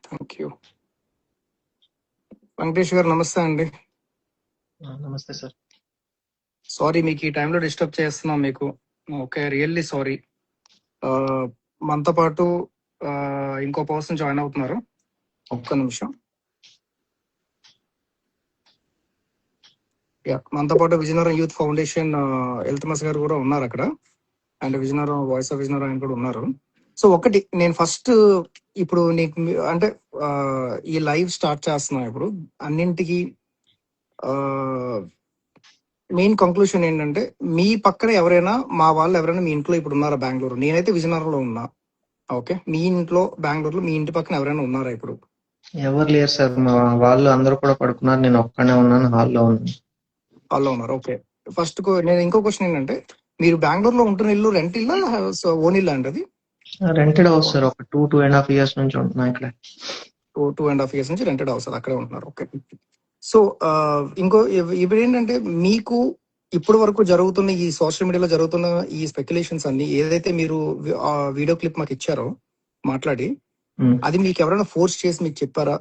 Thank you. Venkatesh గారు నమస్తే అండి. నమస్తే సార్. సారీ మీకు ఈ టైంలో డిస్టర్బ్ చేస్తున్నాం మీకు. Okay, really sorry. మనతో పాటు ఇంకో పర్సన్ జాయిన్ అవుతున్నారు. ఒక్క నిమిషం. మనతో పాటు విజయనగరం యూత్ ఫౌండేషన్ ఎల్తమస్ గారు కూడా ఉన్నారు అక్కడ, and Vizianagaram voice of Vizianagaram ఆయన కూడా ఉన్నారు. సో ఒకటి నేను ఫస్ట్ ఇప్పుడు నీకు అంటే ఈ లైవ్ స్టార్ట్ చేస్తున్నాం ఇప్పుడు అన్నింటికి మెయిన్ కంక్లూషన్ ఏంటంటే మీ పక్కన ఎవరైనా మా వాళ్ళు ఎవరైనా మీ ఇంట్లో ఇప్పుడు ఉన్నారా? బెంగళూరు, నేనైతే విజయనగరంలో ఉన్నా. ఓకే, మీ ఇంట్లో బెంగళూరులో మీ ఇంటి పక్కన ఎవరైనా ఉన్నారా ఇప్పుడు? ఎవరు లేరు సార్, మా వాళ్ళు అందరూ కూడా పడుకున్నారు, నేను ఒక్కనే ఉన్నాను, హాల్లో ఉన్నాను. హాల్లో ఉన్నారు. ఓకే, ఫస్ట్ నేను ఇంకో క్వశ్చన్ ఏంటంటే మీరు బెంగళూరులో ఉంటున్న ఇల్లు రెంట్ ఇల్లా ఓన్ ఇల్లా అండి? అది రెంటెడ్ హౌస్ సార్, ఒక 2.5 years నుంచి ఉంటున్నా ఇక్కడ. 2.5 years నుంచి రెంటెడ్ హౌస్ అక్కడే ఉంటున్నారు. ఓకే, సో ఇంకో ఇప్పుడు ఏంటంటే మీకు ఇప్పటి వరకు జరుగుతున్న ఈ సోషల్ మీడియాలో జరుగుతున్న ఈ స్పెక్యులేషన్స్ అన్ని ఏదైతే మీరు వీడియో క్లిప్ మాకు ఇచ్చారో మాట్లాడి, అది మీకు ఎవరైనా ఫోర్స్ చేసి మీకు చెప్పారా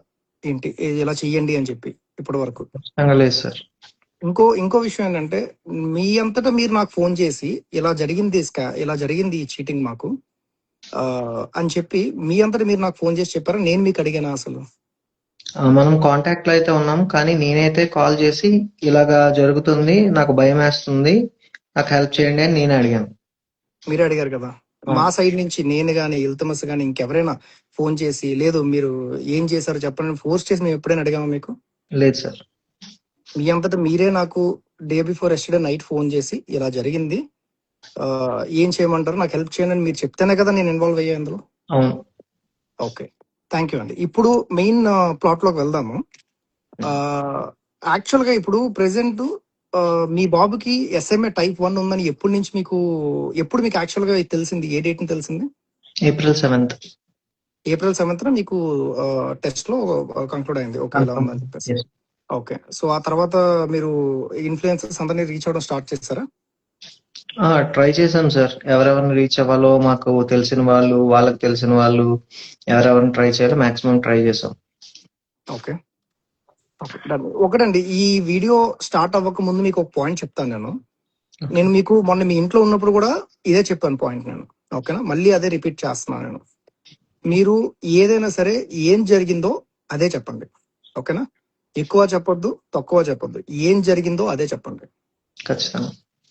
ఏంటి ఇలా చెయ్యండి అని చెప్పి ఇప్పటి వరకు? లేదు సార్. ఇంకో విషయం ఏంటంటే మీ అంతటా మీరు నాకు ఫోన్ చేసి ఇలా జరిగింది ఈ చీటింగ్ మాకు అని చెప్పి మీ అంతటా మీరు నాకు ఫోన్ చేసి చెప్పారా? నేను మీకు అడిగాను అసలు? మనం కాంటాక్ట్ లో అయితే ఉన్నాం, కానీ నేనైతే కాల్ చేసి ఇలాగా జరుగుతుంది, నాకు భయం వేస్తుంది, నాకు హెల్ప్ చేయండి అని నేనే అడిగాను. మీరే అడిగారు కదా. మా సైడ్ నుంచి నేను గానీ ఇల్తమస్ గానీ ఇంకెవరైనా ఫోన్ చేసి లేదు మీరు ఏం చేశారో చెప్పండి ఫోర్స్ చేసి మేము ఎప్పుడైనా అడిగామా మీకు? లేదు సార్. మీ అంతటా మీరే నాకు day before yesterday night phone చేసి ఇలా జరిగింది, ఏం చేయమంటారు, నాకు హెల్ప్ చేయండి అని మీరు చెప్తేనే కదా నేను ఇన్వాల్వ్ అయ్యా అందులో. అవును. ఓకే, థ్యాంక్ యూ అండి. ఇప్పుడు మెయిన్ ప్లాట్ లోకి వెళ్దాము. యాక్చువల్ గా ఇప్పుడు ప్రెసెంట్ మీ బాబుకి SMA type 1 ఉందని ఎప్పుడు మీకు యాక్చువల్ గా తెలిసింది? ఏ డేట్ ని తెలిసింది? April 7th. April 7th మీకు టెస్ట్ లో కంక్లూడ్ అయింది ఓకే ఇలా ఉందని చెప్పేసి. ఓకే, సో ఆ తర్వాత మీరు ఇన్ఫ్లుయెన్సర్స్ అందరినీ రీచ్ అవ్వడం స్టార్ట్ చేస్తారా? ట్రై చేసాం సార్, ఎవరెవరిని రీచ్ అవ్వాలో మాకు తెలిసిన వాళ్ళు, వాళ్ళకి తెలిసిన వాళ్ళు ఎవరెవరిని ట్రై చేయాలో మాక్సిమం ట్రై చేసాం. ఓకే, ఒకటండి, ఈ వీడియో స్టార్ట్ అవ్వక ముందు మీకు ఒక పాయింట్ చెప్తాను. నేను మీకు మొన్న మీ ఇంట్లో ఉన్నప్పుడు కూడా ఇదే చెప్పాను పాయింట్ నేను. ఓకేనా, మళ్ళీ అదే రిపీట్ చేస్తున్నాను నేను. మీరు ఏదైనా సరే ఏం జరిగిందో అదే చెప్పండి. ఓకేనా, ఎక్కువ చెప్పొద్దు, తక్కువ చెప్పొద్దు, ఏం జరిగిందో అదే చెప్పండి. ఖచ్చితంగా,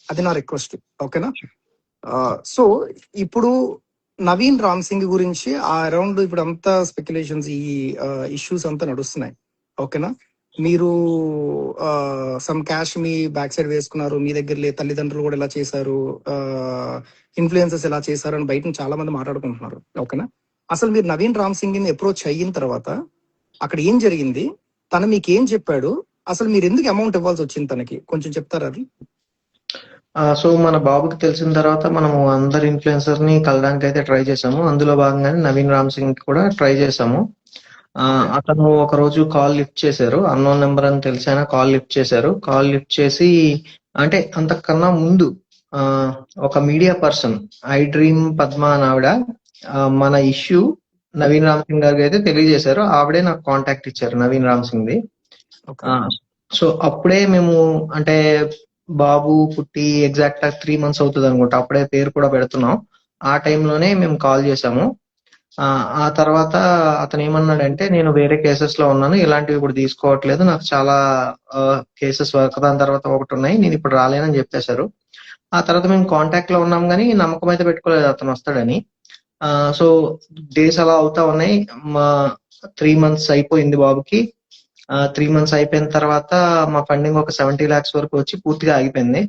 అది నా రిక్వెస్ట్. ఓకేనా. సో ఇప్పుడు నవీన్ రామ్ సింగ్ గురించి అరౌండ్ ఇప్పుడు అంతా స్పెక్యులేషన్స్, ఈ ఇష్యూస్ అంతా నడుస్తున్నాయి. ఓకేనా, మీరు సమ్ క్యాష్ మీ బ్యాక్ సైడ్ వేసుకున్నారు, మీ దగ్గర తల్లిదండ్రులు కూడా ఎలా చేశారు, ఇన్ఫ్లుయెన్సర్స్ ఎలా చేశారు అని బయట చాలా మంది మాట్లాడుకుంటున్నారు. ఓకేనా, అసలు మీరు నవీన్ రామ్ సింగ్ ని అప్రోచ్ అయిన తర్వాత అక్కడ ఏం జరిగింది, తను మీకు ఏం చెప్పాడు, అసలు మీరు ఎందుకు అమౌంట్ ఇవ్వాల్సి వచ్చింది తనకి, కొంచెం చెప్తారా అది? సో మన బాబుకి తెలిసిన తర్వాత మనము అందరి ఇన్ఫ్లుయెన్సర్ ని కలడానికి అయితే ట్రై చేసాము. అందులో భాగంగానే నవీన్ రామ్ సింగ్ కూడా ట్రై చేసాము. అతను ఒక రోజు కాల్ లిఫ్ట్ చేశారు, అన్నోన్ నెంబర్ అని తెలిసైనా కాల్ లిఫ్ట్ చేశారు. కాల్ లిఫ్ట్ చేసి అంటే అంతకన్నా ముందు ఒక media person I dream Padma అని ఆవిడ మన ఇష్యూ నవీన్ రామ్ సింగ్ గారికి అయితే తెలియజేశారు. ఆవిడే నాకు కాంటాక్ట్ ఇచ్చారు, నవీన్ రామ్ సింగ్ ది. సో అప్పుడే మేము అంటే బాబు పుట్టి ఎగ్జాక్ట్ గా 3 months అవుతుంది అనుకుంటా, అప్పుడే పేరు కూడా పెడుతున్నాం. ఆ టైంలోనే మేము కాల్ చేసాము. ఆ తర్వాత అతను ఏమన్నాడంటే, నేను వేరే కేసెస్ లో ఉన్నాను, ఇలాంటివి ఇప్పుడు తీసుకోవట్లేదు, నాకు చాలా కేసెస్ ఒకదాని తర్వాత ఒకటి ఉన్నాయి, నేను ఇప్పుడు రాలేనని చెప్పేశారు. ఆ తర్వాత మేము కాంటాక్ట్ లో ఉన్నాం, కానీ నమ్మకం అయితే పెట్టుకోలేదు అతను వస్తాడని. సో డేస్ అలా అవుతా ఉన్నాయి. 3 months అయిపోయింది బాబుకి. 3 months అయిపోయిన తర్వాత మా ఫండింగ్ ఒక 70 lakhs వరకు వచ్చి పూర్తిగా ఆగిపోయింది.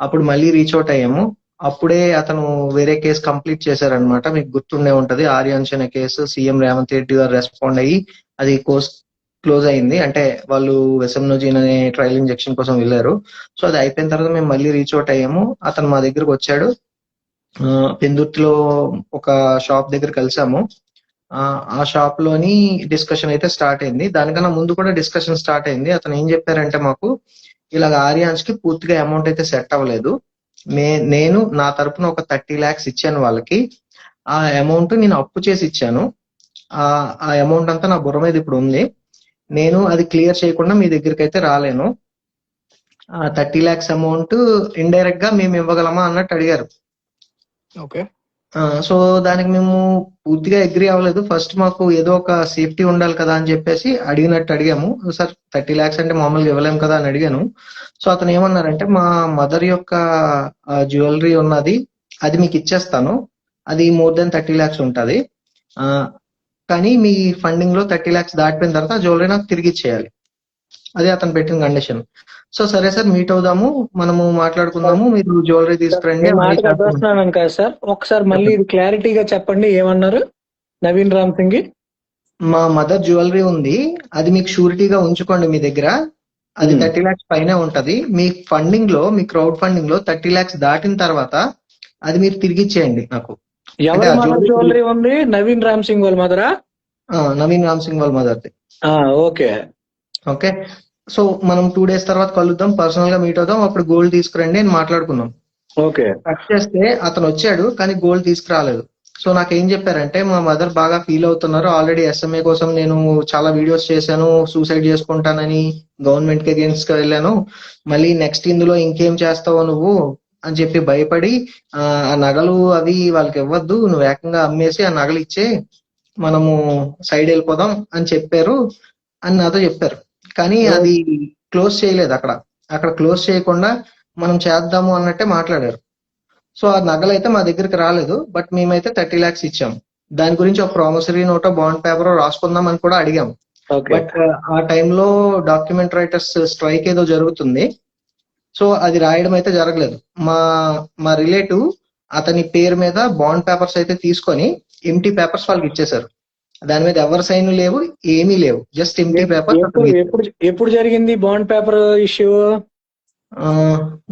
అప్పుడు మళ్ళీ రీచ్ అవుట్ అయ్యాము. అప్పుడే అతను వేరే కేసు కంప్లీట్ చేశారనమాట. మీకు గుర్తుండే ఉంటది, ఆర్యాన్స్ అనే కేసు సీఎం రేవంత్ రెడ్డి గారు రెస్పాండ్ అయ్యి అది క్లోజ్ అయింది. అంటే వాళ్ళు వెసమ్నోజిన్ అనే ట్రయల్ ఇంజెక్షన్ కోసం వెళ్ళారు. సో అది అయిపోయిన తర్వాత మేము మళ్ళీ రీచ్ అవుట్ అయ్యాము. అతను మా దగ్గరకు వచ్చాడు. పెందుర్తిలో ఒక షాప్ దగ్గర కలిసాము. ఆ షాప్ లోని డిస్కషన్ అయితే స్టార్ట్ అయింది. దానికన్నా ముందు కూడా డిస్కషన్ స్టార్ట్ అయింది. అతను ఏం చెప్పారంటే, మాకు ఇలాగ ఆర్యాన్స్ కి పూర్తిగా అమౌంట్ అయితే సెట్ అవ్వలేదు, నేను నా తరపున ఒక 30 lakhs ఇచ్చాను వాళ్ళకి, ఆ అమౌంట్ నేను అప్పు చేసి ఇచ్చాను, ఆ అమౌంట్ అంతా నా బుర్ర మీద ఇప్పుడు ఉంది. నేను అది క్లియర్ చేయకుండా మీ దగ్గరికి అయితే రాలేను. 30 lakhs అమౌంట్ ఇండైరెక్ట్ గా మేము ఇవ్వగలమా అన్నట్టు అడిగారు. ఓకే. సో దానికి మేము పూర్తిగా అగ్రి అవ్వలేదు. ఫస్ట్ మాకు ఏదో ఒక సేఫ్టీ ఉండాలి కదా అని చెప్పేసి అడిగాము. సార్ 30 lakhs అంటే మామూలుగా ఇవ్వలేము కదా అని అడిగాను. సో అతను ఏమన్నారంటే, మా మదర్ యొక్క జ్యువెలరీ ఉన్నది, అది మీకు ఇచ్చేస్తాను, అది మోర్ దెన్ 30 lakhs ఉంటుంది, కానీ మీ ఫండింగ్ లో 30 lakhs దాటిపోయిన తర్వాత ఆ జ్యువెలరీ నాకు తిరిగి ఇచ్చేయాలి. అదే అతను పెట్టిన కండిషన్. సో సరే సార్, మీట్ అవుదాము, మనము మాట్లాడుకుందాము, మీరు జ్యువెలరీ తీసుకురండి. నేను మాటకు అడ్డొస్తున్నాను కదా సార్, ఒకసారి మళ్ళీ ఇది క్లారిటీగా చెప్పండి, ఏమన్నారు నవీన్ రామ్ సింగ్? మా మదర్ జ్యువెలరీ ఉంది, అది మీకు షూరిటీగా ఉంచుకోండి మీ దగ్గర, అది 30 lakhs పైనే ఉంటది, మీ ఫండింగ్ లో, మీ క్రౌడ్ ఫండింగ్ లో 30 lakhs దాటిన తర్వాత అది మీరు తిరిగి ఇచ్చేయండి నాకు. ఎవరి మదర్ జ్యువెలరీ ఉంది? నవీన్ రామ్ సింగ్ వాళ్ళ మదరా? నవీన్ రామ్ సింగ్ వాళ్ళ మదర్ది. Okay okay. సో మనం 2 days తర్వాత కలుద్దాం, పర్సనల్ గా మీట్ అవుదాం, అప్పుడు గోల్డ్ తీసుకురండి అని మాట్లాడుకున్నాం. ఓకే. కట్ చేస్తే అతను వచ్చాడు కానీ గోల్డ్ తీసుకురాలేదు. సో నాకేం చెప్పారంటే, మా మదర్ బాగా ఫీల్ అవుతున్నారు, ఆల్రెడీ SMA కోసం నేను చాలా వీడియోస్ చేశాను, సూసైడ్ చేసుకుంటానని గవర్నమెంట్ కి అగేన్స్ట్ గా వెళ్ళాను, మళ్ళీ నెక్స్ట్ ఇందులో ఇంకేం చేస్తావో నువ్వు అని చెప్పి భయపడి, ఆ నగలు అవి వాళ్ళకి ఇవ్వద్దు, నువ్వు ఏకంగా అమ్మేసి ఆ నగలు ఇచ్చే మనము సైడ్ వెళ్ళిపోదాం అని చెప్పారు అని నాతో చెప్పారు. కానీ అది క్లోజ్ చేయలేదు. అక్కడ క్లోజ్ చేయకుండా మనం చేద్దాము అన్నట్టే మాట్లాడారు. సో ఆ నగలు అయితే మా దగ్గరికి రాలేదు, బట్ మేమైతే 30 lakhs ఇచ్చాము. దాని గురించి ఒక ప్రామిసరీ నోటో బాండ్ పేపర్ రాసుకుందాం అని కూడా అడిగాము. బట్ ఆ టైంలో డాక్యుమెంట్ రైటర్స్ స్ట్రైక్ ఏదో జరుగుతుంది, సో అది రాయడం అయితే జరగలేదు. మా రిలేటివ్ అతని పేరు మీద బాండ్ పేపర్స్ అయితే తీసుకొని ఎంటీ పేపర్స్ వాళ్ళకి ఇచ్చేశారు. దాని మీద ఎవరి సైన్ లేవు, ఏమీ లేవు, జస్ట్ ఎంటీ పేపర్. ఎప్పుడు జరిగింది బాండ్ పేపర్ ఇష్యూ?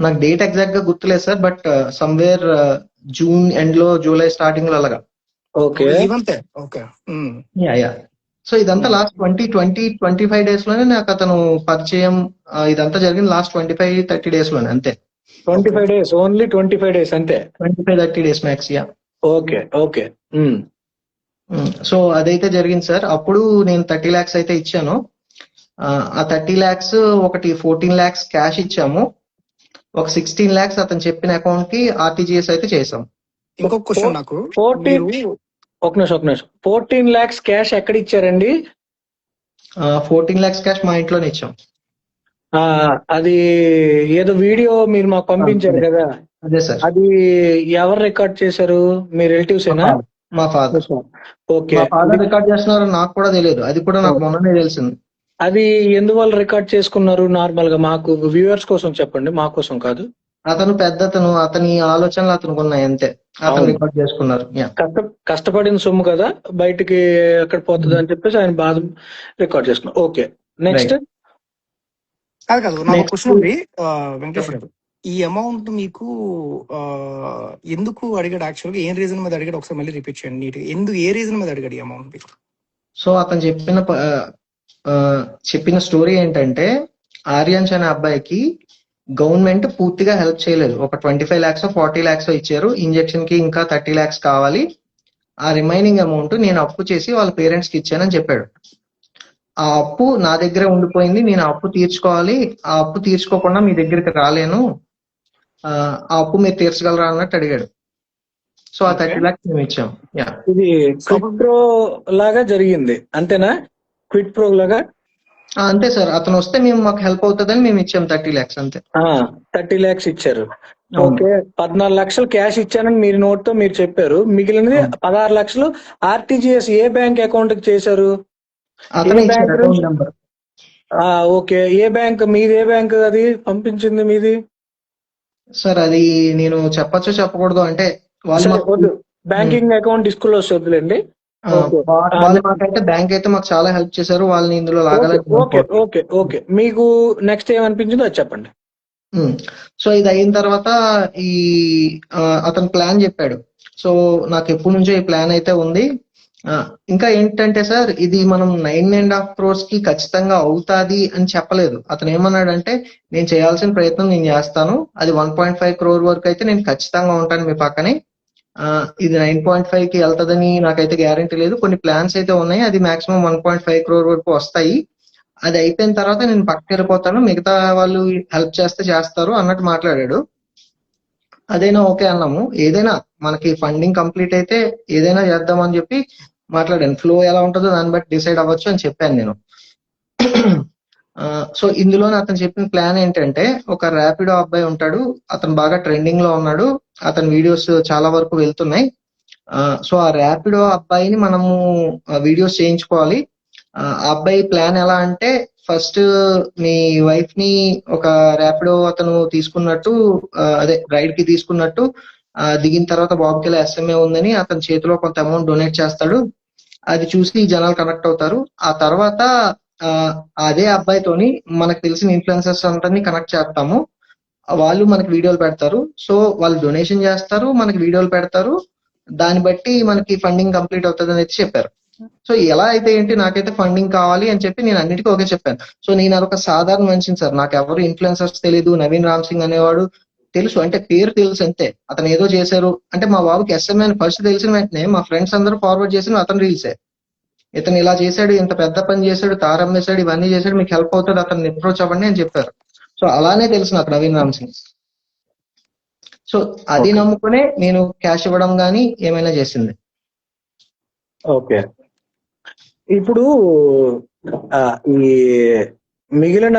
నాకు డేట్ ఎగ్జాక్ట్ గా గుర్తులేదు sir, but somewhere June end లో, జూలై స్టార్టింగ్ లో అలాగా. ఓకే. యా. సో ఇదంతా లాస్ట్ 25 days లోనే నాకు అతను పరిచయం. ఇదంతా జరిగింది లాస్ట్ 25-30 days లోనే, అంతే. 25 days, ఓన్లీ 25 days అంతే. 25-30 days max. Yeah. Okay. So అదైతే జరిగింది సార్. అప్పుడు నేను 30 lakhs అయితే ఇచ్చాను. ఆ 30 lakhs ఒకటి 14 lakhs క్యాష్ ఇచ్చాము, ఒక 16 lakhs అతను చెప్పిన అకౌంట్ కి RTGS అయితే చేసాం. ఇంకొక క్వశ్చన్ నాకు. 14 lakhs క్యాష్ ఎక్కడ ఇచ్చారండి? 14 lakhs క్యాష్ మా ఇంట్లోనే ఇచ్చాం. అది ఏదో వీడియో మీరు మాకు పంపించారు కదా, అదే సార్. అది ఎవరు రికార్డ్ చేశారు? మీ రిలేటివ్స్ ఏనా? మా ఫాదర్. ఓకే. మా ఫాదర్ రికార్డ్ చేస్తున్నారు, నాకు కూడా తెలియదు, అది కూడా నాకు మొన్ననే తెలిసింది. అది ఎందువల్ల రికార్డ్ చేసుకున్నారు? నార్మల్ గా మాకు వ్యూవర్స్ కోసం చెప్పండి, మా కోసం కాదు. అతను పెద్దతను, అతని ఆలోచనలు అతనికి ఉన్నాయి, అంతే. అతను రికార్డ్ చేసుకున్నారు. కష్టపడిన సొమ్ము కదా, బయటికి ఎక్కడ పోతుంది అని చెప్పేసి ఆయన బాధ రికార్డ్ చేసుకున్నారు. Okay, next. కాదు, నాకు క్వశ్చన్ ఉంది వెంకటేష్ గారు. ఈ అమౌంట్ మీకు ఎందుకు అడిగాడు? యాక్చువల్ గా ఏం రీజన్ మీద అడిగాడు? ఒకసారి మళ్ళీ రిపీట్ చేయండి నీట్. ఏ రీజన్ మీద అడిగాడు ఈ అమౌంట్ మీకు? సో అతను చెప్పిన స్టోరీ ఏంటంటే, ఆర్యన్స్ అనే అబ్బాయికి గవర్నమెంట్ పూర్తిగా హెల్ప్ చేయలేదు. ఒక 25 lakhs 40 lakhs ఇచ్చారు, ఇంజెక్షన్ కి ఇంకా 30 lakhs కావాలి, ఆ రిమైనింగ్ అమౌంట్ నేను అప్పు చేసి వాళ్ళ పేరెంట్స్ కి ఇచ్చానని చెప్పాడు. ఆ అప్పు నా దగ్గరే ఉండిపోయింది, నేను ఆ అప్పు తీర్చుకోవాలి, ఆ అప్పు తీర్చుకోకుండా మీ దగ్గరికి రాలేను, ఆ అప్పు మీరు తీర్చగలరా అన్నట్టు అడిగాడు. సో ఆ 30 lakhs మేము ఇచ్చాం. ఇది క్విట్ ప్రో లాగా జరిగింది అంతేనా? క్విట్ ప్రో లాగా అంతే సార్. అతను వస్తే మేము మాకు హెల్ప్ అవుతుందని మేము ఇచ్చాం 30 lakhs అంతే. 30 lakhs ఇచ్చారు. ఓకే, 14 లక్షలు క్యాష్ ఇచ్చానని మీరు నోట్ తో మీరు చెప్పారు. మిగిలినది 16 లక్షలు RTGS ఏ బ్యాంక్ అకౌంట్ కి చేశారు? ఓకే, ఏ బ్యాంక్ మీది? ఏ బ్యాంక్ అది పంపించింది మీది? సార్ అది నేను చెప్పచ్చో చెప్పకూడదు అంటే, వాళ్ళు బ్యాంకింగ్ అకౌంట్ డిస్క్లోజ్ వద్దులేండి. మాకైతే బ్యాంక్ అయితే మాకు చాలా హెల్ప్ చేశారు, వాళ్ళని ఇందులో లాగాలి. ఓకే, మీకు నెక్స్ట్ ఏమనిపించిందో అది చెప్పండి. సో ఇది అయిన తర్వాత అతను ప్లాన్ చెప్పాడు. సో నాకు ఎప్పటి నుంచో ఈ ప్లాన్ అయితే ఉంది. ఇంకా ఏంటంటే సార్, ఇది మనం 9.5 crores కి ఖచ్చితంగా అవుతాది అని చెప్పలేదు. అతను ఏమన్నాడంటే, నేను చేయాల్సిన ప్రయత్నం నేను చేస్తాను, అది 1.5 crore వరకు అయితే నేను ఖచ్చితంగా ఉంటాను మీ పక్కనే, ఇది 9.5 కి వెళ్తదని నాకైతే గ్యారంటీ లేదు. కొన్ని ప్లాన్స్ అయితే ఉన్నాయి, అది మాక్సిమం 1.5 crore వరకు వస్తాయి. అది అయిపోయిన తర్వాత నేను పక్కకి వెళ్ళిపోతాను, మిగతా వాళ్ళు హెల్ప్ చేస్తే చేస్తారు అన్నట్టు మాట్లాడాడు. అదైనా ఓకే అన్నాము. ఏదైనా మనకి ఫండింగ్ కంప్లీట్ అయితే ఏదైనా చేద్దామని చెప్పి మాట్లాడాను. ఫ్లో ఎలా ఉంటుందో దాన్ని బట్టి డిసైడ్ అవ్వచ్చు అని చెప్పాను నేను. సో ఇందులోనే అతను చెప్పిన ప్లాన్ ఏంటంటే, ఒక ర్యాపిడో అబ్బాయి ఉంటాడు, అతను బాగా ట్రెండింగ్ లో ఉన్నాడు, అతని వీడియోస్ చాలా వరకు వెళ్తున్నాయి. సో ఆ ర్యాపిడో అబ్బాయిని మనము వీడియోస్ చేయించుకోవాలి. ఆ అబ్బాయి ప్లాన్ ఎలా అంటే, ఫస్ట్ మీ వైఫ్ ని ఒక ర్యాపిడో అతను తీసుకున్నట్టు, అదే రైడ్ కి తీసుకున్నట్టు, దిగిన తర్వాత బాబుకి ఇలా SMA ఉందని అతని చేతిలో కొంత అమౌంట్ డొనేట్ చేస్తాడు. అది చూసి జనాలు కనెక్ట్ అవుతారు. ఆ తర్వాత అదే అబ్బాయితోని మనకు తెలిసిన ఇన్ఫ్లుయెన్సర్స్ అందరినీ కనెక్ట్ చేస్తాము. వాళ్ళు మనకి వీడియోలు పెడతారు. సో వాళ్ళు డొనేషన్ చేస్తారు, మనకి వీడియోలు పెడతారు. దాన్ని బట్టి మనకి ఫండింగ్ కంప్లీట్ అవుతుంది అని చెప్పారు. సో ఎలా అయితే ఏంటి, నాకైతే ఫండింగ్ కావాలి అని చెప్పి నేను అన్నిటికీ ఓకే చెప్పాను. సో నేను అదొక సాధారణ మనిషిని సార్, నాకు ఎవరు ఇన్ఫ్లుయెన్సర్స్ తెలియదు. నవీన్ రామ్ సింగ్ అనేవాడు తెలుసు, అంటే పేరు తెలుసు అంతే. అతను ఏదో చేశారు అంటే, మా బాబుకి SMA అని ఫస్ట్ తెలిసిన వెంటనే మా ఫ్రెండ్స్ అందరూ ఫార్వర్డ్ చేసిన అతను రీల్సే. ఇతను ఇలా చేశాడు, ఇంత పెద్ద పని చేశాడు, తారమ్మేశాడు, ఇవన్నీ చేశాడు, మీకు హెల్ప్ అవుతుంది, అతన్ని అప్రోచ్ అవ్వండి అని చెప్పారు. సో అలానే తెలుసు నాకు నవీన్ రామ్ సింగ్. సో అది నమ్ముకునే నేను క్యాష్ ఇవ్వడం గానీ ఏమైనా చేసింది. ఓకే, ఇప్పుడు ఈ మిగిలిన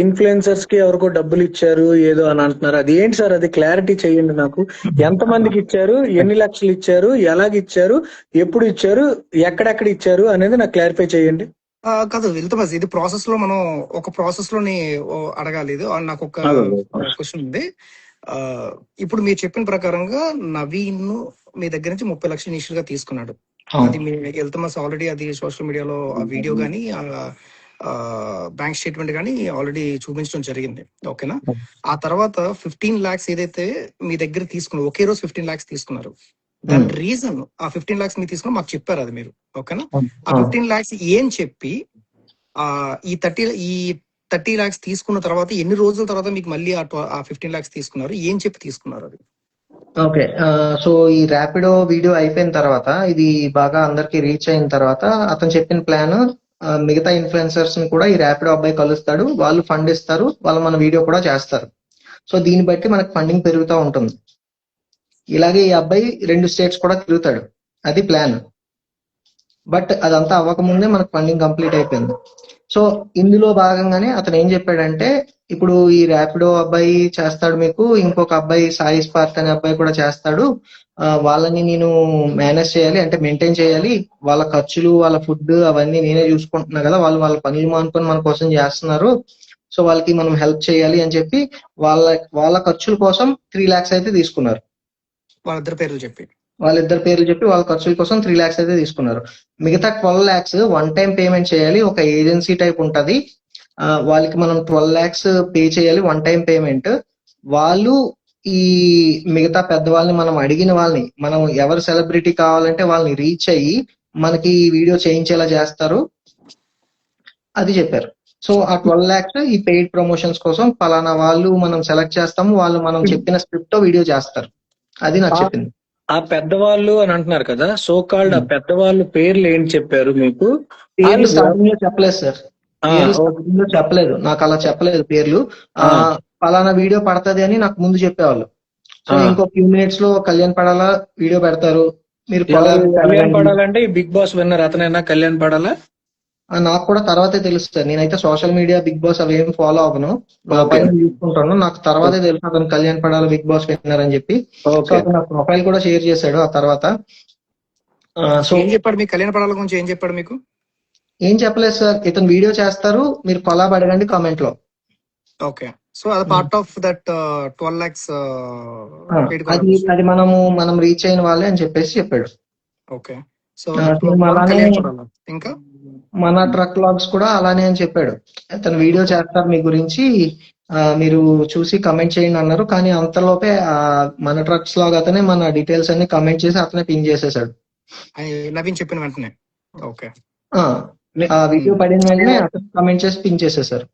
ఇన్ఫ్లుయెన్సర్స్ కి ఎవరికో డబ్బులు ఇచ్చారు ఏదో అని అంటున్నారు, అది ఏంటి సార్? అది క్లారిటీ చేయండి నాకు. ఎంత మందికి ఇచ్చారు, ఎన్ని లక్షలు ఇచ్చారు, ఎలాగిచ్చారు, ఎప్పుడు ఇచ్చారు, ఎక్కడెక్కడ ఇచ్చారు అనేది నాకు క్లారిఫై చేయండి. కాదు వెళ్తామస్, ఇది ప్రాసెస్ లో మనం ఒక ప్రాసెస్ లోని అడగాలి. ఇది నాకు ఒక క్వశ్చన్ ఉంది. ఇప్పుడు మీరు చెప్పిన ప్రకారంగా నవీన్ మీ దగ్గర నుంచి 30 లక్షలు ఇనిషియల్ గా తీసుకున్నాడు. అది మీ వెళ్తామస్ ఆల్రెడీ అది సోషల్ మీడియాలో ఆ వీడియో గానీ బ్యాంక్ స్టేట్మెంట్ గానీ ఆల్రెడీ చూపించడం జరిగింది. ఓకేనా? ఆ తర్వాత 15 lakhs ఏదైతే మీ దగ్గర తీసుకున్నారు, ఒకే రోజు 15 lakhs తీసుకున్నారు. దాని రీజన్ ఆ 15 lakhs మీరు తీసుకుని మాకు చెప్పారు అది మీరు. ఓకేనా? ఆ 15 lakhs ఏం చెప్పి ఈ 30 lakhs తీసుకున్న తర్వాత ఎన్ని రోజుల తర్వాత మీకు మళ్ళీ ఆ 15 lakhs తీసుకున్నారు, ఏం చెప్పి తీసుకున్నారు అది? ఓకే, సో ఈ ర్యాపిడో వీడియో అయిపోయిన తర్వాత, ఇది బాగా అందరికి రీచ్ అయిన తర్వాత అతను చెప్పిన ప్లాన్, మిగతా ఇన్ఫ్లుయెన్సర్స్ ని కూడా ఈ ర్యాపిడో అబ్బాయి కలుస్తాడు, వాళ్ళు ఫండ్ ఇస్తారు, వాళ్ళు మన వీడియో కూడా చేస్తారు. సో దీన్ని బట్టి మనకు ఫండింగ్ పెరుగుతూ ఉంటుంది. ఇలాగే ఈ అబ్బాయి 2 states కూడా తిరుగుతాడు, అది ప్లాన్. బట్ అదంతా అవ్వకముందే మనకు ఫండింగ్ కంప్లీట్ అయిపోయింది. సో ఇందులో భాగంగానే అతను ఏం చెప్పాడంటే, ఇప్పుడు ఈ ర్యాపిడో అబ్బాయి చేస్తాడు మీకు, ఇంకొక అబ్బాయి సాయి స్పార్క్ అనే అబ్బాయి కూడా చేస్తాడు, వాళ్ళని నేను మేనేజ్ చేయాలి, అంటే మెయింటైన్ చేయాలి, వాళ్ళ ఖర్చులు, వాళ్ళ ఫుడ్ అవన్నీ నేనే చూసుకుంటున్నా కదా, వాళ్ళు వాళ్ళ పనులు మానుకొని మన కోసం చేస్తున్నారు, సో వాళ్ళకి మనం హెల్ప్ చేయాలి అని చెప్పి వాళ్ళ ఖర్చుల కోసం 3 lakhs అయితే తీసుకున్నారు. వాళ్ళిద్దరు పేర్లు చెప్పి వాళ్ళ ఖర్చుల కోసం 3 lakhs అయితే తీసుకున్నారు. మిగతా 12 lakhs వన్ టైం పేమెంట్ చేయాలి, ఒక ఏజెన్సీ టైప్ ఉంటది, వాళ్ళకి మనం 12 lakhs పే చేయాలి, వన్ టైం పేమెంట్. వాళ్ళు ఈ మిగతా పెద్దవాళ్ళని, మనం అడిగిన వాళ్ళని, మనం ఎవరు సెలబ్రిటీ కావాలంటే వాళ్ళని రీచ్ అయ్యి మనకి వీడియో చేయించేలా చేస్తారు, అది చెప్పారు. సో ఆ 12 lakhs ఈ పెయిడ్ ప్రమోషన్స్ కోసం పలానా వాళ్ళు మనం సెలెక్ట్ చేస్తాము, వాళ్ళు మనం చెప్పిన స్క్రిప్ట్ తో వీడియో చేస్తారు, అది నాకు చెప్పింది. ఆ పెద్దవాళ్ళు అని అంటున్నారు కదా, సో కాల్డ్ ఆ పెద్దవాళ్ళు పేర్లు ఏంటి చెప్పారు మీకు? పేర్లు స్టార్టింగ్ లో చెప్పలేదు సార్, చెప్పలేదు, నాకు అలా చెప్పలేదు పేర్లు. పలానా వీడియో పడుతుంది అని నాకు ముందు చెప్పేవాళ్ళు. సో ఇంకో ఫ్యూ మినిట్స్ లో కళ్యాణ్ పడాలా వీడియో పెడతారు, మీరు కళ్యాణ్ పడాలంటే ఈ బిగ్ బాస్ విన్నర్ అతనైనా కళ్యాణ్ పడాలా? నాకు కూడా తర్వాతే తెలుస్తుంది. నేనైతే సోషల్ మీడియా బిగ్ బాస్ అవి ఏం ఫాలో అవ్వను, పైన చూసుకుంటాను. నాకు తర్వాతే తెలుసు అతను Kalyan Padala Big Boss winner అని చెప్పి. నా ప్రొఫైల్ కూడా షేర్ చేశాడు ఆ తర్వాత. సో ఏం చెప్పాడు మీకు? కళ్యాణ్ పడాల గురించి ఏం చెప్పాడు మీకు? ఏం చెప్పలేదు సార్, ఇతను వీడియో చేస్తారు, మీరు కొలాబ్ అడగండి కామెంట్ లో. ఓకే, సో అది పార్ట్ ఆఫ్ దట్ 12 lakhs అది మనం రీచ్ అయిన వాళ్ళే అని చెప్పేసి చెప్పాడు. ఓకే, సో ఇంకా మన ట్రక్ లాగ్స్ కూడా అలానే అని చెప్పాడు. అతను వీడియో చేస్తారు మీ గురించి, మీరు చూసి కమెంట్ చేయండి అన్నారు. కానీ అంతలోపే మన ట్రక్స్ లాగ్ అతనే మన డీటెయిల్స్ అన్ని కమెంట్ చేసి అతనే పిన్ చేసేసాడు, నవీన్ చెప్పిన వెంటనే. ఓకే, ఆ వీడియో పడిన వెంటనే అతను కమెంట్ చేసి పిన్ చేసేసారు.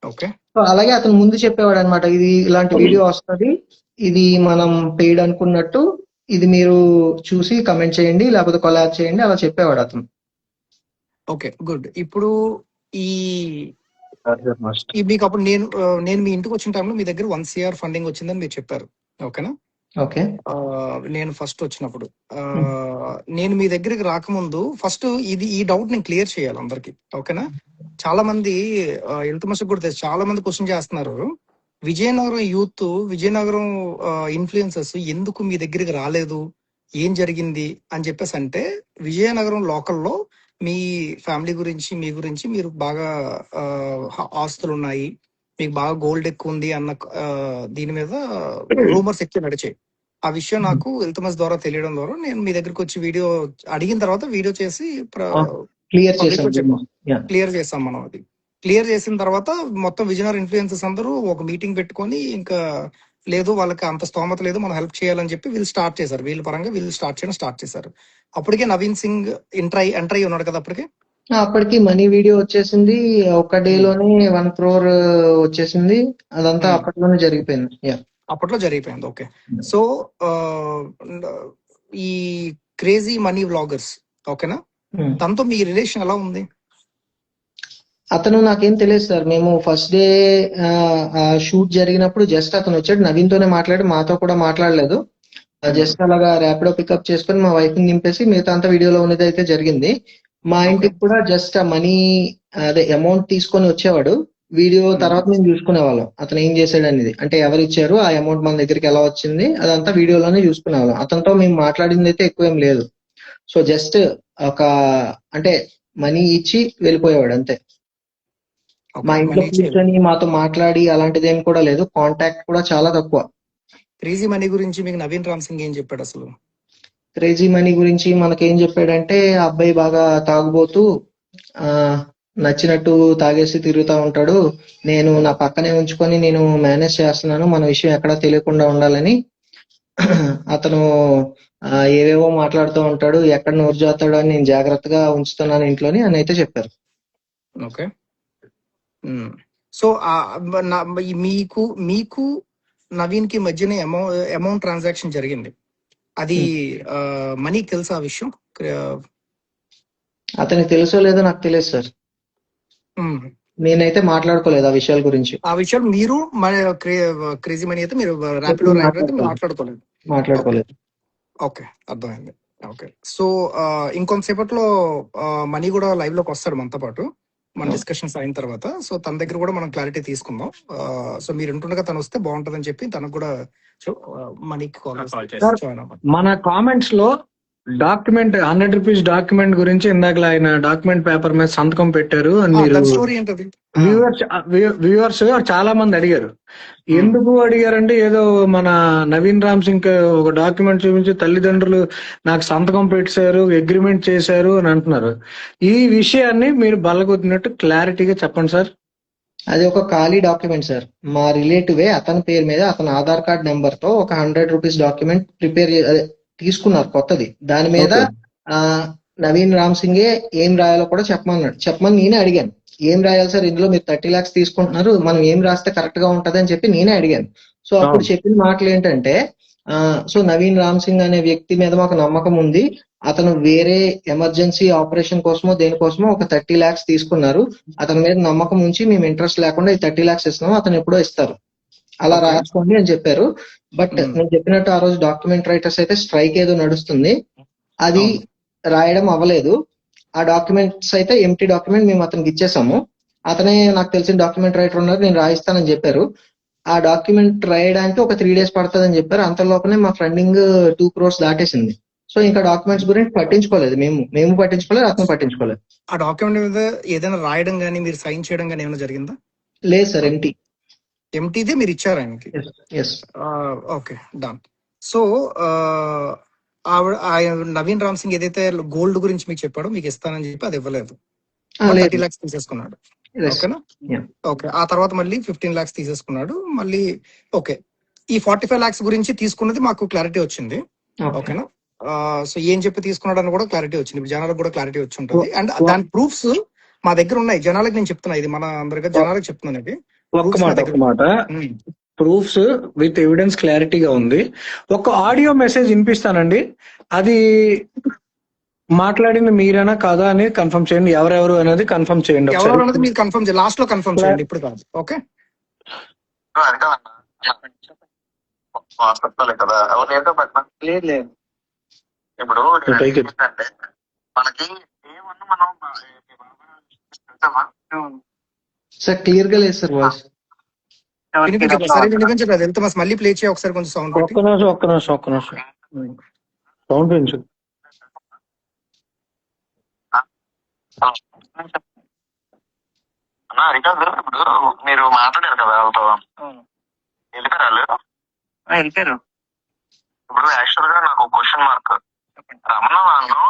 ఓకే, సో అలాగే అతను ముందు చెప్పేవాడు అనమాట, ఇది ఇలాంటి వీడియో వస్తుంది, ఇది మనం పెయిడ్ అనుకున్నట్టు, ఇది మీరు చూసి కమెంట్ చేయండి, లేకపోతే కొలాబ్ చేయండి, అలా చెప్పేవాడు అతను. Okay, good. ఇప్పుడు ఈ మీకు అప్పుడు నేను మీ ఇంటికి వచ్చిన టైంలో మీ దగ్గర 1 CR ఫండింగ్ వచ్చిందని మీరు చెప్పారు, ఓకేనా? ఓకే. నేను ఫస్ట్ వచ్చినప్పుడు నేను మీ దగ్గరికి రాకముందు ఫస్ట్ ఈ డౌట్ నేను క్లియర్ చేయాలి అందరికి, ఓకేనా? చాలా మంది హెల్త్ మస్ట్ కూడా తెలుసు, చాలా మంది క్వశ్చన్ చేస్తున్నారు. విజయనగరం యూత్, విజయనగరం ఇన్ఫ్లుయెన్సర్స్ ఎందుకు మీ దగ్గరికి రాలేదు, ఏం జరిగింది అని చెప్పేసి అంటే, విజయనగరం లోకల్లో మీ ఫ్యామిలీ గురించి, మీ గురించి మీరు బాగా ఆస్తులు ఉన్నాయి, మీకు బాగా గోల్డ్ ఎక్కువ ఉంది అన్న దీని మీద రూమర్స్ ఎక్కువ నడిచాయి. ఆ విషయం నాకు ఇల్తమస్ ద్వారా తెలియడం ద్వారా నేను మీ దగ్గరికి వచ్చి వీడియో అడిగిన తర్వాత వీడియో చేసి క్లియర్ చేసాం మనం. అది క్లియర్ చేసిన తర్వాత మొత్తం విజయనగరం ఇన్ఫ్లుయెన్సర్స్ అందరూ ఒక మీటింగ్ పెట్టుకొని, ఇంకా లేదు వాళ్ళకి అంత స్తోమత లేదు, మనం హెల్ప్ చేయాలని చెప్పి వీళ్ళు స్టార్ట్ చేశారు. వీళ్ళ పరంగా వీళ్ళు స్టార్ట్ చేశారు. అప్పటికే నవీన్ సింగ్ ఎంటర్ అయి ఉన్నాడు కదా అప్పటికే. అప్పటికి మనీ వీడియో వచ్చేసింది, ఒక డే లోనే 1 crore వచ్చేసింది. అదంతా అప్పట్లోనే జరిగిపోయింది. అప్పట్లో జరిగిపోయింది. ఓకే. సో ఈ క్రేజీ మనీ వ్లాగర్స్, ఓకేనా, తనతో మీ రిలేషన్ ఎలా ఉంది? అతను నాకేం తెలియదు సార్. మేము ఫస్ట్ డే షూట్ జరిగినప్పుడు జస్ట్ అతను వచ్చాడు, నవీన్ తోనే మాట్లాడి, మాతో కూడా మాట్లాడలేదు. జస్ట్ అలాగా ర్యాపిడో పికప్ చేసుకుని మా వైఫ్ ని నింపేసి మిగతా అంతా వీడియోలో ఉన్నది అయితే జరిగింది. మా ఇంటికి కూడా జస్ట్ ఆ మనీ అదే అమౌంట్ తీసుకొని వచ్చేవాడు. వీడియో తర్వాత మేము చూసుకునేవాళ్ళం అతను ఏం చేశాడు అనేది. అంటే ఎవరు ఇచ్చారు, ఆ అమౌంట్ మన దగ్గరికి ఎలా వచ్చింది, అదంతా వీడియోలోనే చూసుకునేవాళ్ళం. అతనితో మేము మాట్లాడింది అయితే ఎక్కువ ఏం లేదు. సో జస్ట్ ఒక అంటే మనీ ఇచ్చి వెళ్ళిపోయేవాడు అంతే. మా ఇంట్లో కూర్చొని మాతో మాట్లాడి అలాంటిది ఏం కూడా లేదు. కాంటాక్ట్ కూడా చాలా తక్కువ. క్రేజీ మనీ గురించి మీకు నవీన్ రామ్ సింగ్ ఏం చెప్పాడు అసలు? క్రేజీ మనీ గురించి మనకేం చెప్పాడంటే, ఆ అబ్బాయి బాగా తాగుబోతూ నచ్చినట్టు తాగేసి తిరుగుతూ ఉంటాడు, నేను నా పక్కనే ఉంచుకొని నేను మేనేజ్ చేస్తున్నాను, మన విషయం ఎక్కడా తెలియకుండా ఉండాలని. అతను ఏవేవో మాట్లాడుతూ ఉంటాడు, ఎక్కడ నోరు జాతాడు అని నేను జాగ్రత్తగా ఉంచుతున్నాను ఇంట్లోని అని అయితే చెప్పారు. ఓకే. సో మీకు నవీన్ కి మధ్యనే అమౌంట్ ట్రాన్సాక్షన్ జరిగింది, అది మనీకి తెలుసా ఆ విషయం? అతనికి తెలుసో లేదో నాకు తెలియదు సార్. నేనైతే మాట్లాడుకోలేదు ఆ విషయాల గురించి. ఆ విషయాలు మీరు క్రేజీ మనీ అయితే మీరు ర్యాపిడో మాట్లాడుకోలేదు. ఓకే, అర్థమైంది. ఓకే. సో ఇంకొంతసేపట్లో మనీ కూడా లైవ్ లోకి వస్తాడు మనతో పాటు, మన డిస్కషన్స్ అయిన తర్వాత. సో తన దగ్గర కూడా మనం క్లారిటీ తీసుకుందాం. సో మీరు ఉంటుండగా తను వస్తే బాగుంటదని చెప్పి తనకు కూడా మనీకి మన కామెంట్స్ లో డాక్యుమెంట్ 100 రూపీస్ డాక్యుమెంట్ గురించి ఇందాక ఆయన డాక్యుమెంట్ పేపర్ మీద సంతకం పెట్టారు అని మీరు స్టోరీ ఏంటది? వ్యూవర్స్ చాలా మంది అడిగారు. ఎందుకు అడిగారంటే, ఏదో మన నవీన్ రామ్ సింగ్ ఒక డాక్యుమెంట్ చూపించి తల్లిదండ్రులు నాకు సంతకం పెట్టారు, అగ్రిమెంట్ చేశారు అని అంటున్నారు. ఈ విషయాన్ని మీరు బల్లగొద్దినట్టు క్లారిటీగా చెప్పండి సార్. అది ఒక ఖాళీ డాక్యుమెంట్ సార్. మా రిలేటివే అతని పేరు మీద అతని ఆధార్ కార్డ్ నెంబర్ తో ఒక 100 రూపీస్ డాక్యుమెంట్ తీసుకున్నారు కొత్తది. దాని మీద నవీన్ రామ్ సింగే ఏం రాయాలో కూడా చెప్పమని నేనే అడిగాను. ఏం రాయాలి సార్ ఇందులో, మీరు 30 lakhs తీసుకుంటున్నారు, మనం ఏం రాస్తే కరెక్ట్ గా ఉంటది అని చెప్పి నేనే అడిగాను. సో అప్పుడు చెప్పిన మాటలు ఏంటంటే, సో నవీన్ రామ్ సింగ్ అనే వ్యక్తి మీద మాకు నమ్మకం ఉంది, అతను వేరే ఎమర్జెన్సీ ఆపరేషన్ కోసమో దేనికోసమో ఒక 30 lakhs తీసుకున్నారు, అతని మీద నమ్మకం ఉంచి మేము ఇంట్రెస్ట్ లేకుండా ఈ 30 lakhs ఇస్తున్నాము, అతను ఎప్పుడో ఇస్తారు, అలా రాసుకోండి అని చెప్పారు. బట్ నేను చెప్పినట్టు ఆ రోజు డాక్యుమెంట్ రైటర్స్ అయితే స్ట్రైక్ ఏదో నడుస్తుంది, అది రాయడం అవ్వలేదు. ఆ డాక్యుమెంట్స్ అయితే ఎంటీ డాక్యుమెంట్ మేము అతనికి ఇచ్చేసాము. అతనే నాకు తెలిసిన డాక్యుమెంట్ రైటర్ ఉన్నారు, నేను రాయిస్తానని చెప్పారు. ఆ డాక్యుమెంట్ రాయడానికి ఒక 3 days పడుతుందని చెప్పారు. అంతలోపనే మా ఫండింగ్ 2 crores దాటేసింది. సో ఇంకా డాక్యుమెంట్స్ గురించి పట్టించుకోలేదు, మేము పట్టించుకోలేదు, అతను పట్టించుకోలేదు. ఆ డాక్యుమెంట్ మీద ఏదైనా రాయడం కానీ మీరు సైన్ చేయడం కానీ ఏమైనా జరిగిందా? లేదు సార్, ఎంటీదే మీరు ఇచ్చారు ఆయనకి. Okay, done. So Naveen Ram Singh ఏదైతే గోల్డ్ గురించి మీకు చెప్పాడో, మీకు ఇస్తానని చెప్పి అది ఇవ్వలేదు, 30 lakhs తీసేసుకున్నాడు. ఓకేనా? ఓకే. ఆ తర్వాత మళ్ళీ 15 lakhs తీసేసుకున్నాడు మళ్ళీ. ఓకే, ఈ 45 lakhs గురించి తీసుకున్నది మాకు క్లారిటీ వచ్చింది. ఓకేనా? సో ఏం చెప్పి తీసుకున్నాడు అని కూడా క్లారిటీ వచ్చింది. ఇప్పుడు జనాలకు కూడా క్లారిటీ వచ్చి ఉంటుంది. అండ్ దాని ప్రూఫ్స్ మా దగ్గర ఉన్నాయి. జనాలకు నేను చెప్తున్నా, ఇది మన అందరికీ జనాలకు చెప్తున్నాను. ఇది ప్రూఫ్స్ విత్ ఎవిడెన్స్ క్లారిటీగా ఉంది. ఒక ఆడియో మెసేజ్ వినిపిస్తానండి, అది మాట్లాడింది మీరేనా కాదా అని కన్ఫర్మ్ చేయండి. ఎవరెవరు అనేది కన్ఫర్మ్ చేయండి ఎవరు ఒకసారి. అన్నది మీరు కన్ఫర్మ్ చేయండి, లాస్ట్ లో కన్ఫర్మ్ చేయండి, ఇప్పుడు కాదు. ఓకే, కదా ఎవరు ఏంటో పెట్టినా లేదు లేదు. ఇప్పుడు Take it. ఏంటంటే మనకి ఏమన్నా మనం సార్ క్లియర్ గా లేదు సార్ వాయిస్. వినిపించట్లేదు, సరే వినిపించట్లేదు. వెళ్తే మళ్ళీ ప్లే చేయ ఒకసారి, కొంచెం సౌండ్ పెట్టి. ఒక్క నిమిషం సౌండ్ పెంచు. అన్నా రికార్డు ఇప్పుడు మీరు మాట్లాడారు కదా వాళ్ళతో, వెళ్ళిపోయారు వాళ్ళు. వెళ్ళిపోయారు. ఇప్పుడు యాక్చువల్ గా నాకు క్వశ్చన్ మార్క్, రమణ వాళ్ళు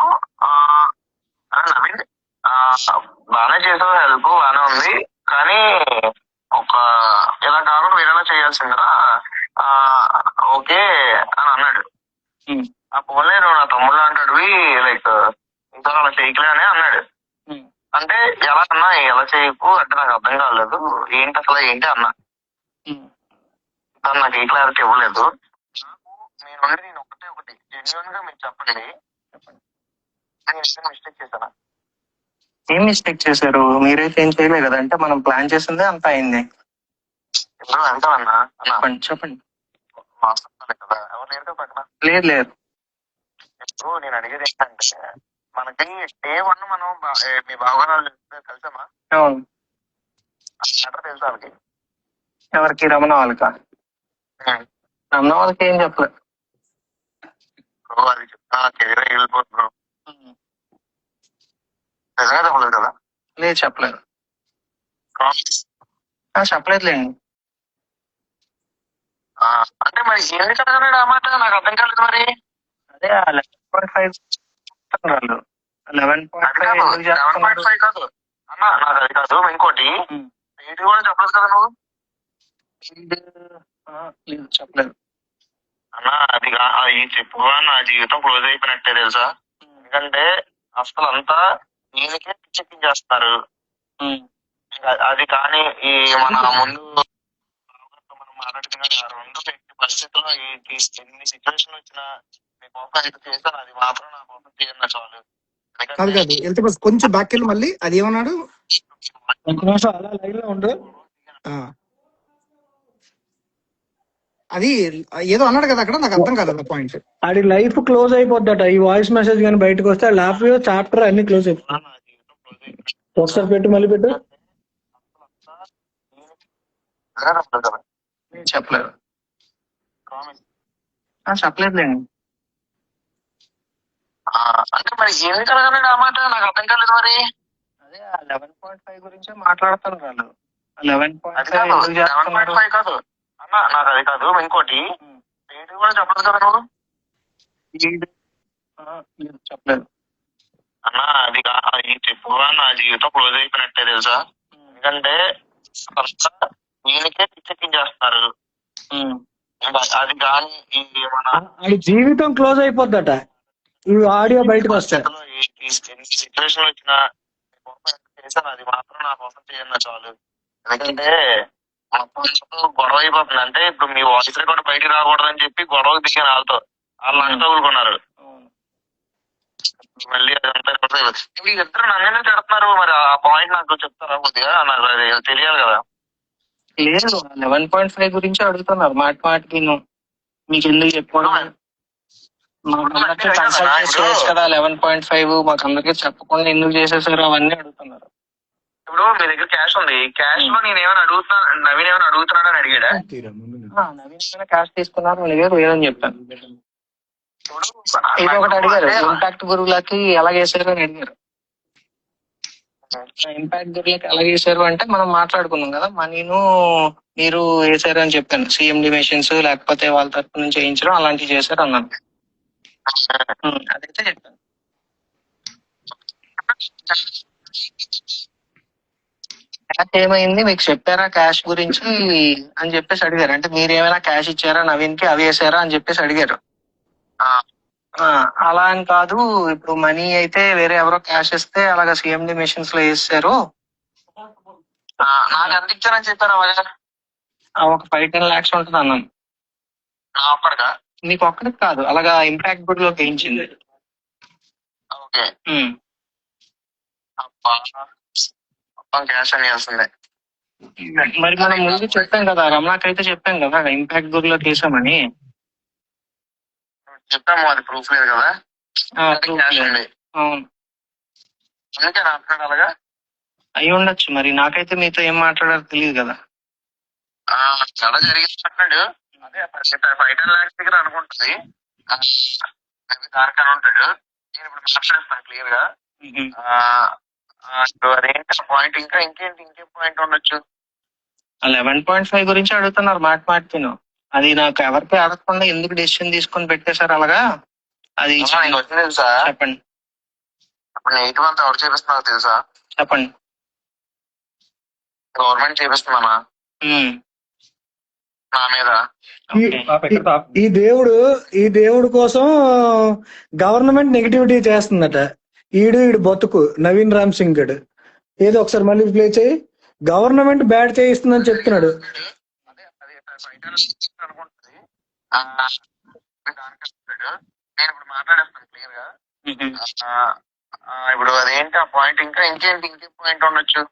నవీన్ బాగానే చేసావు, హెల్ప్ బాగానే ఉంది, కానీ ఒక ఇలా కాకుండా వేరేలా చేయాల్సిందిరా ఓకే అని అన్నాడు. ఆ పోలే నువ్వు నా తమ్ముడు అంటాడువి, లైక్ ఇంకా అలా చేయకలే అని అన్నాడు. అంటే ఎలా అన్నా, ఎలా చేయకు అంటే నాకు అర్థం కాలేదు, ఏంటి అసలు ఏంటి అన్నా. తను నాకు ఏ క్లారిటీ ఇవ్వలేదు. నేను ఒకటి జెన్యున్ గా మీరు చెప్పండి, నేను మిస్టేక్ చేశానా? ఏం మిస్టేక్ చేశారు? మీరైతే ఏం చేయలేదు కదా, అంటే మనం ప్లాన్ చేసిందే అంత అయింది. ఇప్పుడు ఎంత అన్నా చెప్పండి. కదా ఎవరు లేరు పక్కన. లేదు లేదు. ఇప్పుడు నేను అడిగేది ఏంటంటే, మనకి డే 1 మనం మీ బావగారు కలిసామా? అవును. మ్యాటర్ తెలుసా వాళ్ళకి? ఎవరికి? రమణ వాళ్ళకా? రమణ వాళ్ళకి ఏం చెప్పలేదు. అది చెప్తా కెరీర్ వెళ్ళిపోతున్నారు, నిజంగా చెప్పలేదు కదా? లేదు చెప్పలేదు. చెప్పలేదులేండి. అంటే మరి ఎందుకు అడగలేడు ఆ మాట, నాకు అర్థం కాలేదు. మరి అదే 11.5 వాళ్ళు 11.5 కాదు అన్న, నాకు అది కాదు. ఇంకోటి ఏంటి కూడా చెప్పలేదు కదా నువ్వు? లేదు చెప్పలేదు అన్న. అది చెప్పు, నా జీవితం క్లోజ్ అయిపోయినట్టే తెలుసా. ఎందుకంటే అసలు అంతా దీనికే చెక్కింగ్ చేస్తారు. అది కానీ ఈ మన ముందు మనం మాట్లాడుతున్న రెండు పరిస్థితుల్లో ఎన్ని సిచ్యువేషన్ వచ్చినా మీ కోసం అయితే చేస్తాను, అది మాత్రం నా కోసం చేయండి చాలు. కాదు కాదు, వెళ్తే కొంచెం బ్యాక్ వెళ్ళి మళ్ళీ అది ఏమన్నాడు? అలా లైన్ లో ఉండు. అది ఏదో అన్నాడు కదా అక్కడ, నాకు అర్థం కాలేదు పాయింట్. అది లైఫ్ క్లోజ్ అయిపోద్దట. ఈ వాయిస్ మెసేజ్ కానీ బయటకు వస్తే లైఫ్ చాప్టర్ అన్ని క్లోజ్ అయిపోతాయి. నా జీవితం క్లోజ్ అయిపోయింది. ఒకసారి పెట్టు, మళ్ళీ పెట్టు. చెప్పలేదు. చెప్పలేదులేండి. అంటే మరి ఎందుకు అడగలేదు ఆ మాట, నాకు అర్థం కాలేదు. మరి అదే 11.5 గురించే మాట్లాడతాను వాళ్ళు. 11.5 కాదు అన్న, నాకు అది కాదు. ఇంకోటి ఏంటి కూడా చెప్పలేదు కదా నువ్వు? చెప్పలేదు అన్న. అది చెప్పు, నా జీవితం క్లోజ్ అయిపోయినట్టే తెలుసా. ఎందుకంటే దీనికే పిచ్చెక్కించేస్తారు. అది కానీ ఈ మన అది జీవితం క్లోజ్ అయిపోద్దట. ఈ ఆడియో బయటకు వస్తే సిచ్యువేషన్ వచ్చినా చేశాను, అది మాత్రం నా కోసం చేయండి చాలు. ఎందుకంటే గొడవ అయిపోతుంది. అంటే ఇప్పుడు మీ వాయిస్ రికార్డ్ బయటకు రాకూడదని చెప్పి గొడవకు దిగాను వాళ్ళతో. వాళ్ళు నాకు తగులుకున్నారు. మళ్ళీ అదంతా ఇప్పుడు ఇద్దరు నన్నే తిడుతున్నారు. మరి ఆ పాయింట్ నాకు చెప్తారా కొద్దిగా? నాకు అది తెలియాలి కదా. లేదు 11.5 గురించి అడుగుతున్నారు మాట మాటకి. మీకు ఎందుకు చెప్పడం, మాకందరికి కన్సల్ట్ చేయొచ్చు కదా 11.5, మాకు అందరికి చెప్పకుండా ఎందుకు చేసేసారు అవన్నీ అడుగుతున్నారు. ఇప్పుడు మీ దగ్గర క్యాష్ ఉంది, క్యాష్ లో నేను ఏమైనా అడుగుతున్నా, నవీన్ ఏమైనా అడుగుతున్నాడు అని అడిగాడా? నవీన్ క్యాష్ తీసుకున్నారు, అడిగారు, లేదని చెప్పాను. ఇది ఒకటి అడిగారు, ఇంపాక్ట్ గురువులకి ఎలా చేశారు అని అడిగారు. ఇంపాక్ట్ గురువులకి ఎలా చేశారు అంటే మనం మాట్లాడుకున్నాం కదా, మనీను మీరు వేసారు అని చెప్పాను. సిఎండి మెషిన్స్ లేకపోతే వాళ్ళ తరపు నుంచి వేయించడం అలాంటివి చేశారు అన్నాను. అదైతే చెప్పాను. క్యాష్ ఏమైంది మీకు చెప్పారా క్యాష్ గురించి అని చెప్పేసి అడిగారు. అంటే మీరు ఏమైనా క్యాష్ ఇచ్చారా నవీన్ కి, అవి వేసారా అని చెప్పేసి అడిగారు. అలా అని కాదు, ఇప్పుడు మనీ అయితే వేరే ఎవరో క్యాష్ ఇస్తే అలాగా సిఎండి మెషిన్స్ లో వేసారు. నాకు ఎంత ఇచ్చారని చెప్పారా? ఒక 5-10 lakhs ఉంటుంది అన్నాను. నా ఒక్కడికా? నీకు ఒక్కడికి కాదు, అలాగా ఇంపాక్ట్ బుడ్ లో వేయించింది. ఓకే. ఉమ్. అబ్బా, మొత్తం క్యాష్ అని చేస్తుంది. మరి మనం ముందు చెప్పాం కదా, రమణాకైతే చెప్పాం కదా ఇంపాక్ట్ బుడ్ లో తీసామని. చెప్పాము, అది ప్రూఫ్ లేదు కదా. proof క్యాష్ లేదు. ఉంది, అవును, అందుకే అంటున్నాడు అలాగా. అయి ఉండొచ్చు. మరి నాకైతే మీతో ఏం మాట్లాడారో తెలియదు కదా. చాలా జరిగింది అంటాడు. అదే 5-10 lakhs దగ్గర అనుకుంటుంది. దానికని ఉంటాడు. నేను ఇప్పుడు మాట్లాడేస్తాను క్లియర్ గా. అదేంటి పాయింట్, ఇంకేం పాయింట్ ఉండొచ్చు. 11.5 గురించి అడుగుతున్నారు మాటిను. అది నాకు ఎవరికి అడగకుండా ఎందుకు డెసిషన్ తీసుకొని పెట్టేశారు అలాగా? అది నీకు వచ్చింది తెలుసా? చెప్పండి. ఇప్పుడు 8 month ఎవరు చేపిస్తున్నారు తెలుసా? చెప్పండి. గవర్నమెంట్ చేపిస్తున్నానా నా మీద? ఈ దేవుడు కోసం గవర్నమెంట్ నెగిటివిటీ చేస్తుందట. ఈడు బతుకు నవీన్ రామ్ సింగ్ గడు ఏదో ఒకసారి మళ్ళీ ప్లే చేయి. గవర్నమెంట్ బ్యాడ్ చేయిస్తుందని చెప్తున్నాడు. అదే అనుకుంటుంది. నేను ఇప్పుడు మాట్లాడేస్తాను క్లియర్ గా. ఇప్పుడు అదేంటి ఆ పాయింట్, ఇంకేం పాయింట్ ఉండొచ్చు.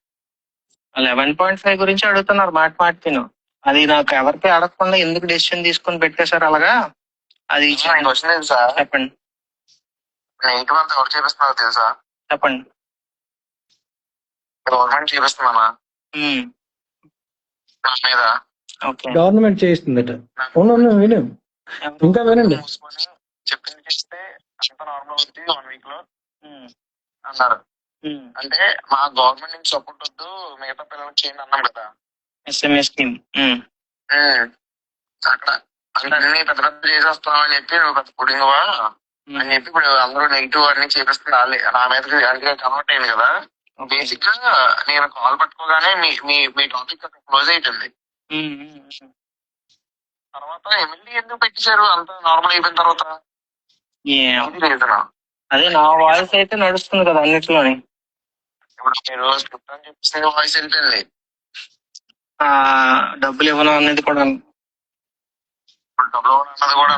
11.5 గురించి అడుగుతున్నారు మాటిను. అది నాకు ఎవరికి అడగకుండా ఎందుకు డెసిషన్ తీసుకొని పెట్టేశారు అలాగా? అది నీకు వచ్చింది తెలుసా? చెప్పండి. 8 month ఎవరు చేపిస్తున్నారు తెలుసా? చెప్పండి. గవర్నమెంట్ చేపిస్తున్నానా నా మీద? గవర్నమెంట్ చేయిస్తుందట. విను, ఇంకా వినండి. మూసుకొని చెప్పింది చేస్తే అంత నార్మల్ అవుతుంది 1 week లో అన్నారు. అంటే మా గవర్నమెంట్ నుంచి సపోర్ట్ వద్దు, మిగతా పిల్లలకి చేయండి అన్నాం కదా, SMS స్కీమ్. అక్కడ అంటే అన్ని పెద్ద పెద్ద చేసేస్తున్నావు అని చెప్పి నువ్వు పెద్ద పుడింగవా అని చెప్పి ఇప్పుడు అందరూ నెగిటివ్ అన్ని చేపిస్తుంది. నా మీద అందుకే కన్వర్ట్ అయింది కదా. బేసిక్ గా నేను కాల్ పట్టుకోగానే మీ టాపిక్ అక్కడ క్లోజ్ అయిపోయింది. తర్వాత ఎమ్మెల్యే ఎందుకు పెట్టేశారు అంత నార్మల్ అయిపోయిన తర్వాత? అదే నా వాయిస్ అయితే నడుస్తుంది కదా అన్నిట్లోని. ఇప్పుడు మీరు స్క్రిప్ట్ అని చెప్పేసి వాయిస్ వెళ్ళిపోయింది. డబ్బులు ఇవ్వను అనేది కూడా. ఇప్పుడు డబ్బులు ఇవ్వను అన్నది కూడా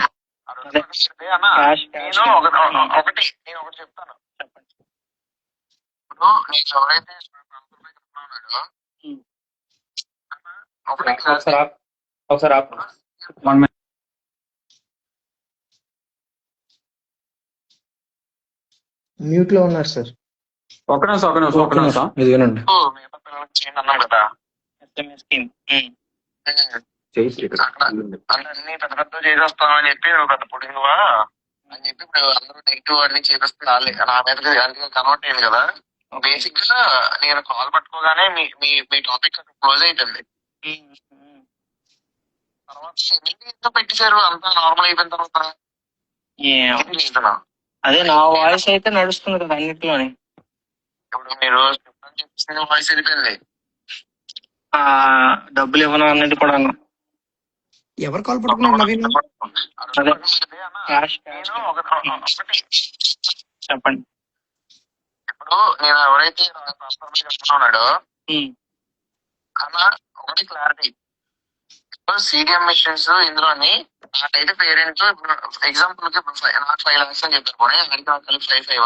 ఒకటి నేను ఒకటి చెప్తాను. ఇప్పుడు నేను ఎవరైతే మ్యూట్ లో ఉన్నారు సార్. ఒక నిమిషం ఇది వినండి. మిగతా పిల్లలకి చేయండి అన్నాం కదా, అంటే అన్ని పెద్ద పెద్ద చేసేస్తాం అని చెప్పి నువ్వు పెద్ద పుడింగువా అని చెప్పి ఇప్పుడు అందరూ నెగిటివ్ అన్ని చేపిస్తుంది. నా మీద అందుకే కన్వర్ట్ అయింది కదా. బేసిక్ గా నేను కాల్ పట్టుకోగానే మీ టాపిక్ అక్కడ క్లోజ్ అయిపోయింది. తర్వాత ఎందుకు పెట్టేశారు అంతా నార్మల్ అయిపోయిన తర్వాత? అదే నా వాయిస్ అయితే నడుస్తుంది కదా అన్నిట్లోని. ఇప్పుడు మీరు చెప్పేసి వాయిస్ వెళ్ళిపోయింది. డబ్బులు ఇవ్వను అనేది కూడా. ఎవరు కాల్ పట్టుకున్నారు నవీన్? చెప్పండి. ఇప్పుడు నేను ఎవరైతే ఉన్నాడో అలా ఒకటి క్లారిటీ. CDM మిషన్స్ ఇందులోని నాకైతే పేరెంట్స్ ఇప్పుడు ఎగ్జాంపుల్ కి నాకు 5 lakhs అని చెప్పారు. అడిగి కలిపి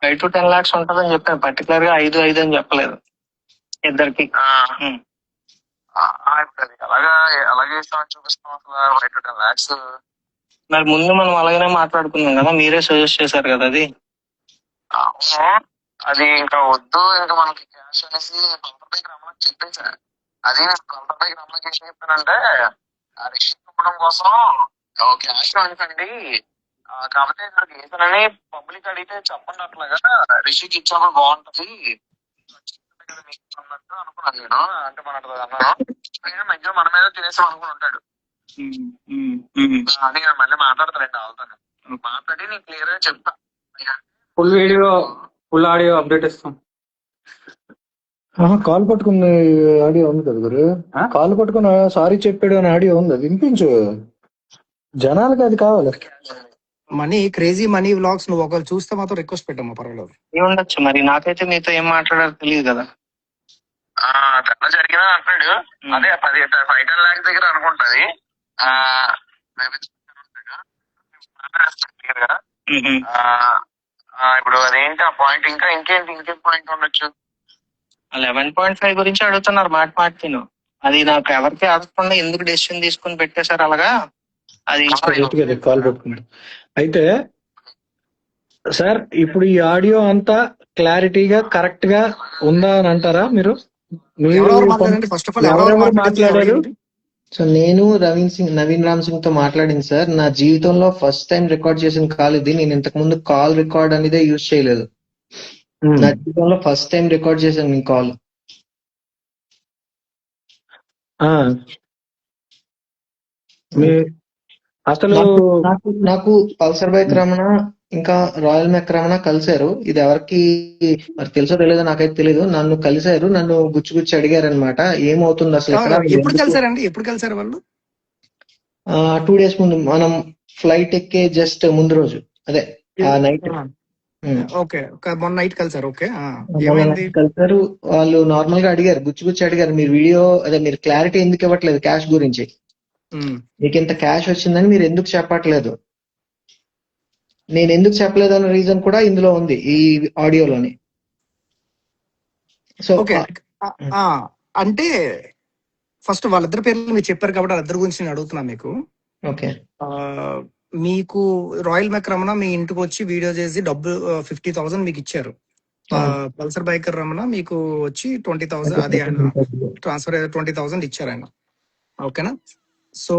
5 to 10 lakhs ఉంటుందని చెప్పాను. పర్టికులర్ గా 5 అని చెప్పలేదు ఇద్దరికి. అలాగే చూపిస్తాం అసలు 5 to 10 lakhs. మరి ముందు మనం అలాగనే మాట్లాడుకున్నాం కదా, మీరే సజెస్ట్ చేశారు కదా అది. అది ఇంకా వద్దు, ఇంకా మనకి క్యాష్ అనేసి పంపపై గ్రామాలకు చెప్పేసా. అది పంపపై గ్రామాలకు ఏం చెప్పానంటే రిషి ఇవ్వడం కోసం క్యాష్ అనుకండి, కాకపోతే ఇక్కడికి వేసానని పబ్లిక్ అడిగితే చెప్పండి అట్లాగా రిషికి ఇచ్చినప్పుడు బాగుంటది అన్నట్టు అనుకున్నాను నేను. అంటే మన అన్నాను మధ్యలో మన మీద తినేసాం అనుకుని ఉంటాడు. నేను మళ్ళీ మాట్లాడతానండి వాళ్ళతో. మాట్లాడి నేను క్లియర్ గా చెప్తా. ఫుల్ ఆడియో అప్డేట్ ఇస్తాం. కాల్ పట్టుకున్న ఆడియో ఉంది కదా గురు, కాల్ పట్టుకున్న సారీ చెప్పాడు అని ఆడియో ఉంది, వినిపించు జనాలకి, అది కావాలి. క్రేజీ మనీ వ్లాగ్స్ నువ్వు ఒకవేళ చూస్తే మాత్రం రిక్వెస్ట్ పెట్టమ్మా, పర్వాలేదు. ఉండొచ్చు. మరి నాకైతే మీతో ఏం మాట్లాడారో తెలియదు కదా. చాలా జరిగిందని అంటాడు. అదే 5-10 lakhs దగ్గర అనుకుంటది. ఆ, maybe clear గా. ఇప్పుడు అదేంటి ఆ పాయింట్, ఇంకేం పాయింట్ ఉండొచ్చు? 11.5 గురించి అడుగుతున్నారు మాట తిను. అది నాకు ఎవరికి అడగకుండా ఎందుకు డెసిషన్ తీసుకుని పెట్టేశారు అలాగా? అది కాల్ పెట్టుకుంటాం. అయితే సార్ ఇప్పుడు ఈ ఆడియో అంతా క్లారిటీగా కరెక్ట్ గా ఉందా అని అంటారా మీరు? ఎవరెవరు మాట్లాడండి ఫస్ట్ ఆఫ్ ఆల్, ఎవరెవరు మాట్లాడారు? సో నేను నవీన్ రామ్ సింగ్ తో మాట్లాడింది సార్. నా జీవితంలో ఫస్ట్ టైం రికార్డ్ చేసిన కాల్ ఇది. నేను ఇంతకు ముందు కాల్ రికార్డ్ అనేదే యూజ్ చేయలేదు. నా జీవితంలో ఫస్ట్ టైం రికార్డ్ చేశాను మీ కాల్. అసలు నాకు పల్సర్ బైక్ రమణ ఇంకా రాయల్ మెక్ రమణ కలిశారు. ఇది ఎవరికి మరి తెలుసో తెలియదో నాకైతే తెలియదు. నన్ను కలిశారు, నన్ను గుచ్చి అడిగారు అనమాట, ఏమవుతుంది అసలు ఇక్కడ. ఎప్పుడు కలిసారండి? ఎప్పుడు కలిసారు వాళ్ళు? 2 days ముందు, మనం ఫ్లైట్ ఎక్కే జస్ట్ ముందు రోజు, అదే ఆ నైట్. ఓకే, మొన్న నైట్ కలిసారు. ఓకే, కలిసారు. వాళ్ళు నార్మల్ గా అడిగారు, గుచ్చి అడిగారు, మీరు క్లారిటీ ఎందుకు ఇవ్వట్లేదు క్యాష్ గురించి, మీకు ఇంత క్యాష్ వచ్చిందని మీరు ఎందుకు చెప్పట్లేదు. నేను ఎందుకు చెప్పలేదు అన్న రీజన్ కూడా ఇందులో ఉంది, ఈ ఆడియోలోని. సో అంటే ఫస్ట్ వాళ్ళిద్దరి పేర్లు మీరు చెప్పారు కాబట్టి వాళ్ళిద్దరి గురించి నేను అడుగుతున్నా మీకు. ఓకే, మీకు రాయల్ మెక్ రమణ మీ ఇంటికి వచ్చి వీడియో చేసి డబ్బు 50,000 మీకు ఇచ్చారు. పల్సర్ బైకర్ రమణ మీకు వచ్చి 20,000, అదే ఆయన ట్రాన్స్ఫర్ 20,000 ఇచ్చారు ఆయన. ఓకేనా? సో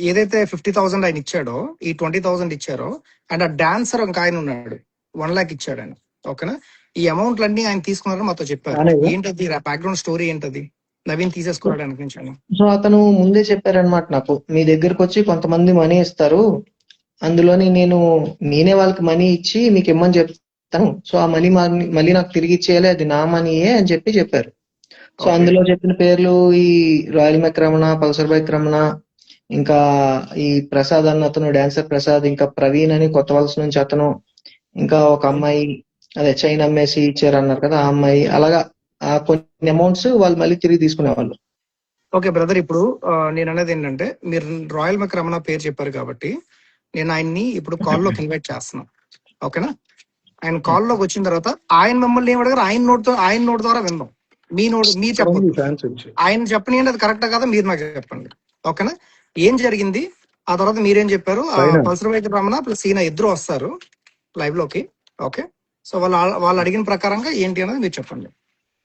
ఏదైతే 50,000 ఆయన ఇచ్చాడో, ఈ 20,000 ఇచ్చారో, అండ్ ఆ డాన్సర్ ఇంకా ఆయన ఉన్నాడు, 1 lakh ఇచ్చాడు ఆయన. ఓకేనా? ఈ అమౌంట్ అన్ని ఆయన తీసుకున్నారని మాతో చెప్పారు. ఏంటది బ్యాక్గ్రౌండ్ స్టోరీ ఏంటది? నవీన్ తీసేసుకున్నాడు ఆయన నుంచి. సో అతను ముందే చెప్పారనమాట నాకు, మీ దగ్గరకు వచ్చి కొంతమంది మనీ ఇస్తారు, అందులోని నేనే వాళ్ళకి మనీ ఇచ్చి మీకు ఇమ్మని చెప్తాను, సో ఆ మనీ మళ్ళీ నాకు తిరిగి ఇచ్చేయాలి, అది నా మనీయే అని చెప్పారు. సో అందులో చెప్పిన పేర్లు ఈ రాయల్ మెక్ రమణ, పల్సర్ బైక్ రమణ, ఇంకా ఈ ప్రసాద్ అన్న అతను, డాన్సర్ ప్రసాద్, ఇంకా ప్రవీణ్ అని కొత్త వలస నుంచి అతను, ఇంకా ఒక అమ్మాయి అదే చైన్ అమ్మేసి ఇచ్చారు అన్నారు కదా, ఆ అమ్మాయి. అలాగా కొన్ని అమౌంట్స్ వాళ్ళు మళ్ళీ తిరిగి తీసుకునేవాళ్ళు. ఓకే బ్రదర్, ఇప్పుడు నేను అనేది ఏంటంటే, మీరు రాయల్ మెక్ రమణ పేరు చెప్పారు కాబట్టి నేను ఆయన్ని ఇప్పుడు కాల్లోకి ఇన్వైట్ చేస్తున్నాను. ఓకేనా? ఆయన కాల్లోకి వచ్చిన తర్వాత ఆయన మిమ్మల్ని ఏం అడగారు, ఆయన నోట్ ద్వారా విందాం. మీరు చెప్పండి, ఆయన చెప్పనియండి అది కరెక్టా కదా, మీరు నాకు చెప్పండి. ఓకేనా? ఏం జరిగింది, ఆ తర్వాత మీరేం చెప్పారు. పల్సర్ బైక్ రమణ ప్లస్ ఈయన ఇద్దరు వస్తారు లైవ్ లోకి. ఓకే, సో వాళ్ళు అడిగిన ప్రకారంగా ఏంటి అనేది మీరు చెప్పండి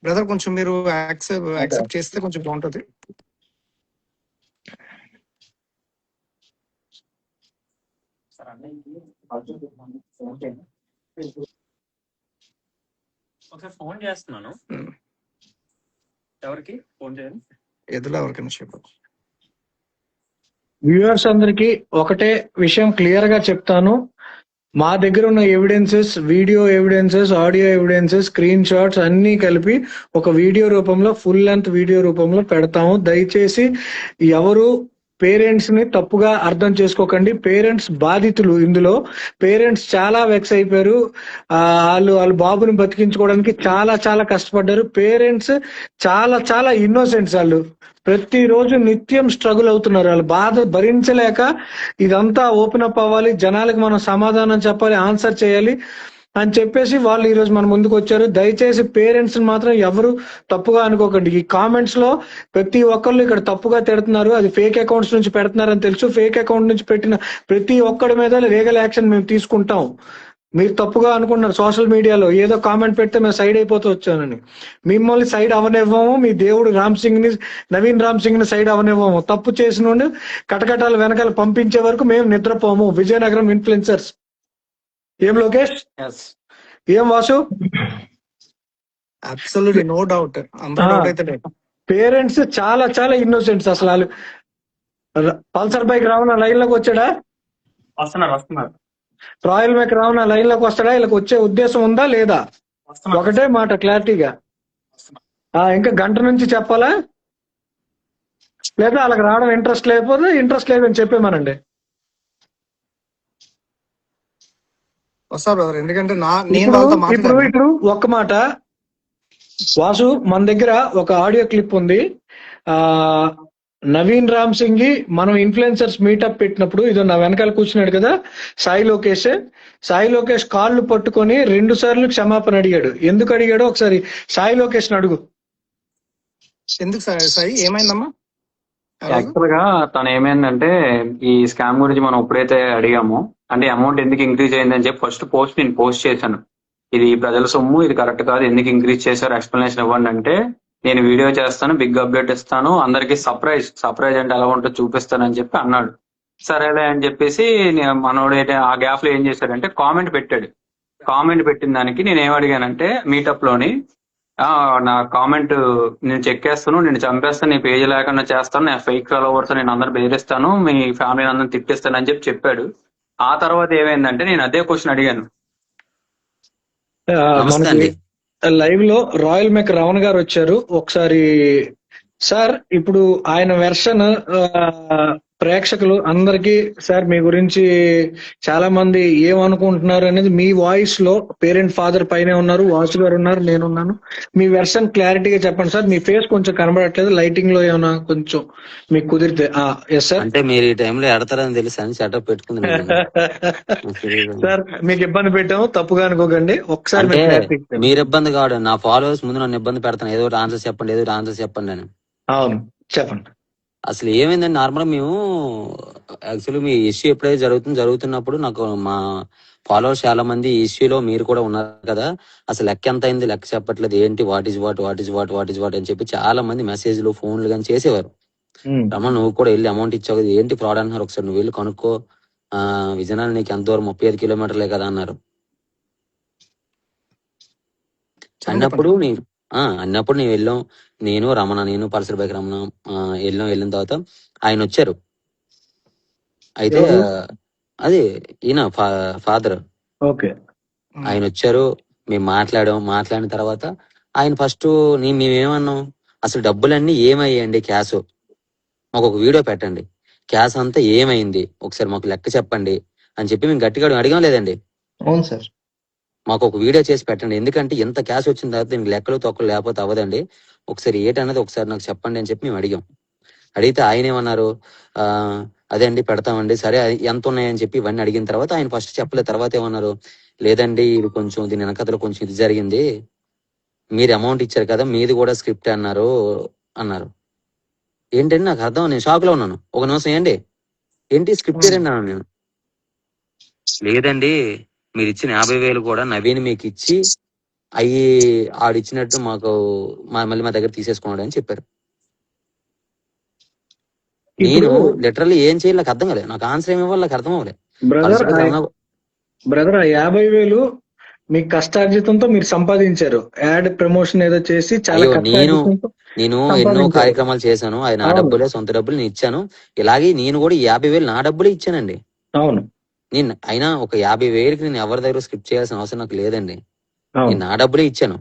బ్రదర్. కొంచెం మీరు యాక్సెప్ట్ చేస్తే కొంచెం బాగుంటుంది. ఫోన్ చేస్తున్నాను, ఎవరికి ఫోన్ చేయాలి? ఎదురు ఎవరికైనా చెప్పండి. వ్యూవర్స్ అందరికి ఒకటే విషయం క్లియర్ గా చెప్తాను. మా దగ్గర ఉన్న evidences, video evidences, audio evidences, screen shots అన్ని కలిపి ఒక వీడియో రూపంలో, ఫుల్ లెంత్ వీడియో రూపంలో పెడతాము. దయచేసి ఎవరు పేరెంట్స్ ని తప్పుగా అర్థం చేసుకోకండి. పేరెంట్స్ బాధితులు ఇందులో. పేరెంట్స్ చాలా వెక్స్ అయిపోయారు. వాళ్ళ బాబుని బతికించుకోవడానికి చాలా చాలా కష్టపడ్డారు. పేరెంట్స్ చాలా ఇన్నోసెంట్స్. వాళ్ళు ప్రతిరోజు నిత్యం స్ట్రగుల్ అవుతున్నారు. వాళ్ళు బాధ భరించలేక ఇదంతా ఓపెన్ అప్ అవ్వాలి, జనాలకు మనం సమాధానం చెప్పాలి, ఆన్సర్ చేయాలి అని చెప్పేసి వాళ్ళు ఈ రోజు మన ముందుకు వచ్చారు. దయచేసి పేరెంట్స్ మాత్రం ఎవరు తప్పుగా అనుకోకండి. ఈ కామెంట్స్ లో ప్రతి ఒక్కళ్ళు ఇక్కడ తప్పుగా తిడుతున్నారు, అది ఫేక్ అకౌంట్స్ నుంచి పెడుతున్నారని తెలుసు. ఫేక్ అకౌంట్ నుంచి పెట్టిన ప్రతి ఒక్కడి మీద లీగల్ యాక్షన్ మేము తీసుకుంటాం. మీరు తప్పుగా అనుకున్నారు సోషల్ మీడియాలో, ఏదో కామెంట్ పెడితే మేము సైడ్ అయిపోతూ వచ్చానని. మిమ్మల్ని సైడ్ అవనివ్వము. మీ దేవుడు నవీన్ రామ్ సింగ్ ని సైడ్ అవనివ్వము. తప్పు చేసిన కటకటాల వెనకాల పంపించే వరకు మేము నిద్రపోము. విజయనగరం ఇన్ఫ్లుయెన్సర్స్. ఏం లోకేష్? ఏం Vasu? Absolutely no doubt. Parents చాలా ఇన్నోసెంట్స్. అసలు వాళ్ళు పల్సర్ బైక్ రావణ లైన్ లోకి వచ్చాడా? వస్తున్నారు. రాయల్ మెక్ రావణ లైన్ లోకి వస్తాడా? వీళ్ళకి వచ్చే ఉద్దేశం ఉందా లేదా? ఒకటే మాట క్లారిటీగా. ఇంకా గంట నుంచి చెప్పాలా? లేదా వాళ్ళకి రావడం ఇంట్రెస్ట్ లేదని చెప్పేమనండి. వస్తా బ్రదర్, ఎందుకంటే ఇప్పుడు ఒక్క మాట, వాసు, మన దగ్గర ఒక ఆడియో క్లిప్ ఉంది. ఆ నవీన్ రామ్ సింగ్ కి మనం ఇన్ఫ్లుయెన్సర్స్ మీటప్ పెట్టినప్పుడు, ఇదో నా వెనకాల కూర్చున్నాడు కదా సాయి లోకేష్. సాయి లోకేష్ కాళ్ళు పట్టుకొని 2 సార్లు క్షమాపణ అడిగాడు. ఎందుకు అడిగాడో ఒకసారి సాయి లోకేష్ అడుగు. ఎందుకు సాయి ఏమైందమ్మా ఆ రోజు? యాక్చువల్ గా తను ఏమైందంటే ఈ స్కామ్ గురించి మనం ఎప్పుడైతే అడిగామో, అంటే అమౌంట్ ఎందుకు ఇంక్రీజ్ అయిందని చెప్పి ఫస్ట్ పోస్ట్ నేను పోస్ట్ చేశాను. ఇది ప్రజల సొమ్ము, ఇది కరెక్ట్ కాదు, ఎందుకు ఇంక్రీజ్ చేశారు ఎక్స్ప్లెనేషన్ ఇవ్వండి అంటే, నేను వీడియో చేస్తాను, బిగ్ అప్డేట్ ఇస్తాను, అందరికి సర్ప్రైజ్ అంటే ఎలా ఉంటుందో చూపిస్తానని చెప్పి అన్నాడు. సరేలే అని చెప్పేసి మనోడు ఆ గ్యాప్ లో ఏం చేశాడంటే కామెంట్ పెట్టాడు. కామెంట్ పెట్టిన దానికి నేను ఏమడిగానంటే మీటప్ లోని నా కామెంట్ నేను చెక్ చేస్తాను, నేను చంపేస్తాను, నీ పేజీ లేకుండా చేస్తాను, నేను ఫేక్ ఫాలోవర్స్ నేను అందరిని బెదిరిస్తాను, మీ ఫ్యామిలీని అందరిని తిట్టిస్తాను అని చెప్పి చెప్పాడు. ఆ తర్వాత ఏమైందంటే నేను అదే క్వశ్చన్ అడిగాను. నమస్తే మనకి అండి. లైవ్ లో రాయల్ మెక్ రమణ గారు వచ్చారు. ఒకసారి సార్, ఇప్పుడు ఆయన వెర్షన్ ప్రేక్షకులు అందరికీ సార్ మీ గురించి చాలా మంది ఏమనుకుంటున్నారు అనేది మీ వాయిస్ లో, పేరెంట్ ఫాదర్ పైనే ఉన్నారు, వాసు గారు ఉన్నారు, నేనున్నాను, మీ వెర్షన్ క్లారిటీగా చెప్పండి సార్. మీ ఫేస్ కొంచెం కనబడట్లేదు, లైటింగ్ లో ఏమైనా కొంచెం మీకు కుదిరితే. Yes sir. అంటే మీరు ఈ టైంలో ఎడతారని తెలుసు అని సెటప్ పెట్టుకుంది. సార్ మీకు ఇబ్బంది పెట్టాము, తప్పుగా అనుకోకండి. ఒకసారి అంటే మీరు clarity ఇచ్చేయండి. మీరు ఇబ్బంది కాదు, నా ఫాలోవర్స్ ముందు నన్ను ఇబ్బంది పెడతాను, ఏదో ఒకటి ఆన్సర్ చెప్పండి, ఏదో ఒకటి ఆన్సర్ చెప్పండి అని. అవును, చెప్పండి. అసలు ఏమైందండి, నార్మల్ మేము యాక్చువల్లీ మీ ఇష్యూ ఎప్పుడైతే జరుగుతున్నప్పుడు నాకు మా ఫాలోవర్స్ చాలా మంది ఈ ఇష్యూలో మీరు కూడా ఉన్నారు కదా, అసలు లెక్క ఎంత అయింది, లెక్క చెప్పట్లేదు, ఏంటి, వాట్ ఈజ్ వాట్ అని చెప్పి చాలా మంది మెసేజ్లు ఫోన్లు కానీ చేసేవారు. రమణ నువ్వు కూడా వెళ్ళి అమౌంట్ ఇచ్చావు కదా, ఏంటి ఫ్రాడ్ అంటున్నారు, ఒకసారి నువ్వు వెళ్ళి కనుక్కో, విజయనగరం నీకు ఎంత దూరం 35 కిలోమీటర్లే కదా అన్నారు. అన్నప్పుడు నేను వెళ్ళాం, నేను రమణ, నేను పల్సర్ బైక్ రమణ వెళ్ళిన తర్వాత ఆయన వచ్చారు. అయితే అది ఈయన ఫాదర్, ఓకే, ఆయన వచ్చారు, మేము మాట్లాడిన తర్వాత ఆయన ఫస్ట్ మేమేమన్నాం, అసలు డబ్బులన్నీ ఏమయ్యాయండి, క్యాష్ మాకు ఒక వీడియో పెట్టండి, క్యాష్ అంతా ఏమైంది ఒకసారి మాకు లెక్క చెప్పండి అని చెప్పి మేము గట్టిగా అడిగాం లేదండి. అవును సార్. మాకు ఒక వీడియో చేసి పెట్టండి, ఎందుకంటే ఎంత క్యాష్ వచ్చిన తర్వాత దీనికి లెక్కలు తొక్కలు లేకపోతే అవ్వదండి, ఒకసారి ఏంటన్నది ఒకసారి నాకు చెప్పండి అని చెప్పి మేము అడిగాం. అడిగితే ఆయన ఏమన్నారు, అదే అండి పెడతామండి, సరే ఎంత ఉన్నాయని చెప్పి ఇవన్నీ అడిగిన తర్వాత ఆయన ఫస్ట్ చెప్పలేదు. తర్వాత ఏమన్నారు, లేదండి ఇది కొంచెం దీని వెనకథలో కొంచెం ఇది జరిగింది, మీరు అమౌంట్ ఇచ్చారు కదా, మీది కూడా స్క్రిప్ట్ అన్నారు. ఏంటండి నాకు అర్థం, నేను షాక్ లో ఉన్నాను. ఒక నిమిషం ఏంటి స్క్రిప్ట్ ఏంటండి అన్నాను నేను. లేదండి మీరు ఇచ్చిన 50,000 కూడా నవీన్ మీకు ఇచ్చి అవి ఆడిచ్చినట్టు మాకు మళ్ళీ మా దగ్గర తీసేసుకున్నాడు అని చెప్పారు. నేను లిటరల్లీ ఏం చేయాలి నాకు అర్థం కాలేదు, నాకు ఆన్సర్ ఏమి ఇవ్వాలి నాకు అర్థం అవ్వలేదు. బ్రదర్ 50,000 మీ కష్టార్జితంతో మీరు సంపాదించారు, యాడ్ ప్రమోషన్ ఏదో చేసి చాలా నేను ఎన్నో కార్యక్రమాలు చేశాను, అది నా డబ్బులే, సొంత డబ్బులు నేను ఇచ్చాను. ఇలాగే నేను కూడా 50,000 నా డబ్బులే ఇచ్చానండి. అవును, నేను అయినా ఒక 50,000కి నేను ఎవరి దగ్గర స్క్రిప్ట్ చేయాల్సిన అవసరం నాకు లేదండి. నేను నా డబ్బులే ఇచ్చాను,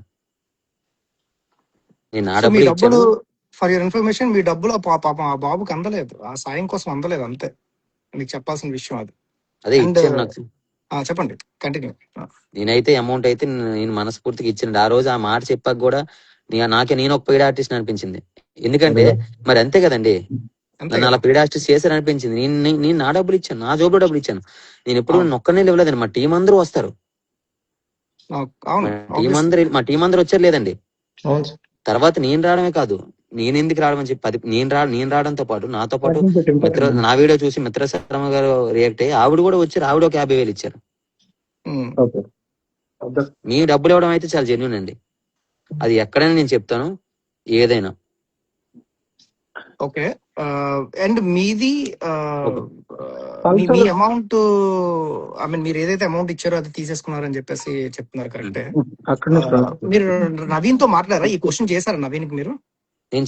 ఫర్ యువర్ ఇన్ఫర్మేషన్, మీ డబ్బులు పాపం ఆ బాబుకి అందలేదు, ఆ సాయం కోసం అందలేదు, అంతే మీకు చెప్పాల్సిన విషయం అది. అదే ఇచ్చాను నాకు. చెప్పండి, కంటిన్యూ. నేనైతే అమౌంట్ అయితే నేను మనస్ఫూర్తిగా ఇచ్చాను. ఆ రోజు ఆ మాట చెప్పాక కూడా నేను ఒక పెయిడ్ ఆర్టిస్ట్ అనిపించింది. ఎందుకంటే మరి అంతే కదండి, నన్ను అలా పెయిడ్ ఆర్టిస్ట్ చేశారు అనిపించింది. నేను నా డబ్బులు ఇచ్చాను, నా జోబులో డబ్బులు ఇచ్చాను. నేను ఎప్పుడు ఒక్కనే ఇవ్వలేదండి, మా టీం అందరూ వస్తారు, మా టీం అందరూ వచ్చారు లేదండి. తర్వాత నేను రావడమే కాదు, నేను ఎందుకు రావడం అని చెప్పి నేను రావడంతో పాటు నాతో పాటు నా వీడియో చూసి మిత్ర శర్మ గారు రియాక్ట్ అయ్యి ఆవిడ కూడా వచ్చారు, ఆవిడ ఒక 50,000 ఇచ్చారు. మీ డబ్బులు ఇవ్వడం అయితే చాలా జెన్యూన్ అండి, అది ఎక్కడైనా నేను చెప్తాను, ఏదైనా. ఓకే, అండ్ మీది మీ అమౌంట్, ఐ మీన్ మీరు ఏదైతే అమౌంట్ ఇచ్చారో అది తీసేసుకున్నారని చెప్పేసి చెప్తున్నారు, కరెక్టే. మీరు నవీన్ తో మాట్లాడారా, ఈ క్వశ్చన్ చేశారా నవీన్ కి మీరు? నేను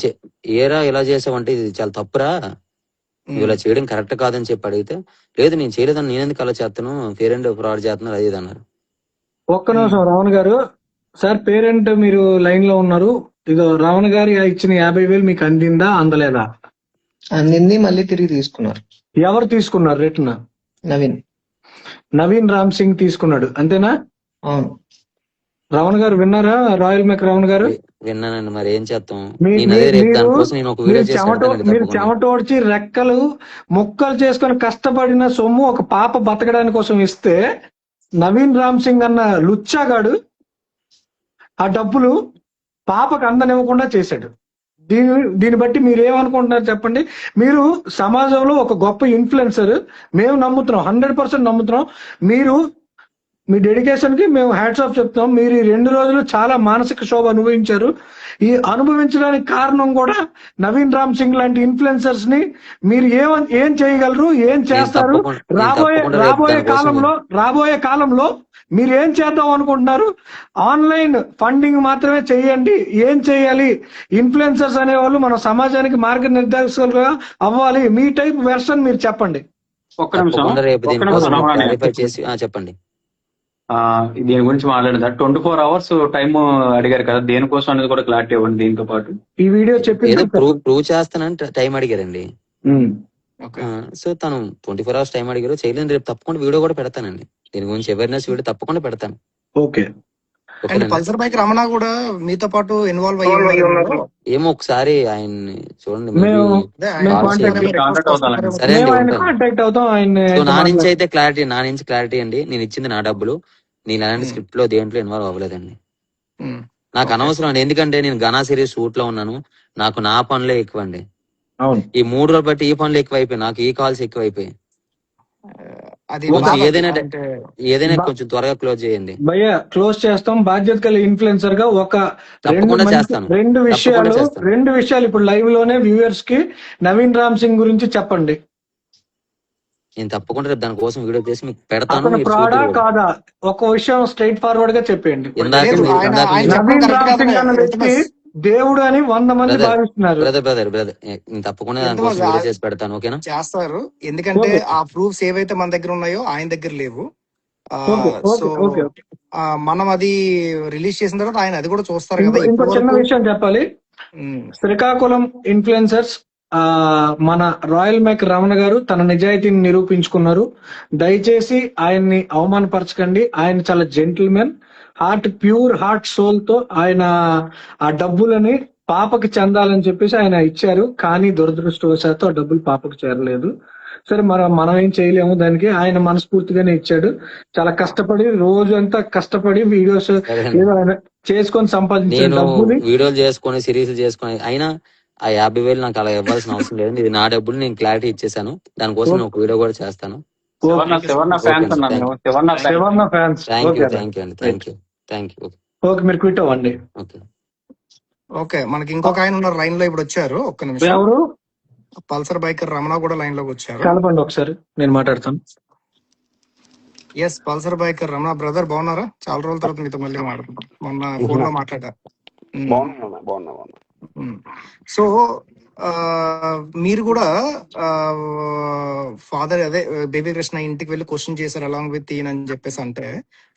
ఏరా ఇలా చేసావంటే ఇది చాలా తప్పురా, ఇలా చేయడం కరెక్ట్ కాదని చెప్పి అడిగితే, లేదు నేను చేయలేదని, నేను ఎందుకు అలా చేస్తాను, పేరెంట్ ఫ్రాడ్ చేస్తున్నారు అది అన్నారు. ఒక్క నిమిషం రావణ్ గారు, సార్ పేరెంట్ మీరు లైన్ లో ఉన్నారు, ఇదో రావణ్ గారు ఇచ్చిన 50,000 మీకు అందిందా అందలేదా? అందింది, మళ్ళీ తిరిగి తీసుకున్నారు. ఎవరు తీసుకున్నారు రిటర్న్? నవీన్ రామ్ సింగ్ తీసుకున్నాడు, అంతేనా? అవును. రమణ గారు విన్నారా? రాయల్ మెక్ రమణ గారు, విన్నానండి. మరి ఏం చేస్తాం? మీ- నేను మీ- అదే రేపు మీరు దానికోసం నేను ఒక వీడియో మీరు చేసి పెడతానండి మీరు తప్పకుండా. చెమటోడ్చి రెక్కలు ముక్కలు చేసుకొని కష్టపడిన సొమ్ము ఒక పాప బతకడానికి కోసం ఇస్తే నవీన్ రామ్ సింగ్ అన్న లుచ్చాగాడు ఆ డబ్బులు పాపకు అందనివ్వకుండా చేశాడు. దీన్ని బట్టి మీరు ఏమనుకుంటున్నారు చెప్పండి? మీరు సమాజంలో ఒక గొప్ప ఇన్ఫ్లుయెన్సర్, మేము నమ్ముతున్నాం, 100% నమ్ముతున్నాం. మీరు మీ డెడికేషన్ కి మేము హ్యాట్స్ ఆఫ్ చెప్తాం. మీరు ఈ 2 రోజులు చాలా మానసిక శోభ అనుభవించారు. ఈ అనుభవించడానికి కారణం కూడా నవీన్ రామ్ సింగ్ లాంటి ఇన్ఫ్లుయెన్సర్స్ ని మీరు ఏం చేయగలరు, ఏం నేను చేస్తారు, తప్పకుండా రేపు రాబోయే కాలంలో మీరు ఏం చేద్దాం అనుకుంటున్నారు? ఆన్లైన్ ఫండింగ్ మాత్రమే చేయండి. ఏం చేయాలి? ఇన్ఫ్లుయెన్సర్స్ అనేవాళ్ళు మన సమాజానికి మార్గనిర్దేశకులుగా అవ్వాలి. మీ టైప్ వెర్షన్ మీరు చెప్పండి. ఒక్క నిమిషం తప్పకుండా రేపు ఒక్క దీనికోసం నిమిషం రమణ అన్నయ్య. క్లారిఫై చేసి చెప్పండి. దీని గురించి మాట్లాడిందా 24 hours టైం అడిగారు కదా, దేనికోసం అనేది కూడా క్లారిటీ ఇవ్వండి దీంతో పాటు. ఈ వీడియో ఏదో చెప్పి ప్రూవ్ చేస్తానని టైం అడిగారండి. ఓకే. సో తను 24 hours టైం అడిగారు, చేయలేదు. రేపు తప్పకుండా వీడియో కూడా పెడతానండి. దీని గురించి అవేర్నెస్ వీడియో తప్పకుండా పెడతాను. ఓకే. అండ్ ఓకేనండి. పల్సర్ బైక్ రమణ కూడా మీతో పాటు ఇన్వాల్వ్ అయ్యి ఉన్నారు. ఏమో ఒకసారి ఆయన్ని చూడండి. మేము అదే మేము ఆయన కాంటాక్ట్ ఏమైనా కాంటాక్ట్ రిక్వెస్ట్ అవుతానండి. వస్తున్నారేమో. సరే మేము అండి, ఆయన ఉంటాను. కాంటాక్ట్ అవుతాం. ఆయన సో నా నుంచి అయితే క్లారిటీ అండి. నేను ఇచ్చింది నా డబ్బులు. నేను ఎలాంటి ఉమ్, స్క్రిప్ట్ లో దేంట్లో ఇన్వాల్వ్ అవ్వలేదండి. ఉమ్, నాకు ఓకే. అనవసరం అండి. ఎందుకంటే నేను ఘనా సిరీస్ షూట్ లో ఉన్నాను. నాకు నా పనులే ఎక్కువ అండి. అవును. ఈ 3 రోజులు బట్టి ఈ పనులు ఎక్కువైపోయి, నాకు ఈ కాల్స్ ఎక్కువైపోయి. అది కొంచెం బాధ ఏదైనా కొంచెం త్వరగా క్లోజ్ చేయండి. భయ్య క్లోజ్ చేస్తాం. బాధ్యత గల ఇన్ఫ్లుయెన్సర్ గా ఒక తప్పకుండా చేస్తాను. రెండు తప్పకుండా చేస్తాను. విషయాలు ఇప్పుడు లైవ్ లోనే వ్యూవర్స్ కి నవీన్ రామ్ సింగ్ గురించి చెప్పండి. నేను తప్పకుండా రేపు దానికోసం వీడియో చేసి మీకు పెడతాను. అతను మీరు ఫ్రాడా చూద్దరు కూడా. కాదా ఒక విషయం స్ట్రైట్ ఫార్వర్డ్ గా చెప్పండి. ఇందాక లేదు, మీరు ఆయన ఇందాక ఆయన మీరు- చెప్పడం నవీన్ కరెక్ట్ రామ్ సింగ్ కాదు. అన్న వ్యక్తి ఇల్తమస్ దేవుడు అని 100 మంది బ్రదర్ భావిస్తున్నారు. బ్రదర్ నేను తప్పకుండా దానికోసం వీడియో చేసి పెడతాను. ఓకేనా? చేస్తారు. ఎందుకంటే ఓకే ఆ ప్రూఫ్స్ ఏవైతే మన దగ్గర ఉన్నాయో ఆయన దగ్గర లేవు. Okay so okay okay. మనం అది రిలీజ్ చేసిన తర్వాత ఆయన అది కూడా చూస్తారు కదా. ఇంకో ఇప్పటి చిన్న వరకు విషయం చెప్పాలి. శ్రీకాకుళం ఇన్ఫ్లుయెన్సర్స్ మన రాయల్ మేక్ రమణ గారు తన నిజాయితీని నిరూపించుకున్నారు. దయచేసి ఆయన్ని అవమానపరచకండి. ఆయన చాలా జెంటిల్మెన్, ప్యూర్ హార్ట్ సోల్ తో ఆయన ఆ డబ్బులని పాపకి చెందాలని చెప్పేసి ఆయన ఇచ్చారు. కానీ దురదృష్టవశాత్తు ఆ డబ్బులు పాపకు చేరలేదు. సరే, మనం ఏం చేయలేము దానికి. ఆయన మనస్ఫూర్తిగానే ఇచ్చాడు. చాలా కష్టపడి రోజంతా కష్టపడి వీడియోస్ సరే అండి. ఏదో ఆయన చేసుకొని సంపాదించిన నేను డబ్బుని వీడియోలు చేసుకొని సిరీస్ చేసుకొని అయినా ఆ 50,000 నాకు అలా ఇవ్వాల్సిన అవసరం లేదు. ఇది నా డబ్బులు, నేను క్లారిటీ ఇచ్చేసాను. దానికోసం నేను ఒక వీడియో కూడా చేస్తాను. శివర్ణ ఓకే ఫ్యాన్స్ అండి. అన్నాను. శివర్ణ ఫ్యాన్స్. శివర్ణ ఫ్యాన్స్. థ్యాంక్ ఓకే యూ అన్న. థ్యాంక్ యూ అండి. Thank you. ఓకే, మీరు క్విట్ అవ్వండి. ఓకే. ఓకే, మనకి ఇంకొక ఆయన ఉన్నారు లైన్ లో. ఇప్పుడు వచ్చారు. ఒక్క నిమిషం. ఎవరు? పల్సర్ బైకర్ రమణ కూడా లైన్ లోకి వచ్చారు. కలపండి ఒకసారి, నేను మాట్లాడతాను. Yes, Pulsar biker Ramana brother బాగున్నారా? చాలా రోజుల తర్వాత మీతో మళ్ళీ మాట్లాడుతున్నాం. మొన్న ఫోన్ లో మాట్లాడా. సో మీరు కూడా ఫాదర్ అదే బేబీ కృష్ణ ఇంటికి వెళ్ళి క్వశ్చన్ చేశారు అలాంగ్ విత్ ఈయన అని చెప్పేసి. అంటే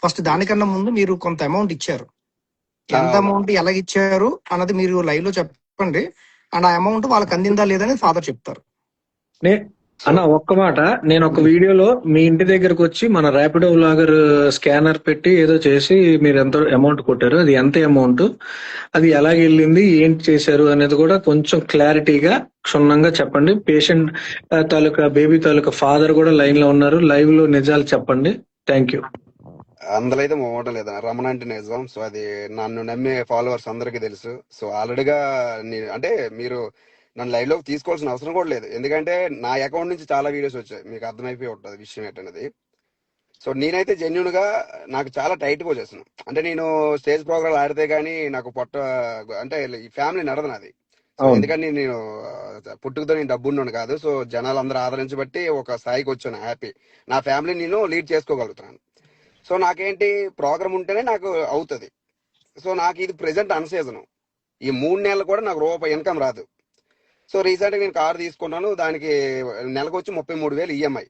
ఫస్ట్ దానికన్నా ముందు మీరు కొంత అమౌంట్ ఇచ్చారు. ఎంత అమౌంట్ ఎలా ఇచ్చారు అన్నది మీరు లైవ్ లో చెప్పండి. అండ్ ఆ అమౌంట్ వాళ్ళకి అందిందా లేదని ఫాదర్ చెప్తారు. అన్న ఒక్క మాట, నేను ఒక వీడియోలో మీ ఇంటి దగ్గరకు వచ్చి మన ర్యాపిడో వ్లాగర్ స్కానర్ పెట్టి ఏదో చేసి మీరు ఎంత అమౌంట్ కొట్టారు, అది ఎంత అమౌంట్, అది ఎలాగ వెళ్ళింది, ఏంటి చేశారు అనేది కూడా కొంచెం క్లారిటీగా క్షుణ్ణంగా చెప్పండి. పేషెంట్ తాలూకా బేబీ తాలూకా ఫాదర్ కూడా లైన్ లో ఉన్నారు. లైవ్ లో నిజాలు చెప్పండి. Thank you. అందులో అయితే మోవటం లేదు. రమణ అంటే నిజం. సో అది నన్ను నమ్మే ఫాలోవర్స్ అందరికీ తెలుసు. సో ఆల్రెడీగా అంటే మీరు నన్ను లైవ్ లోకి తీసుకోవాల్సిన అవసరం కూడా లేదు. ఎందుకంటే నా అకౌంట్ నుంచి చాలా వీడియోస్ వచ్చాయి, మీకు అర్థమైపోయి ఉంటుంది విషయం ఏంటనేది. సో నేనైతే జెన్యున్ గా నాకు చాలా టైట్ గా వచ్చేసాను. అంటే నేను స్టేజ్ ప్రోగ్రామ్ ఆడితే గానీ నాకు పొట్ట అంటే ఈ ఫ్యామిలీ నడదు నాది. సో ఎందుకంటే నేను పుట్టుకతో నేను డబ్బు ఉన్నాను కాదు. సో జనాలు అందరూ ఆదరించబట్టి ఒక స్థాయికి వచ్చాను. హ్యాపీ, నా ఫ్యామిలీ నేను లీడ్ చేసుకోగలుగుతున్నాను. సో నాకేంటి ప్రోగ్రామ్ ఉంటేనే నాకు అవుతుంది. సో నాకు ఇది ప్రెసెంట్ అన్సీజన్. ఈ 3 నెలలు కూడా నాకు రూపాయి ఇన్కమ్ రాదు. సో రీసెంట్గా నేను కారు తీసుకున్నాను, దానికి నెలకు వచ్చి 33,000 ఈఎంఐ.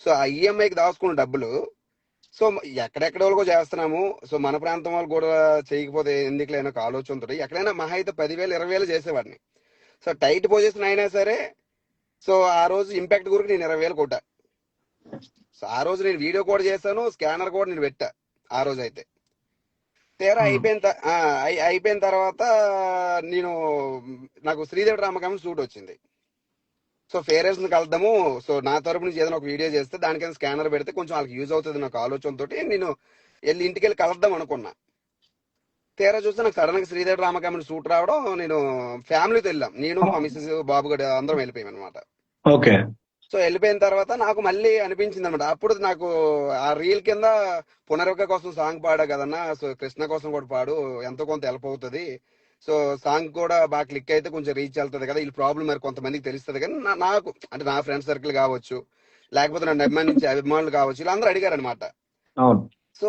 సో ఆ ఈఎంఐకి దాచుకున్న డబ్బులు సో ఎక్కడెక్కడ వాళ్ళకో చేస్తున్నాము. సో మన ప్రాంతం వాళ్ళు కూడా చేయకపోతే ఎందుకులైనా ఒక ఆలోచనతో ఎక్కడైనా మహా అయితే 10,000 20,000 చేసేవాడిని. సో టైట్ పొజిషన్ అయినా సరే సో ఆ రోజు ఇంపాక్ట్ గురికి నేను 20,000 కొట్టా. సో ఆ రోజు నేను వీడియో కూడా చేశాను, స్కానర్ కూడా నేను పెట్టా ఆ రోజు అయితే. తీరా అయిపోయిన తర్వాత నేను నాకు శ్రీదేవి రామకృష్ణ షూట్ వచ్చింది. సో పేరెంట్స్ ని కలుద్దాము, సో నా తరపు నుంచి ఏదైనా ఒక వీడియో చేస్తే దానికైనా స్కానర్ పెడితే కొంచెం వాళ్ళకి యూజ్ అవుతుంది నాకు ఆలోచనతో నేను ఇంటికి వెళ్ళి కలుద్దాం అనుకున్నా. తీరా చూస్తే నాకు సడన్ గా శ్రీదేవి రామకృష్ణ షూట్ రావడం, నేను ఫ్యామిలీతో వెళ్ళాం, నేను మా మిస్సెస్ బాబు గడ అందరం వెళ్ళిపోయాం అనమాట. ఓకే. సో వెళ్ళిపోయిన తర్వాత నాకు మళ్ళీ అనిపించింది అనమాట, అప్పుడు నాకు ఆ రీల్ కింద పునర్విక కోసం సాంగ్ పాడా కదన్నా, సో కృష్ణ కోసం కూడా పాడు, ఎంతో కొంత హెల్ప్ అవుతుంది, సో సాంగ్ కూడా బాగా క్లిక్ అయితే కొంచెం రీచ్ వెళ్తుంది కదా, ఈ ప్రాబ్లం మరి కొంతమందికి తెలుస్తుంది. కానీ నాకు అంటే నా ఫ్రెండ్ సర్కిల్ కావచ్చు, లేకపోతే నన్ను అభిమానించే అభిమానులు కావచ్చు, ఇలా అందరూ అడిగారు అనమాట. అవును. సో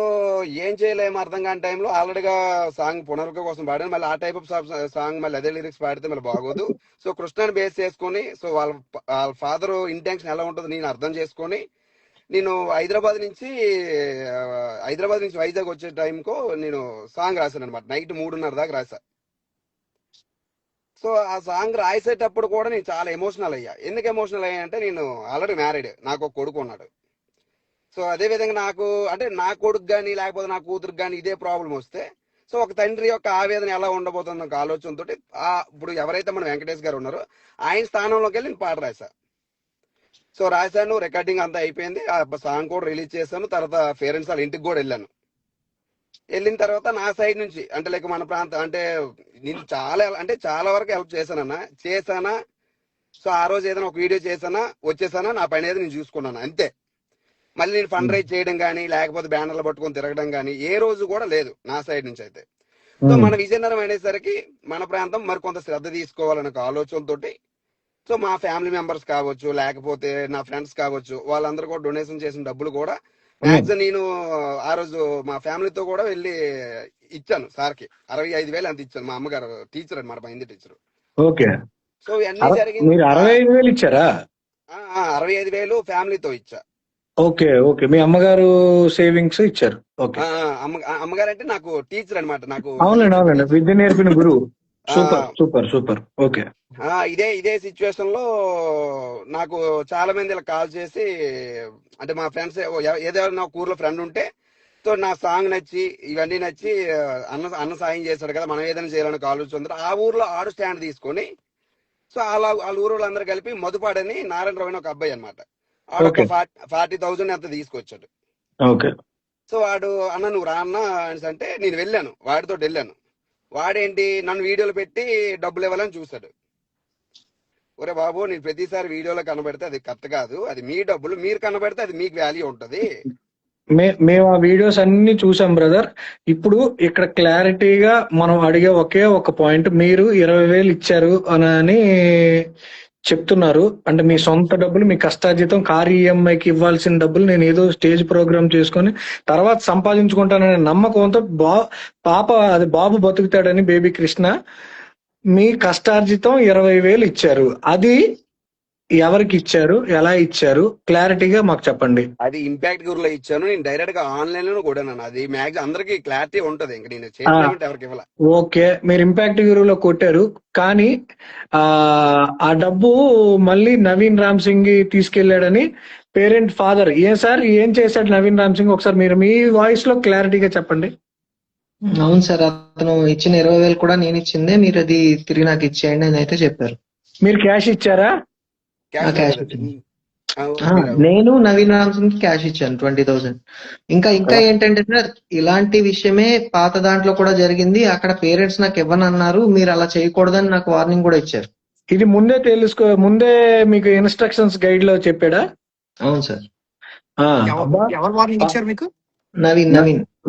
ఏం చేయలేము అర్థం కాని టైంలో ఆల్రెడీగా సాంగ్ పునర్విక కోసం పాడాను, మళ్ళీ ఆ టైప్ ఆఫ్ సాంగ్ మళ్ళీ అదే లిరిక్స్ పాడితే మళ్ళీ బాగోదు. సో కృష్ణని బేస్ చేసుకొని, సో వాళ్ళ ఫాదర్ ఇంటెన్షన్ ఎలా ఉంటుందో నేను అర్థం చేసుకొని, నేను హైదరాబాద్ నుంచి వైజాగ్ వచ్చే టైంకు నేను సాంగ్ రాశాను అనమాట. నైట్ 3:30 దాకా రాశా. సో ఆ సాంగ్ రాసేటప్పుడు కూడా నేను చాలా ఎమోషనల్ అయ్యా. ఎందుకు ఎమోషనల్ అయ్యా అంటే, నేను ఆల్రెడీ మ్యారీడ్, నాకు ఒక కొడుకు ఉన్నాడు. సో అదే విధంగా నాకు అంటే నా కొడుకు కానీ లేకపోతే నా కూతురుకి కానీ ఇదే ప్రాబ్లం వస్తే, సో ఒక తండ్రి యొక్క ఆవేదన ఎలా ఉండబోతుంది ఒక ఆలోచనతో ఇప్పుడు ఎవరైతే మన వెంకటేష్ గారు ఉన్నారో ఆయన స్థానంలోకి వెళ్ళి నేను పాట రాశా. సో రాశాను, రికార్డింగ్ అంతా అయిపోయింది, ఆ సాంగ్ కూడా రిలీజ్ చేశాను. తర్వాత పేరెంట్స్ వాళ్ళ ఇంటికి కూడా వెళ్ళాను. వెళ్ళిన తర్వాత నా సైడ్ నుంచి అంటే లైక్ మన ప్రాంతం అంటే నేను చాలా వరకు హెల్ప్ చేశానా. సో ఆ రోజు ఏదైనా ఒక వీడియో చేశానా, వచ్చేసానా, నా పని ఏదో నేను చూసుకున్నాను అంతే. మళ్ళీ నేను ఫండ్ రైజ్ చేయడం కానీ లేకపోతే బ్యానర్లు పట్టుకొని తిరగడం కానీ ఏ రోజు కూడా లేదు నా సైడ్ నుంచి అయితే. సో మన విజయనగరం అనేసరికి మన ప్రాంతం మరి కొంత శ్రద్ధ తీసుకోవాలనే ఆలోచనతోటి, సో మా ఫ్యామిలీ మెంబర్స్ కావచ్చు లేకపోతే నా ఫ్రెండ్స్ కావచ్చు, వాళ్ళందరూ కూడా డొనేషన్ చేసిన డబ్బులు కూడా మ్యాక్సిమం నేను ఆ రోజు మా ఫ్యామిలీతో కూడా వెళ్ళి ఇచ్చాను సార్కి. 65,000 అంత ఇచ్చాను. మా అమ్మగారు టీచర్ అనమాట, మా హిందీ టీచర్. ఓకే. సో ఇవన్నీ జరిగింది. 65,000 ఇచ్చారా? 65,000 ఫ్యామిలీతో ఇచ్చా. ఓకే. ఓకే. మీ అమ్మగారు సేవింగ్స్ ఇచ్చారు. ఓకే. అమ్మగారు అంటే నాకు టీచర్ అనమాట. నాకు అవునండి విద్య నేర్పిన గురువు. సూపర్. ఓకే. ఇదే సిచ్యువేషన్ లో నాకు చాలా మంది ఇలా కాల్ చేసి, అంటే మా ఫ్రెండ్స్ ఏదైనా నా ఊర్లో ఫ్రెండ్ ఉంటే, సో నా సాంగ్ నచ్చి ఇవన్నీ నచ్చి అన్న సాయం చేశాడు కదా, మనం ఏదైనా చేయాలని ఆలోచన ఆ ఊర్లో ఆడు స్టాండ్ తీసుకొని, సో వాళ్ళ ఊరు అందరూ కలిపి మధుపాడని నారాయణరావు అని ఒక అబ్బాయి అనమాట, ఆడొక 40,000 అంత తీసుకొచ్చాడు. ఓకే. సో వాడు అన్న నువ్వు రా అన్న అనేసి అంటే నేను వెళ్ళాను, వాడితో వెళ్ళాను. వాడేంటి నన్ను వీడియోలు పెట్టి డబ్బులు ఇవ్వాలని చూశాడు. ఒరే బాబు, నేను ప్రతిసారి వీడియోలో కనబడితే అది కరెక్ట్ కాదు, అది మీ డబ్బులు, మీరు కనబడితే అది మీకు వాల్యూ ఉంటది. మేము ఆ వీడియోస్ అన్ని చూసాం బ్రదర్. ఇప్పుడు ఇక్కడ క్లారిటీగా మనం అడిగే ఒకే ఒక పాయింట్, మీరు 20,000 ఇచ్చారు అని చెప్తున్నారు. అంటే మీ సొంత డబ్బులు, మీ కష్టార్జితం, కారు ఈఎంఐకి ఇవ్వాల్సిన డబ్బులు నేను ఏదో స్టేజ్ ప్రోగ్రామ్ చేసుకొని తర్వాత సంపాదించుకుంటాననే నమ్మకంతో అది బాబు బతుకుతాడని బేబీ కృష్ణ మీ కష్టార్జితం 20,000 ఇచ్చారు. అది ఎవరికి ఇచ్చారు, ఎలా ఇచ్చారు, క్లారిటీగా మాకు చెప్పండి. అది ఇంపాక్ట్ గురులో ఇచ్చాను, నేను డైరెక్ట్ గా ఆన్లైన్ లో కూడా. అది మ్యాక్సిమం అందరికి క్లారిటీ ఉంటది, ఇంకా నేను చేయడం ఎవరికి ఇవ్వాల. ఓకే, మీరు ఇంపాక్ట్ గురువులో కొట్టారు, కానీ ఆ డబ్బు మళ్ళీ నవీన్ రామ్ సింగ్ తీసుకెళ్లాడని పేరెంట్ ఫాదర్ సార్ ఏం చేశాడు నవీన్ రామ్ సింగ్, ఒకసారి మీరు మీ వాయిస్ లో క్లారిటీగా చెప్పండి. అవును సార్, అతను ఇచ్చిన 20,000 కూడా నేను ఇచ్చిందే, మీరు అది తిరిగి నాకు ఇచ్చేయండి అని అయితే చెప్పారు. మీరు క్యాష్ ఇచ్చారా? నేను నవీన్ రామ్ సింగ్ కి క్యాష్ ఇచ్చాను 20,000. ఇంకా ఏంటంటే సార్, ఇలాంటి విషయమే పాత దాంట్లో కూడా జరిగింది. అక్కడ పేరెంట్స్ నాకు ఇవ్వనన్నారు, మీరు అలా చేయకూడదని నాకు వార్నింగ్ కూడా ఇచ్చారు. ఇది ముందే మీకు ఇన్స్ట్రక్షన్స్ గైడ్ లో చెప్పాడా? అవును సార్. ఎవరు వార్నింగ్ ఇచ్చారు మీకు?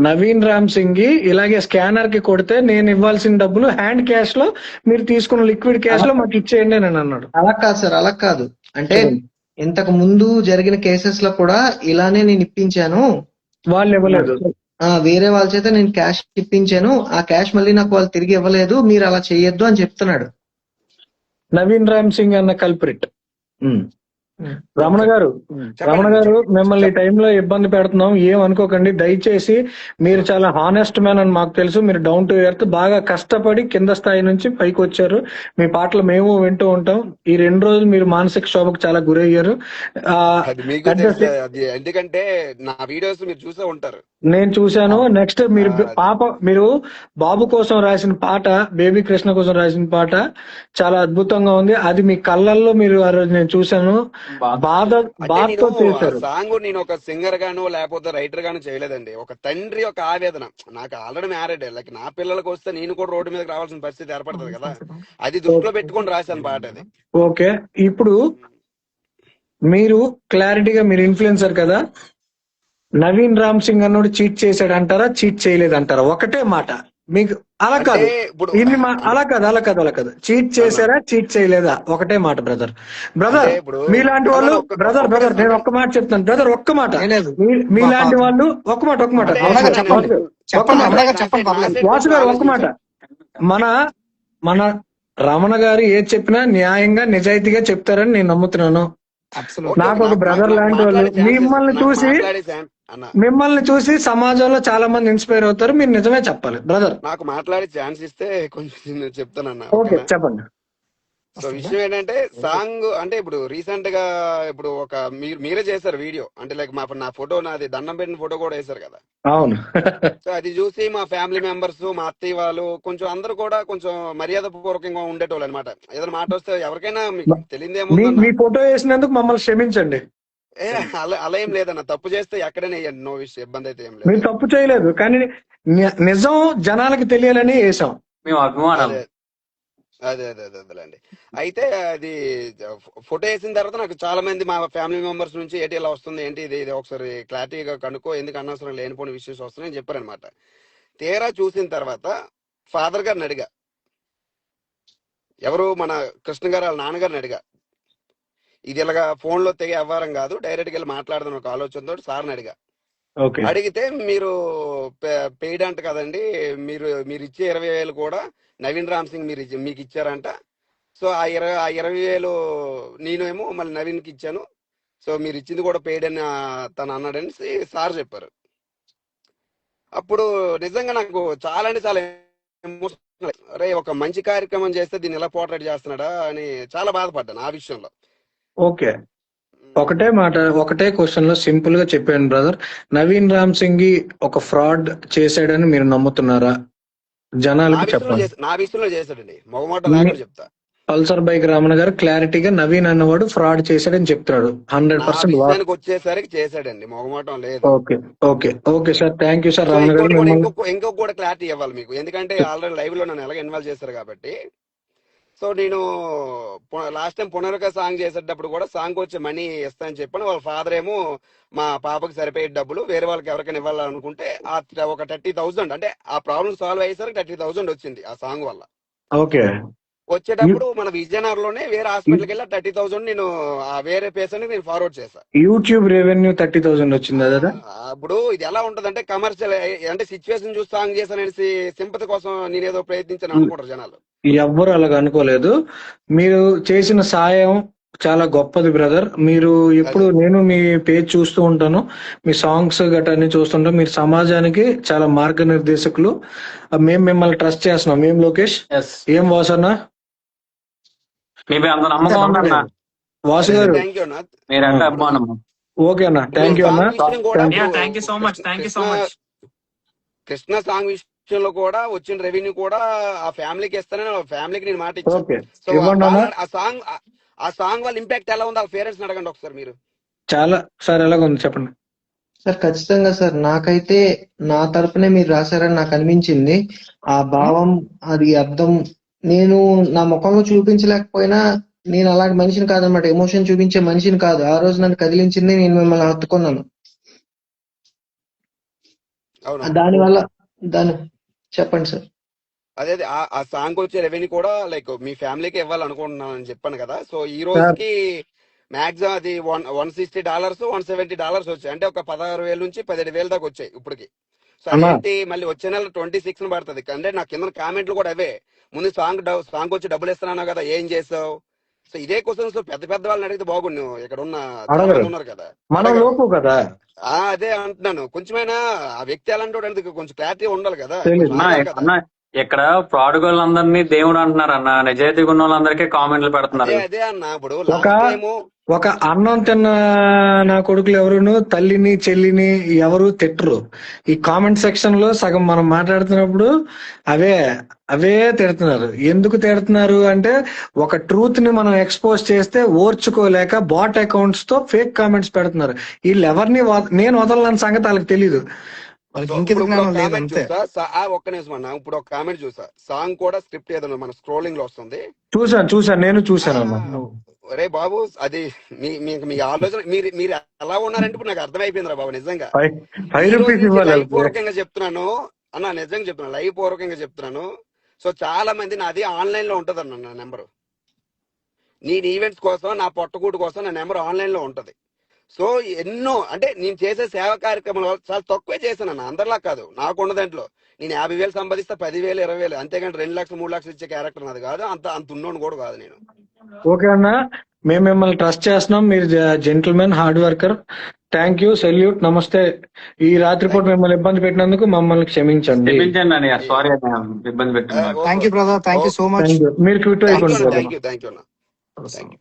నవీన్ రామ్ సింగ్ ఇలాగే స్కానర్ కి కొడితే నేను ఇవ్వాల్సిన డబ్బులు హ్యాండ్ క్యాష్ లో మీరు తీసుకున్న లిక్విడ్ క్యాష్ లో మాకు ఇచ్చేయండి అని అన్నాడు. అలా కాదు సార్, అలా కాదు. అంటే ఇంతకు ముందు జరిగిన కేసెస్ లో కూడా ఇలానే నేను ఇప్పించాను, వాళ్ళు ఇవ్వలేదు. వేరే వాళ్ళ చేత నేను క్యాష్ ఇప్పించాను, ఆ క్యాష్ మళ్ళీ నాకు వాళ్ళు తిరిగి ఇవ్వలేదు, మీరు అలా చేయొద్దు అని చెప్తున్నాడు నవీన్ రామ్ సింగ్ అన్న కల్ప్రిట్. రమణ చెప్పండి గారు చెప్పండి మిమ్మల్ని ఈ చెప్పండి. టైంలో ఇబ్బంది పెడుతున్నాం, ఏం అనుకోకండి దయచేసి. మీరు చాలా హానెస్ట్ మ్యాన్ అని మాకు తెలుసు. మీరు డౌన్ టు ఎర్త్, బాగా కష్టపడి కింద స్థాయి నుంచి పైకి వచ్చారు. మీ పాటలు మేము వింటూ ఉంటాం. ఈ 2 రోజులు మీరు మానసిక క్షోభకు చాలా గురయ్యారు. అది మీకు అట్ ద తెలుసు అది, ఎందుకంటే నా వీడియోస్ మీరు చూసే ఉంటారు. నేను చూశాను. నెక్స్ట్ మీరు అది మీరు బాబు కోసం రాసిన పాట, బేబీ కృష్ణ కోసం రాసిన పాట చాలా అద్భుతంగా ఉంది. అది మీ కళ్ళల్లో మీరు ఆ రోజు నేను చూశాను. అంటే నేను బాధతో ఆ చేశారు. సాంగ్ నేను ఒక సింగర్ గాను లేకపోతే రైటర్ గాను చేయలేదండి. ఒక తండ్రి ఒక ఆవేదన. నాకు ఆల్రెడీ మ్యారేడ్, లైక్ నా పిల్లలకు వస్తే నేను కూడా రోడ్డు మీదకి రావాల్సిన పరిస్థితి ఏర్పడుతుంది కదా, అది దృష్టిలో పెట్టుకొని రాశాను పాట అది. ఓకే, ఇప్పుడు మీరు క్లారిటీగా, మీరు ఇన్ఫ్లుయెన్సర్ కదా, నవీన్ రామ్ సింగ్ అన్నోడు చీట్ చేశాడు అంటారా, చీట్ చేయలేదు అంటారా? ఒకటే మాట మీకు. అలా అంటే కాదు, ఇప్పుడు అలా కాదు. చీట్ చేశారా, చీట్ చేయలేదా? ఒకటే మాట బ్రదర్. అంటే ఇప్పుడు మీలాంటి వాళ్ళు, బ్రదర్ అంటే నేను ఒక్క మాట చెప్తాను బ్రదర్, ఒక్క మాట. లేదు మీలాంటి వాళ్ళు ఒక్క మాట అంటే రమణ గారు చెప్పండి చెప్పండి రమణ గారు చెప్పండి నా పర్లేదు. సైడ్ వాసు కొంచెం గారు ఒక్క మాట. ఆలోచించాను. మన రమణ గారు ఏది చెప్పినా న్యాయంగా నిజాయితీగా చెప్తారని నేను నమ్ముతున్నాను. అబ్సల్యూట్ ఓకే, నాకు ఒక బ్రదర్ లాంటి వాళ్ళు. మిమ్మల్ని చూసి సమాజంలో చాలా మంది ఇన్స్పైర్ అవుతారు. మీరు నిజమే చెప్పాలి బ్రదర్. నాకు మాట్లాడే ఛాన్స్ ఇస్తే కొంచెం నేను చెప్తానన్నా. ఓకే ఓకేనా? చెప్పండి. సో విషయం ఏంటంటే సాంగ్ అంటే ఇప్పుడు రీసెంట్ గా ఇప్పుడు ఒక మీరే చేశారు వీడియో, అంటే లైక్ నా ఫోటో, నాది దండం పెట్టిన ఫోటో కూడా వేశారు కదా. అవును. సో అది చూసి మా ఫ్యామిలీ మెంబర్స్, మా అత్తయ్య వాళ్ళు కొంచెం అందరూ కూడా కొంచెం మర్యాద పూర్వకంగా ఉండేటోళ్ళు అనమాట. ఏదైనా మాట వస్తే ఎవరికైనా మీకు తెలియదేముందన్న, మీ ఫోటో వేసినందుకు మమ్మల్ని క్షమించండి. అలా ఏం లేదన్న. తప్పు చేస్తే ఎక్కడైనా వేయండి, నో విషయం, ఇబ్బంది అయితే ఏం మీరు లేదు. తప్పు చేయలేదు, కానీ నిజం జనాలకి తెలియాలని వేసాం. మేము అభిమానం. అదే అదేలేండి. అయితే అది ఫోటో వేసిన తర్వాత నాకు చాలా మంది మా ఫ్యామిలీ మెంబర్స్ నుంచి ఏంటి ఇలా వస్తుంది, ఏంటి ఇది ఒకసారి క్లారిటీగా కనుక్కో, ఎందుకు అనవసరం లేనిపోయిన విషయస్ వస్తున్నాయని చెప్పారనమాట. తీరా చూసిన తర్వాత ఫాదర్ గారిని అడిగా, ఎవరు మన కృష్ణ గారు వాళ్ళ నాన్నగారిని అడిగా, ఇది ఇలాగా ఫోన్ లో తెగే వ్యవహారం కాదు, డైరెక్ట్ గా వెళ్ళి మాట్లాడదాం ఒక ఆలోచనతో సార్ని అడిగా. అడిగితే మీరు పెయిడ్ అంట కదండి, మీరు ఇచ్చే 20,000 కూడా నవీన్ రామ్ సింగ్ మీకు ఇచ్చారంట. సో ఆ 20,000 నేనేమో మళ్ళీ నవీన్ కి ఇచ్చాను. సో మీరు ఇచ్చింది కూడా పెయిడ్ అని తను అన్నాడని సార్ చెప్పారు. అప్పుడు నిజంగా నాకు చాలా అంటే చాలా ఎమోషనల్. అరే, ఒక మంచి కార్యక్రమం చేస్తే దీన్ని ఎలా పోర్ట్రేట్ చేస్తున్నాడా అని చాలా బాధపడ్డాను ఆ విషయంలో. ఓకే, ఒకటే మాట, ఒకటే క్వశ్చన్ లో సింపుల్ గా చెప్పాను బ్రదర్. నవీన్ రామ్ సింగ్ ఒక ఫ్రాడ్ చేశాడని మీరు నమ్ముతున్నారా? జనాలకి చెప్పండి. నా విషయంలో చేశాడండి, మొగమాట లేకుండా చెప్తా. పల్సర్ బైక్ రమణ గారు క్లారిటీగా నవీన్ అన్నవాడు ఫ్రాడ్ చేశాడని చెప్తాడు. 100% వచ్చేసరికి చేశాడండి, మొగమాటం లేదు. Okay okay okay sir, thank you sir. Ramana గారు ఇంకొక కూడా క్లారిటీ ఇవ్వాలి మీకు, ఎందుకంటే ఆల్రెడీ లైవ్ లో నన్ను ఎలాగ ఇన్వాల్వ్ చేశారు కాబట్టి. సో నేను లాస్ట్ టైం పునరుక సాంగ్ చేసేటప్పుడు కూడా సాంగ్ వచ్చే మనీ ఇస్తానని చెప్పాను. వాళ్ళ ఫాదర్ ఏమో మా పాపకి సరిపోయే డబ్బులు వేరే వాళ్ళకి ఎవరికైనా ఇవ్వాలనుకుంటే ఒక 30,000, అంటే ఆ ప్రాబ్లం సాల్వ్ అయ్యేసరికి 30,000 వచ్చింది ఆ సాంగ్ వల్ల. ఓకే, వచ్చేటప్పుడు మన విజయనగరంలోనే వేరే హాస్పిటల్కి వెళ్ళి 30,000 నేను వేరే పేషెంట్ నేను ఫార్వర్డ్ చేశాను. యూట్యూబ్ రెవెన్యూ 30,000 వచ్చింది కదా. ఇప్పుడు ఇది ఎలా ఉంటదంటే కమర్షియల్, అంటే సిచ్యువేషన్ చూసి సాంగ్ చేశాననేసి సింపతి కోసం నేనేదో ప్రయత్నించాను అనుకుంటారు జనాలు. ఎవ్వరు అలాగ అనుకోలేదు. మీరు చేసిన సాయం చాలా గొప్పది బ్రదర్. మీరు ఎప్పుడు, నేను మీ పేజ్ చూస్తూ ఉంటాను, మీ సాంగ్స్ గట్రా అన్ని చూస్తుంటాం. మీరు సమాజానికి చాలా మార్గనిర్దేశకులు. మేము మిమ్మల్ని ట్రస్ట్ చేస్తున్నాం. ఏం లోకేష్, ఏం వాసన్న, అంత నమ్మకం ఉందన్న వాసు గారు, మీరంటే అభిమానం. ఓకే అన్న, థ్యాంక్ యూ అన్న. కృష్ణ సాంగ్ విషయంలో కూడా వచ్చిన రెవెన్యూ కూడా ఆ ఫ్యామిలీకి ఇస్తానని ఫ్యామిలీకి నేను మాట ఇచ్చాను. సో ఆ సాంగ్ వాళ్ళ ఇంపాక్ట్ ఎలా ఉంది, వాళ్ళ పేరెంట్స్ అడగండి ఒకసారి మీరు. చాలా సార్, ఎలాగ ఉంది చెప్పండి సార్. ఖచ్చితంగా సార్, నాకైతే నా తరపునే మీరు రాశారని నాకు అనిపించింది. ఆ భావం, అది అర్థం నేను నా ముఖంలో చూపించలేకపోయినా, నేను అలాంటి మనిషిని కాదనమాట, ఎమోషన్ చూపించే మనిషిని కాదు. ఆ రోజు నన్ను కదిలించింది, నేను మిమ్మల్ని హత్తుకున్నాను. దానివల్ల చెప్పండి సార్. అదే ఆ సాంగ్ వచ్చే రెవెన్యూ కూడా లైక్ మీ ఫ్యామిలీకి ఇవ్వాలనుకుంటున్నాను అని చెప్పాను కదా. సో ఈ రోజుకి మాక్సిమం అది $160 $170 వచ్చాయి, అంటే ఒక 16,000 నుంచి 17,000 దాకా వచ్చాయి ఇప్పటికి. సో అదేంటి మళ్ళీ వచ్చే నెల 26 పడుతుంది. అంటే నా కింద కామెంట్లు కూడా అవే, ముందు సాంగ్ వచ్చి డబ్బులు ఇస్తున్నాను కదా, ఏం చేసావు, సో ఇదే క్వశ్చన్స్ పెద్ద పెద్ద వాళ్ళని అడిగితే బాగుండు. ఇక్కడ ఉన్న చాలా అడగరు, మంది ఉన్నారు కదా, మనం అడగరు. లోపు కదా. అదే అంటున్నాను, కొంచెమైనా ఆ వ్యక్తి ఎలాంటి వాడు అనేది కొంచెం క్లారిటీ ఉండాలి కదా, తెలీదు. కొంచెం ఆగాలి కదా. అన్న ఇక్కడ ప్రాడుగోళ్ళందరినీ దేవుడు అంటున్నారు అన్న, నిజాయితీగా ఉన్న వాళ్ళందరికీ కామెంట్లు అదే పెడుతున్నారు. అదే అన్న, ఇప్పుడు ఒక లాస్ట్ టైం ఒక అన్నం తిన్న నా కొడుకులు ఎవరును తల్లిని చెల్లిని ఎవరు తిట్టరు. ఈ కామెంట్ సెక్షన్ లో సగం మనం మాట్లాడుతున్నప్పుడు అవే అవే తిడుతున్నారు. ఎందుకు తిడుతున్నారు అంటే ఒక ట్రూత్ ని మనం ఎక్స్పోజ్ చేస్తే ఓర్చుకోలేక బాట్ అకౌంట్స్ తో ఫేక్ కామెంట్స్ పెడుతున్నారు. వీళ్ళు ఎవరిని నేను వదలని సంగతి వాళ్ళకి తెలీదు. వాళ్ళకి సో ఇంకిత ఇప్పుడు జ్ఞానం ఒక లేదు కామెంట్ అంతే. చూసా, ఒక్క నిమిషం అన్న, ఇప్పుడు ఒక కామెంట్ చూసా, సాంగ్ కూడా స్క్రిప్ట్ ఏదో మన స్క్రోలింగ్ లో వస్తుంది. చూసాను నేను ఆ, చూసాను అన్న. ఒరే బాబు, అది మీ ఆలోచన, మీరు మీరు ఎలా ఉన్నారంటే ఇప్పుడు నాకు అర్థమైపోయిందిరా బాబు, నిజంగా. 5 ఈ రోజు రూపీస్ నుంచి ఇవ్వాలి లైవ్ వాళ్ళకి. పూర్వకంగా చెప్తున్నాను అన్న, నిజంగా చెప్తున్నాను, లైవ్ పూర్వకంగా చెప్తున్నాను. సో చాలా మంది నాది ఆన్లైన్ లో ఉంటది అన్న, నా నెంబరు. నేను ఈవెంట్స్ కోసం, నా పొట్టకూటు కోసం నా నెంబర్ ఆన్లైన్ లో ఉంటది. సో ఎన్నో, అంటే నేను చేసే సేవా కార్యక్రమాలు చాలా తక్కువే చేశాను అన్న, అందరిలా కాదు. నాకున్న దాంట్లో నేను 50,000 సంపాదిస్తా, 10,000 20,000, అంతేగాని 2 లక్షలు 3 లక్షలు ఇచ్చే క్యారెక్టర్ నాది కాదు, అంత ఉన్నోడు కూడా కాదు నేను. ఓకే అన్న, మేము మిమ్మల్ని ట్రస్ట్ చేస్తున్నాం. మీరు gentlemen, hard worker. Thank you, salute, నమస్తే. ఈ రాత్రిపూట మిమ్మల్ని ఇబ్బంది పెట్టినందుకు మమ్మల్ని క్షమించండి. క్షమించండి అని, సారీ అన్న, ఇబ్బంది పెట్టిన thank you brother, thank you so much. Thank you. మీరు క్విట్ థ్యాంక్ యూ అయిపోండి అన్న, brother. Thank you thank you అన్న, థ్యాంక్ యూ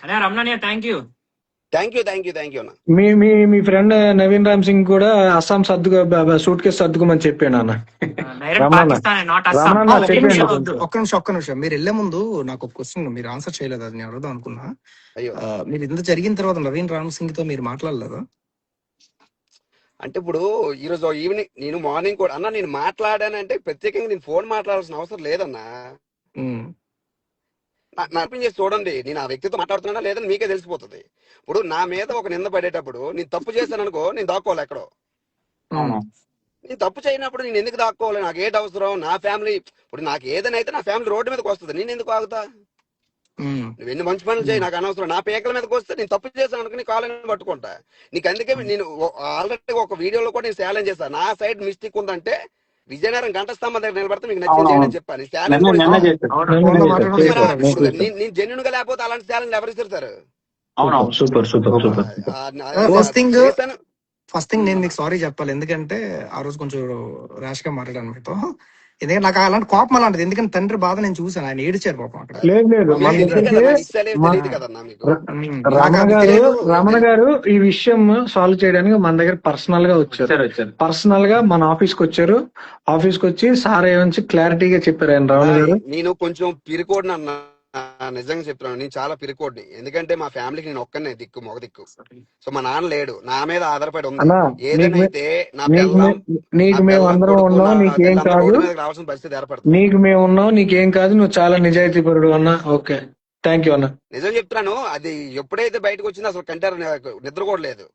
అనే Ramana thank you. Thank you thank you thank you అన్న. మీ మీ మీ ఫ్రెండ్ నవీన్ రామ్ సింగ్ కూడా అస్సాం సూట్ కేసు సర్దుకోమని చెప్పాను అన్న. Direct Ramana Pakistan not Assam. రమణ ఒక్క చెప్పండి నిమిషం, కొంచెం. ఒక్క నిమిషం. మీరు వెళ్లే ముందు నాకు ఒక క్వశ్చన్ మీరు ఆన్సర్ చేయలేదు, అది నేను అడుగుదాం అనుకున్నా. అయ్యో, మీరు ఇంత జరిగిన తర్వాత నవీన్ రామ్ సింగ్ తో మీరు మాట్లాడలేదా? అంటే ఇప్పుడు ఈ రోజు ఈవినింగ్, నేను మార్నింగ్ కూడా అన్న, నేను మాట్లాడానంటే ప్రత్యేకంగా నేను ఫోన్ మాట్లాడాల్సిన అవసరం లేదన్నా. ఉమ్, నా అర్థం చేసి చూడండి, నేను ఆ వ్యక్తితో మాట్లాడుతున్నా లేదని మీకే తెలిసిపోతుంది. ఇప్పుడు నా మీద ఒక నింద పడేటప్పుడు నేను తప్పు చేశాను అనుకో, నేను దాక్కోవాలి ఎక్కడో. ఉమ్, నేను తప్పు చేయనప్పుడు నేను ఎందుకు దాక్కోవాలి? నాకు ఏంటి అవసరం? నా ఫ్యామిలీ, ఇప్పుడు నాకు ఏదైనా అయితే నా ఫ్యామిలీ రోడ్డు మీదకి వస్తుంది, నేను ఎందుకు ఆగుతా? ఉమ్, నువ్వు ఎన్ని మంచి పనులు చేయి, నాకు అనవసరం. నా పేకల మీదకి వస్తే నేను తప్పు చేశాను అనుకుని నీ కాళ్ళని పట్టుకుంటా. నీకు అందుకే నేను ఆల్రెడీ ఒక వీడియోలో కూడా నేను ఛాలెంజ్ చేశాను. నా సైడ్ మిస్టేక్ ఉందంటే విజయనగరం గంట స్తంభం దగ్గర నిలబడితే మీకు నచ్చేది చేయండి అని చెప్పాను. ఛాలెంజ్ కూడా నిన్న ఇచ్చాను. చేశారు. ఫోన్లో మాట్లాడడం మరి చెప్పారు ఆ ఇప్పుడు విషయం. నేను జెన్యున్ గా లేకపోతే అలాంటి ఛాలెంజ్ ఎవరు ఇస్తారు? అవునవును. Super super super. First thing నేను మీకు సారీ చెప్పాలి, ఎందుకంటే ఆ రోజు కొంచెం ర్యాష్ గా మాట్లాడాను మీతో. ఎందుకంటే నాకు అలాంటి కోపం అలాంటిది, ఎందుకంటే తండ్రి బాధ నేను చూసాను, ఆయన ఏడిచారు పాపం అక్కడ. లేదు లేదు, మన దగ్గరికి తెలియదు కదన్నా మీకు. రమణ గారు ఈ విషయం సాల్వ్ చేయడానికి మన దగ్గర పర్సనల్ గా వచ్చారు. పర్సనల్ గా మన ఆఫీస్ కి వచ్చారు. ఆఫీస్ కి వచ్చి సార్ ఏమని క్లారిటీగా చెప్పారు ఆయన రమణ గారు. నేను కొంచెం పిరికోడిని అన్న, నిజంగా చెప్తున్నాను, నేను చాలా పిరికోడిని. ఎందుకంటే మా ఫ్యామిలీకి నేను ఒక్కనే దిక్కు, మొగ దిక్కు. సో మా నాన్న లేడు, నా మీద ఆధారపడి ఉంది. ఏదైతే నా నీకు మేము అందరం ఉన్నాం, నీకేం కాదు. రావాల్సిన పరిస్థితి ఏర్పడుతుంది. నీకు మేము ఉన్నాం, నీకేం కాదు. నువ్వు చాలా నిజాయితీ పరుడు అన్న. ఓకే, థ్యాంక్ యూ అన్న. నిజం చెప్తున్నాను, అది ఎప్పుడైతే బయటకు వచ్చిందో అసలు కంటారు నిద్ర కూడా లేదు.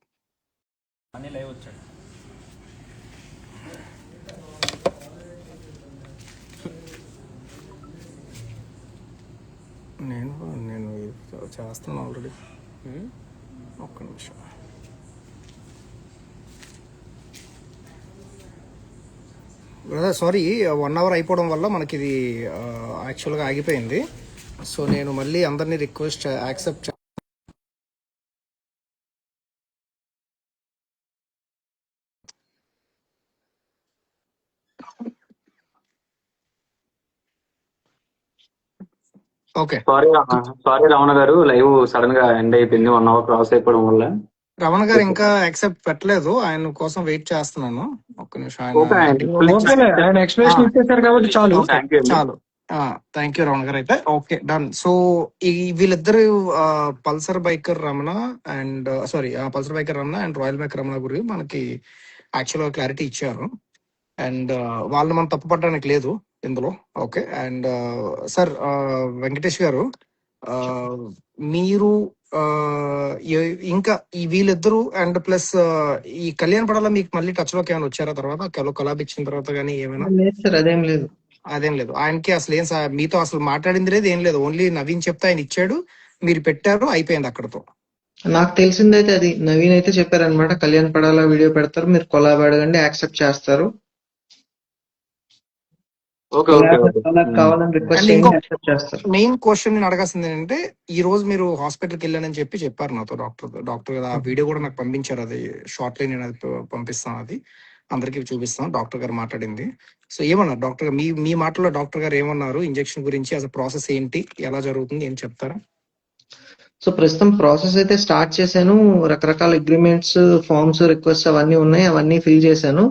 నేను చేస్తున్నాను ఆల్రెడీ. ఒక్క నిమిషం. సారీ, 1 hour అయిపోవడం వల్ల మనకి ఇది యాక్చువల్గా ఆగిపోయింది. సో నేను మళ్ళీ అందరినీ request accept. Okay, sorry Ramana గారు, లైవ్ సడన్ గా ఎండ్ అయిపోయింది 1 hour క్రాస్ అయిపోవడం వల్ల. రమణ గారు ఇంకా యాక్సెప్ట్ పెట్టలేదు, ఆయన కోసం వెయిట్ చేస్తున్నాను. ఒక్క నిమిషం. ఆయన ఎక్స్ప్లెనేషన్ ఇచ్చేసారు కాబట్టి చాలు. చాలు, థ్యాంక్ యూ రమణ గారు. అయితే ఓకే, డన్. సో ఈ వీళ్ళిద్దరు Pulsar biker Ramana and Pulsar biker Ramana and royal biker Ramana గురించి మనకి యాక్చువల్ గా క్లారిటీ ఇచ్చారు. అండ్ వాళ్ళని మనం తప్పుపట్టడానికి లేదు ఇందులో. ఓకే, అండ్ సార్ వెంకటేష్ గారు, మీరు ఇంకా ఈ వీళ్ళిద్దరు అండ్ ప్లస్ ఈ కళ్యాణ్ పడాల మీకు మళ్ళీ టచ్ లోకి ఏమైనా వచ్చారా తర్వాత కొలాబ్ ఇచ్చిన తర్వాత కానీ ఏమైనా? అదేం లేదు. అదేం లేదు, ఆయనకి అసలు ఏం మీతో అసలు మాట్లాడింది లేదు, ఏం లేదు. ఓన్లీ నవీన్ చెప్తే ఆయన ఇచ్చాడు, మీరు పెట్టారు, అయిపోయింది అక్కడతో. నాకు తెలిసిందైతే అది నవీన్ అయితే చెప్పారనమాట, కళ్యాణ్ పడాల వీడియో పెడతారు, మీరు కొలాబ్ అడగండి, యాక్సెప్ట్ చేస్తారు. Okay okay okay. అలా కావాలని రిక్వెస్ట్ అండ్ చేయండి, ఇంకో యాక్సెప్ట్ చేస్తారు. మెయిన్ క్వశ్చన్ నేను అడగాల్సింది ఏంటంటే, ఈ రోజు మీరు హాస్పిటల్కి వెళ్ళానని చెప్పారు నాతో డాక్టర్ కదా, ఆ వీడియో కూడా నాకు పంపించారు. అది షార్ట్లీ నేను అది పంపిస్తాను, అది అందరికీ చూపిస్తాను. డాక్టర్ గారు మాట్లాడింది. సో ఏమన్నారు డాక్టర్ గారు, మీ మాటలో డాక్టర్ గారు ఏమన్నారు ఇంజెక్షన్ గురించి, అసలు ప్రాసెస్ ఏంటి, ఎలా జరుగుతుంది, ఏం చెప్తారా? సో ప్రస్తుతం ప్రాసెస్ అయితే స్టార్ట్ చేశాను. రకరకాల అగ్రిమెంట్స్, ఫార్మ్స్, రిక్వెస్ట్ అవన్నీ ఉన్నాయి, అవన్నీ ఫిల్ చేశాను.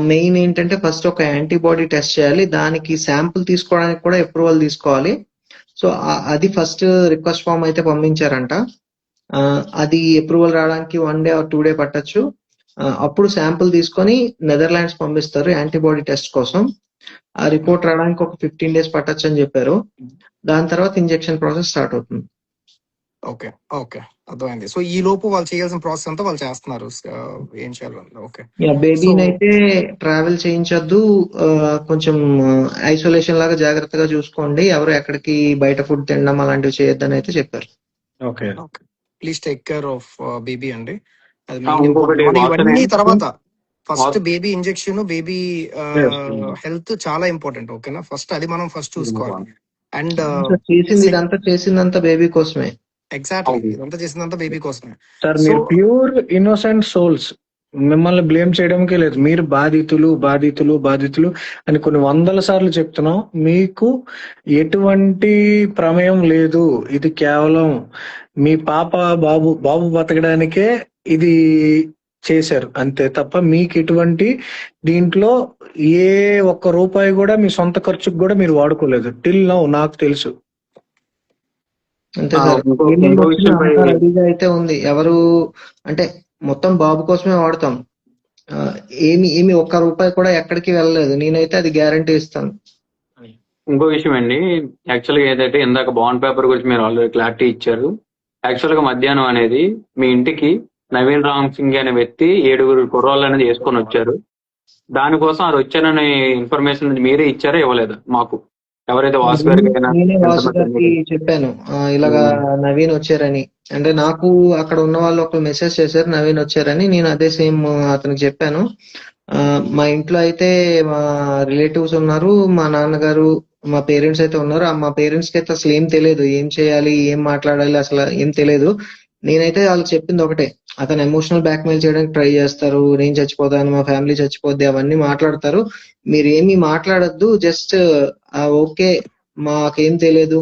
మెయిన్ ఏంటంటే ఫస్ట్ ఒక యాంటీబాడీ టెస్ట్ చేయాలి, దానికి శాంపుల్ తీసుకోవడానికి కూడా అప్రూవల్ తీసుకోవాలి. సో అది ఫస్ట్ రిక్వెస్ట్ ఫామ్ అయితే పంపించారంట. అది అప్రూవల్ రావడానికి 1 day or 2 day పట్టొచ్చు. అప్పుడు శాంపుల్ తీసుకొని నెదర్లాండ్స్ పంపిస్తారు యాంటీబాడీ టెస్ట్ కోసం. ఆ రిపోర్ట్ రావడానికి ఒక 15 days పట్టొచ్చు అని చెప్పారు. దాని తర్వాత ఇంజెక్షన్ ప్రాసెస్ స్టార్ట్ అవుతుంది. ఓకే ఓకే, అర్థమైంది. సో ఈ లోపు వాళ్ళు చేయాల్సిన ప్రాసెస్ అంతా వాళ్ళు చేస్తున్నారు, ఏం చేయాలి. ఓకే. బేబీని అయితే ట్రావెల్ చేయించొద్దు, కొంచెం ఐసోలేషన్ లాగా జాగ్రత్తగా చూసుకోండి, ఎవరు ఎక్కడికి బయట ఫుడ్ తినడం అలాంటివి చేయొద్దని అయితే చెప్పారు. Okay. Okay, please take care of baby అండి. అది ఇంకొకటి ఇవన్నీ వాస్తవం తర్వాత ఫస్ట్ వాస్తవం. Baby injection, baby Yes. Health చాలా ఇంపార్టెంట్. ఓకేనా, ఫస్ట్ అది మనం ఫస్ట్ చూసుకోవాలి. అండ్ చేసిందంతా బేబీ కోసమే. ఎగ్జాక్ట్లీ, ఇదంతా చేసిందంతా బేబీ కోసమే. సార్ సో మీరు ప్యూర్ ఇన్నోసెంట్ సోల్స్, మిమ్మల్ని బ్లేమ్ చేయడానికే లేదు. మీరు బాధితులు బాధితులు బాధితులు అని కొన్ని 100 సార్లు చెప్తున్నాం. మీకు ఎటువంటి ప్రమేయం లేదు. ఇది కేవలం మీ పాప బాబు బతకడానికే ఇది చేశారు అంతే తప్ప మీకు ఎటువంటి దీంట్లో ఏ ఒక్క రూపాయి కూడా మీ సొంత ఖర్చుకు కూడా మీరు వాడుకోలేదు టిల్ నౌ, నాకు తెలుసు. అంతే సార్, ఏమేమి వచ్చినా అంతా రెడీగా అయితే ఉంది. ఎవరు అంటే మొత్తం బాబు కోసమే వాడతాం. ఏమి ఒక్క రూపాయి కూడా ఎక్కడికి వెళ్ళలేదు. నేనైతే అది గ్యారంటీ ఇస్తాను. ఇంకో విషయం అండి, యాక్చువల్ గా ఏదైతే ఇందాక బాండ్ పేపర్ గురించి మీరు ఆల్రెడీ క్లారిటీ ఇచ్చారు. యాక్చువల్ గా మధ్యాహ్నం అనేది మీ ఇంటికి నవీన్ రామ్ సింగ్ అనే వ్యక్తి 7 కుర్రాళ్ళు అనేది వేసుకొని వచ్చారు. దానికోసం అది వచ్చాననే ఇన్ఫర్మేషన్ మీరే ఇచ్చారా, ఇవ్వలేదు మాకు? ఎవరైతే వాసు గారికి నేనే వాసు గారికి చెప్పాను ఇలాగా నవీన్ వచ్చారని. అంటే నాకు అక్కడ ఉన్న వాళ్ళు ఒక మెసేజ్ చేశారు నవీన్ వచ్చారని. నేను అదే సేమ్ అతనికి చెప్పాను. మా ఇంట్లో అయితే మా రిలేటివ్స్ ఉన్నారు, మా నాన్నగారు, మా పేరెంట్స్ అయితే ఉన్నారు. మా పేరెంట్స్ కి అయితే అసలు ఏం తెలియదు, ఏం చేయాలి, ఏం మాట్లాడాలి, అసలు ఏం తెలియదు. నేనైతే వాళ్ళకి చెప్పింది ఒకటే, అతను ఎమోషనల్ బ్లాక్మెయిల్ చేయడానికి ట్రై చేస్తారు, నేను చచ్చిపోతాను, మా ఫ్యామిలీ చచ్చిపోద్ది, అవన్నీ మాట్లాడతారు. మీరు ఏమీ మాట్లాడొద్దు, జస్ట్ ఓకే మాకేం తెలియదు,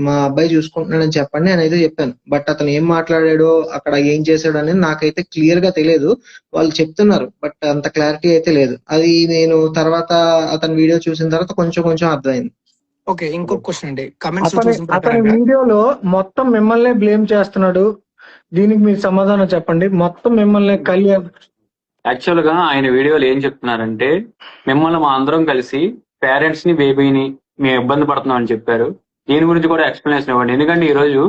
మా అబ్బాయి చూసుకుంటున్నాడని చెప్పండి అని అయితే చెప్పాను. బట్ అతను ఏం మాట్లాడాడో అక్కడ ఏం చేశాడో అనేది నాకైతే క్లియర్ గా తెలియదు. వాళ్ళు చెప్తున్నారు బట్ అంత క్లారిటీ అయితే లేదు. అది నేను తర్వాత అతని వీడియో చూసిన తర్వాత కొంచెం అర్థమైంది. ఓకే, ఇంకొక క్వశ్చన్ అండి. కమెంట్స్ అతని వీడియోలో మొత్తం మిమ్మల్ని బ్లేమ్ చేస్తున్నాడు, దీనికి మీరు సమాధానం చెప్పండి. మొత్తం మిమ్మల్ని యాక్చువల్ గా ఆయన వీడియోలో ఏం చెప్తున్నారంటే, మిమ్మల్ని మా అందరం కలిసి పేరెంట్స్ ని బేబీని మేము ఇబ్బంది పడుతున్నాం అని చెప్పారు. దీని గురించి కూడా ఎక్స్ప్లెనేషన్ ఇవ్వండి. ఎందుకంటే ఈ రోజు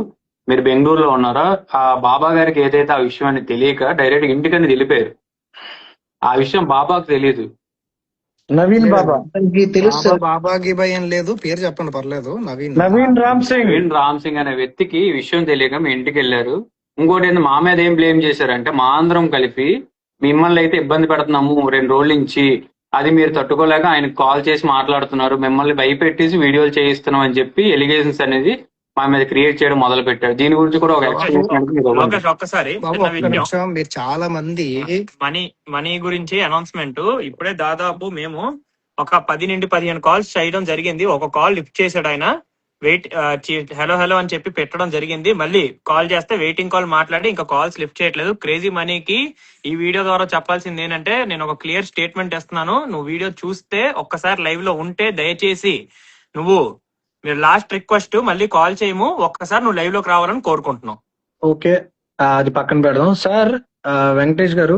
మీరు బెంగళూరులో ఉన్నారా, ఆ బాబా గారికి ఏదైతే ఆ విషయాన్ని తెలియక డైరెక్ట్ ఇంటికని వెళ్ళిపోయారు. ఆ విషయం బాబాకు తెలియదు. నవీన్ బాబా తెలుసు. బాబా గిబాయ్ ఏం లేదు, పేరు చెప్పండి పర్లేదు. నవీన్ రామ్ సింగ్ అనే వ్యక్తికి ఈ విషయం తెలియక మీ ఇంటికి వెళ్ళారు. ఇంకోటి ఏంటి, మా మీద ఏం బ్లేమ్ చేశారంటే, మా అందరం కలిపి మిమ్మల్ని అయితే ఇబ్బంది పెడుతున్నాము 2 రోజుల నుంచి, అది మీరు తట్టుకోలేక ఆయన కాల్ చేసి మాట్లాడుతున్నారు, మిమ్మల్ని భయపెట్టేసి వీడియోలు చేయిస్తున్నాం అని చెప్పి ఎలిగేషన్స్ అనేది మా మీద క్రియేట్ చేయడం మొదలు పెట్టారు. దీని గురించి కూడా ఒక ఒక్కసారి మీరు చాలా మంది మనీ గురించి అనౌన్స్మెంట్ ఇప్పుడే దాదాపు మేము ఒక 10 నుండి 15 కాల్స్ చేయడం జరిగింది. ఒక కాల్ లిఫ్ట్ చేశాడు ఆయన, వెయిట్ హలో అని చెప్పి పెట్టడం జరిగింది. మళ్ళీ కాల్ చేస్తే వెయిటింగ్ కాల్ మాట్లాడి ఇంకా కాల్స్ లిఫ్ట్ చేయట్లేదు. క్రేజీ మనీకి ఈ వీడియో ద్వారా చెప్పాల్సింది ఏంటంటే, నేను ఒక క్లియర్ స్టేట్మెంట్ ఇస్తున్నాను. నువ్వు వీడియో చూస్తే ఒక్కసారి లైవ్ లో ఉంటే దయచేసి మీరు లాస్ట్ రిక్వెస్ట్ మళ్ళీ కాల్ చేయము, ఒక్కసారి నువ్వు లైవ్ లోకి రావాలని కోరుకుంటున్నావు. ఓకే, అది పక్కన పెడదాం. సార్ వెంకటేష్ గారు,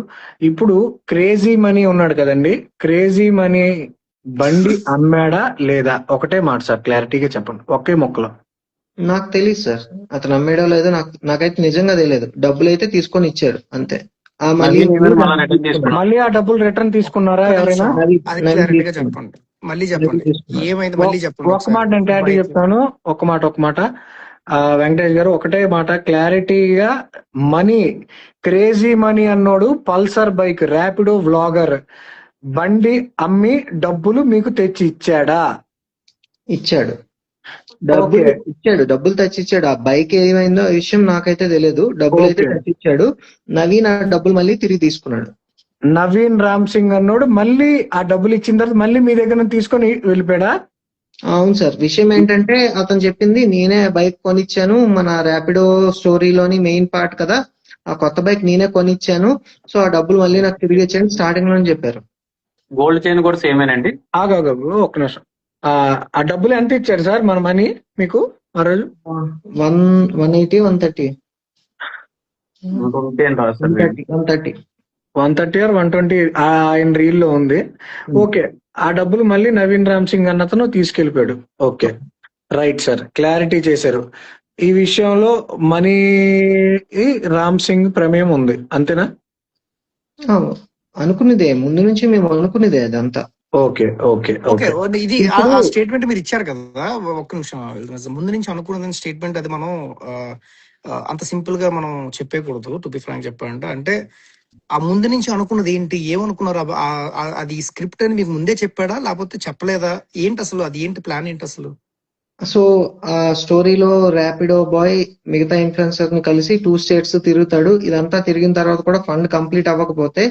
ఇప్పుడు క్రేజీ మనీ ఉన్నాడు కదండి, క్రేజీ మనీ బండి అమ్మాడా లేదా? ఒకటే మాట సార్, క్లారిటీగా చెప్పండి, ఒకే మొక్కలో. నాకు తెలియదు సార్, అతను అమ్మేయడో లేదో నాకైతే నిజంగా తెలియదు. డబ్బులు అయితే తీసుకొని ఇచ్చారు అంతే. మళ్ళీ ఆ డబ్బులు రిటర్న్ తీసుకున్నారా ఎవరైనా? చెప్పండి, మళ్ళీ చెప్పండి ఏమైంది, మళ్ళీ చెప్పండి. ఒక మాట నేను క్లారిటీ చెప్తాను, ఒక మాట వెంకటేష్ గారు, ఒకటే మాట క్లారిటీగా. మనీ, క్రేజీ మనీ అన్నోడు పల్సర్ బైక్, ర్యాపిడో వ్లాగర్, బండి అమ్మి డబ్బులు మీకు తెచ్చి ఇచ్చాడా? ఇచ్చాడు. డబ్బులు ఓకే. ఇచ్చాడు, డబ్బులు తెచ్చిచ్చాడు. ఆ బైక్ ఏమైందో ఆ విషయం నాకైతే తెలియదు. డబ్బులు అయితే ఓకే. తెచ్చిచ్చాడు. నవీన్ ఆ డబ్బులు మళ్ళీ తిరిగి తీసుకున్నాడు. నవీన్ రామ్ సింగ్ అన్నోడు మళ్ళీ ఆ డబ్బులు ఇచ్చిన తర్వాత మళ్ళీ మీ దగ్గర నుంచి తీసుకొని వెళ్ళిపోయాడా? అవును సార్. విషయం ఏంటంటే అతను చెప్పింది నేనే బైక్ కొనిచ్చాను, మన ర్యాపిడో స్టోరీలోని మెయిన్ పార్ట్ కదా, ఆ కొత్త బైక్ నేనే కొనిచ్చాను, సో ఆ డబ్బులు మళ్ళీ నాకు తిరిగి ఇచ్చాను స్టార్టింగ్ లోనే చెప్పారు. గోల్డ్ చైన్ కూడా సేమేనండి. ఆగు ఒక్క నిమిషం. ఆ డబ్బులు ఎంత ఇచ్చారు సార్ మన మనీ మీకు ఆ రోజు? 180, 130, 120 అని రాస్తారు. 130. 130 or 120 ఆయన రీల్లో ఉంది. ఓకే. ఆ డబ్బులు మళ్ళీ నవీన్ రామ్ సింగ్ అన్నతను తీసుకెళ్లిపోయాడు. ఓకే, రైట్ సార్, క్లారిటీ చేశారు. ఈ విషయంలో మనీ రామ్ సింగ్ ప్రమేయం ఉంది అంతేనా? అనుకునేదే, ముందు నుంచి మేము అనుకునేదే అదంతా. Okay okay okay okay. ఇది ఇప్పుడు ఆ స్టేట్మెంట్ మీరు ఇచ్చారు కదా, ఒక్క నిమిషం. ముందు నుంచి అనుకున్న స్టేట్మెంట్ అది మనం అంత సింపుల్ గా మనం చెప్పేయకూడదు. టు బి ఫ్రాంక్ చెప్పాలంటే, అంటే ఆ ముందు నుంచి అనుకున్నది ఏంటి, ఏమనుకున్నారు? అది స్క్రిప్ట్ అని మీకు ముందే చెప్పాడా లేకపోతే చెప్పలేదా? ఏంటి అసలు, అది ఏంటి ప్లాన్ ఏంటి అసలు? సో ఆ స్టోరీలో ర్యాపిడో బాయ్ మిగతా ఇన్ఫ్లుయెన్సర్ ని కలిసి 2 states తిరుగుతాడు. ఇదంతా తిరిగిన తర్వాత కూడా ఫండ్ కంప్లీట్ అవ్వకపోతే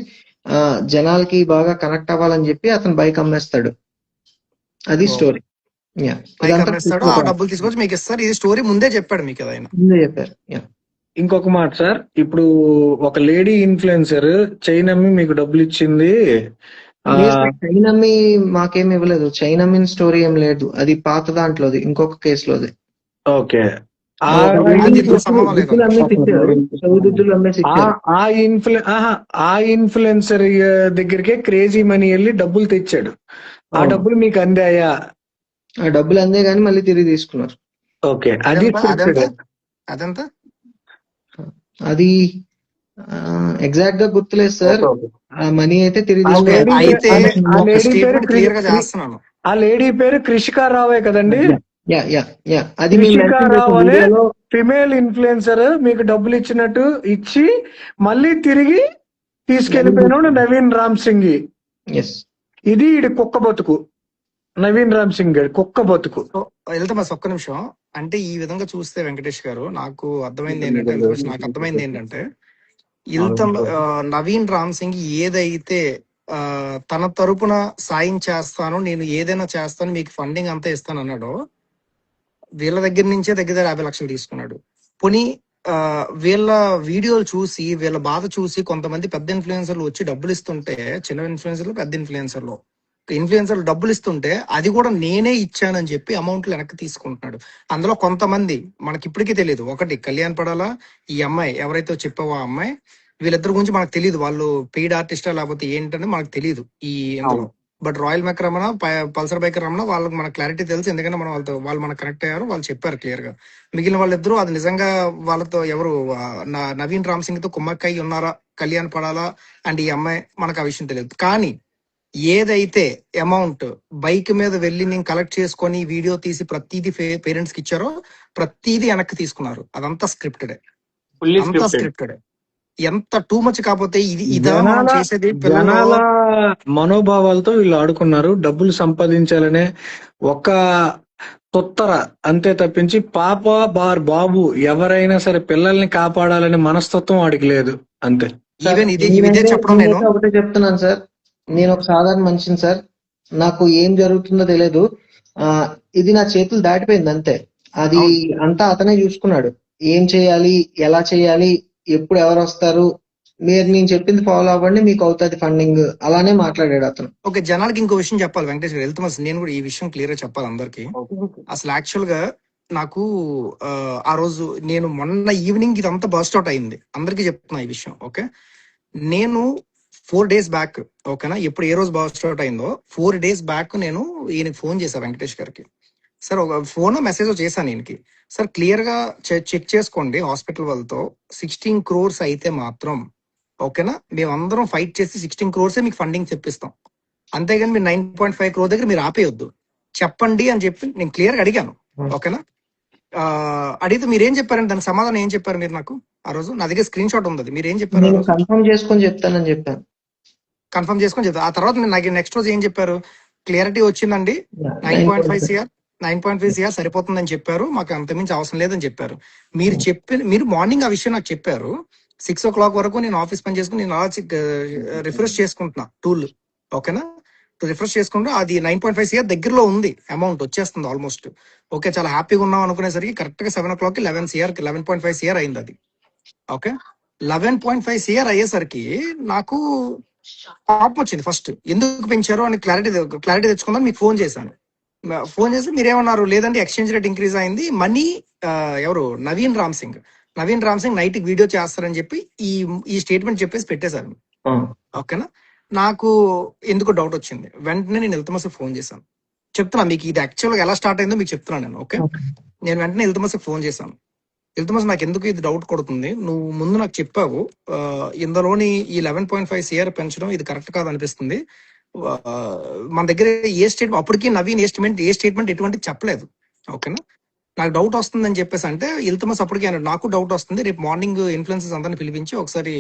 జనాలకి బాగా కనెక్ట్ అవ్వాలని చెప్పి అతను బైక్ అమ్మేస్తాడు. అది స్టోరీ. బైక్ అమ్మేస్తాడు, ఆ డబ్బులు తీసుకొచ్చి మీకు ఇస్తారు. ఇది స్టోరీ ముందే చెప్పాడు మీకు, ఏదైనా ముందే చెప్పారు. ఇంకొక మాట సార్, ఇప్పుడు ఒక లేడీ ఇన్ఫ్లుయెన్సర్ చైన్ అమ్మి మీకు డబ్బులు ఇచ్చింది. చైన్ అమ్మి మాకేం ఇవ్వలేదు. చైన్ అమ్మిన స్టోరీ ఏం లేదు. అది పాత దాంట్లోది, ఇంకొక కేసులోది. ఓకే. ఆ ఇన్ఫ్లుయెన్సర్ దగ్గరికే క్రేజీ మనీ వెళ్ళి డబ్బులు తెచ్చాడు. ఆ డబ్బులు మీకు అందాయా? ఆ డబ్బులు అందే గానీ మళ్ళీ తిరిగి తీసుకున్నారు. ఓకే, అది అదంతా అది ఎగ్జాక్ట్ గా గుర్తులేదు సార్. ఆ మనీ అయితే తిరిగి చేస్తున్నాను. ఆ లేడీ పేరు కృషికా రావే కదండి? అది ఫిమేల్ ఇన్ఫ్లుయెన్సర్ మీకు డబ్బులు ఇచ్చినట్టు ఇచ్చి మళ్ళీ తిరిగి తీసుకెళ్లిపోయినాడు నవీన్ రామ్ సింగ్. ఇది కుక్క బతుకు. నవీన్ రామ్ సింగ్ గారి కుక్క బతుకు. వెళ్తే బస్ ఒక్క నిమిషం. అంటే ఈ విధంగా చూస్తే వెంకటేష్ గారు, నాకు అర్థమైంది ఏంటంటే నవీన్ రామ్ సింగ్ ఏదైతే తన తరపున సాయం చేస్తాను, నేను ఏదైనా చేస్తాను, మీకు ఫండింగ్ అంతా ఇస్తాను అన్నాడో, వీళ్ళ దగ్గర నుంచే దగ్గర 50 లక్షలు తీసుకున్నాడు. పోనీ వీళ్ళ వీడియోలు చూసి, వీళ్ళ బాధ చూసి కొంతమంది పెద్ద ఇన్ఫ్లుయెన్సర్లు వచ్చి డబ్బులు ఇస్తుంటే, చిన్న ఇన్ఫ్లుయెన్సర్లు పెద్ద ఇన్ఫ్లుయెన్సర్లు డబ్బులు ఇస్తుంటే, అది కూడా నేనే ఇచ్చానని చెప్పి అమౌంట్లు వెనక్కి తీసుకుంటున్నాడు. అందులో కొంతమంది మనకి ఇప్పటికీ తెలియదు. ఒకటి కళ్యాణ్ పడాలా, ఈ అమ్మాయి ఎవరైతే చెప్పావో ఆ అమ్మాయి, వీళ్ళిద్దరి గురించి మనకు తెలియదు. వాళ్ళు పెయిడ్ ఆర్టిస్టా లేకపోతే ఏంటని మనకు తెలియదు ఈ ఇందులో. But royal mech Ramana, Pulsar bike Ramana, వాళ్ళకి మనకు క్లారిటీ తెలుసు. ఎందుకంటే మనం వాళ్ళు మనకు కనెక్ట్ అయ్యారు, వాళ్ళు చెప్పారు క్లియర్ గా. మిగిలిన వాళ్ళిద్దరూ అది నిజంగా వాళ్ళతో ఎవరు నవీన్ రామ్ సింగ్ తో కుమ్మక్కయ్య ఉన్నారా, కళ్యాణ్ పడాలా అండ్ ఈ అమ్మాయి, మనకు ఆ విషయం తెలియదు. కానీ ఏదైతే అమౌంట్ బైక్ మీద వెళ్ళి నేను కలెక్ట్ చేసుకొని వీడియో తీసి ప్రతిదీ పేరెంట్స్ కి ఇచ్చారో, ప్రతిదీ వెనక్కి తీసుకున్నారు. అదంతా స్క్రిప్టెడే, అంతా స్క్రిప్టెడే. ఎంత టూ మచ్ కాకపోతే చేసేది. జనాల మనోభావాలతో వీళ్ళు ఆడుకున్నారు. డబ్బులు సంపాదించాలనే ఒక తొత్తర అంతే తప్పించి పాప బాబు ఎవరైనా సరే పిల్లల్ని కాపాడాలనే మనస్తత్వం వాడికి లేదు. అంతే. ఒకటే చెప్తున్నాను సార్, నేను ఒక సాధారణ మనిషిని సార్. నాకు ఏం జరుగుతుందో తెలియదు. ఇది నా చేతులు దాటిపోయింది అంతే. అది అంతా అతనే చూసుకున్నాడు. ఏం చేయాలి, ఎలా చేయాలి, ఎప్పుడు ఎవరు వస్తారు, మీరు నేను చెప్పింది ఫాలో అవ్వండి, మీకు అవుతుంది ఫండింగ్, అలానే మాట్లాడాడు అతను. ఓకే, జనాలకి ఇంకో విషయం చెప్పాలి వెంకటేష్ గారు. వెళ్తాం నేను కూడా ఈ విషయం క్లియర్ గా చెప్పాలి అందరికి. అసలు యాక్చువల్ గా నాకు ఆ రోజు నేను మొన్న ఈవినింగ్ ఇదంతా బస్ట్ అవుట్ అయింది. అందరికి చెప్తున్నా ఈ విషయం. ఓకే, నేను 4 days బ్యాక్, ఓకేనా, ఎప్పుడు ఏ రోజు బస్ట్ అవుట్ అయిందో 4 days బ్యాక్ నేను ఈయనకి ఫోన్ చేశాను వెంకటేష్ గారికి. సార్ ఒక ఫోన్ మెసేజ్ చేశాను ఈయనకి. సార్ క్లియర్ గా చెక్ చేసుకోండి హాస్పిటల్ వాళ్ళతో, 16 crores అయితే మాత్రం ఓకేనా, మేమందరం ఫైట్ చేసి 16 crores మీకు ఫండింగ్ తెప్పిస్తాం, అంతేగాని మీరు 9.5 crore దగ్గర మీరు ఆపేయొద్దు, చెప్పండి అని చెప్పి నేను క్లియర్ గా అడిగాను. ఓకేనా, అడిగితే మీరు ఏం చెప్పారండి, దానికి సమాధానం ఏం చెప్పారు మీరు నాకు ఆ రోజు? నా దగ్గర స్క్రీన్ షాట్ ఉంది, మీరు ఏం చెప్పారు? కన్ఫర్మ్ చేసుకొని చెప్తానని చెప్పాను. కన్ఫర్మ్ చేసుకొని చెప్తాను. ఆ తర్వాత నాకు నెక్స్ట్ రోజు ఏం చెప్పారు, క్లియరిటీ వచ్చిందండి, 9.5 CR 9.5 CR సరిపోతుందని చెప్పారు, మాకు అంతమించి అవసరం లేదని చెప్పారు. మీరు మార్నింగ్ ఆ విషయం నాకు చెప్పారు. 6 o'clock వరకు నేను ఆఫీస్ పని చేసుకుని నేను అలా రిఫ్రెష్ చేసుకుంటున్నా టూల్, ఓకేనా, రిఫ్రెష్ చేసుకుంటూ అది 9.5 CR దగ్గరలో ఉంది, అమౌంట్ వచ్చేస్తుంది ఆల్మోస్ట్. ఓకే, చాలా హ్యాపీగా ఉన్నాం అనుకునేసరికి కరెక్ట్ గా 7 o'clock 11.5 CR అయింది అది. ఓకే, 11.5 CR అయ్యేసరికి నాకు కోపం వచ్చింది. ఫస్ట్ ఎందుకు పెంచారు అని క్లారిటీ తెచ్చుకుందాం మీకు ఫోన్ చేశాను. ఫోన్ చేసి మీరేమన్నారు, లేదంటే ఎక్స్చేంజ్ రేట్ ఇంక్రీజ్ అయింది, మనీ ఎవరు నవీన్ రామ్ సింగ్ నైట్ వీడియో చేస్తారని చెప్పి ఈ స్టేట్మెంట్ చెప్పేసి పెట్టేశారు. ఓకేనా, నాకు ఎందుకు డౌట్ వచ్చింది. వెంటనే నేను ఇల్తుమస్ ఫోన్ చేశాను. చెప్తున్నా మీకు ఇది యాక్చువల్గా ఎలా స్టార్ట్ అయిందో మీకు చెప్తున్నాను నేను. ఓకే, నేను వెంటనే ఇల్తుమస్ ఫోన్ చేశాను. ఇల్తుమస్ నాకు ఎందుకు ఇది డౌట్ కొడుతుంది, నువ్వు ముందు నాకు చెప్పావు ఇందులోని ఈ 11.5 CR పెంచడం ఇది కరెక్ట్ కాదు అనిపిస్తుంది. మన దగ్గర ఏ స్టేట్మెంట్ అప్పటికి నవీన్ ఏ స్టేట్మెంట్ ఎటువంటి చెప్పలేదు. ఓకేనా, నాకు డౌట్ వస్తుందని చెప్పేసి అంటే ఇల్తుమస్ అప్పటికి అన్నాడు, నాకు డౌట్ వస్తుంది, రేపు మార్నింగ్ ఇన్ఫ్లుయెన్సర్స్ అందరిని పిలిపించి ఒకసారి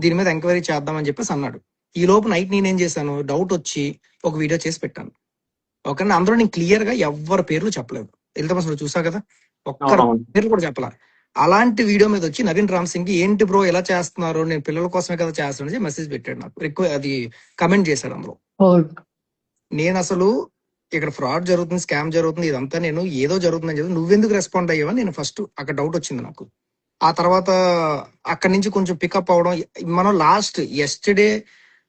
దీని మీద ఎంక్వైరీ చేద్దామని చెప్పేసి అన్నాడు. ఈ లోపు నైట్ నేనేం చేశాను, డౌట్ వచ్చి ఒక వీడియో చేసి పెట్టాను. ఓకేనా, అందులో నేను క్లియర్ గా ఎవరి పేర్లు చెప్పలేదు. ఇల్తుమస్ నువ్వు చూసా కదా, ఒక్కరి పేర్లు కూడా చెప్పలా. అలాంటి వీడియో మీద వచ్చి నవీన్ రామ్ సింగ్ ఏంటి బ్రో ఎలా చేస్తున్నారు, నేను పిల్లల కోసమే కదా చేస్తాను మెసేజ్ పెట్టాడు నాకు, అది కమెంట్ చేశాడు అందులో. నేను అసలు ఇక్కడ ఫ్రాడ్ జరుగుతుంది, స్కామ్ జరుగుతుంది, ఇదంతా నేను ఏదో జరుగుతుందని చెప్పి నువ్వెందుకు రెస్పాండ్ అయ్యావని నేను ఫస్ట్ అక్కడ డౌట్ వచ్చింది నాకు. ఆ తర్వాత అక్కడి నుంచి కొంచెం పికప్ అవడం. మనం last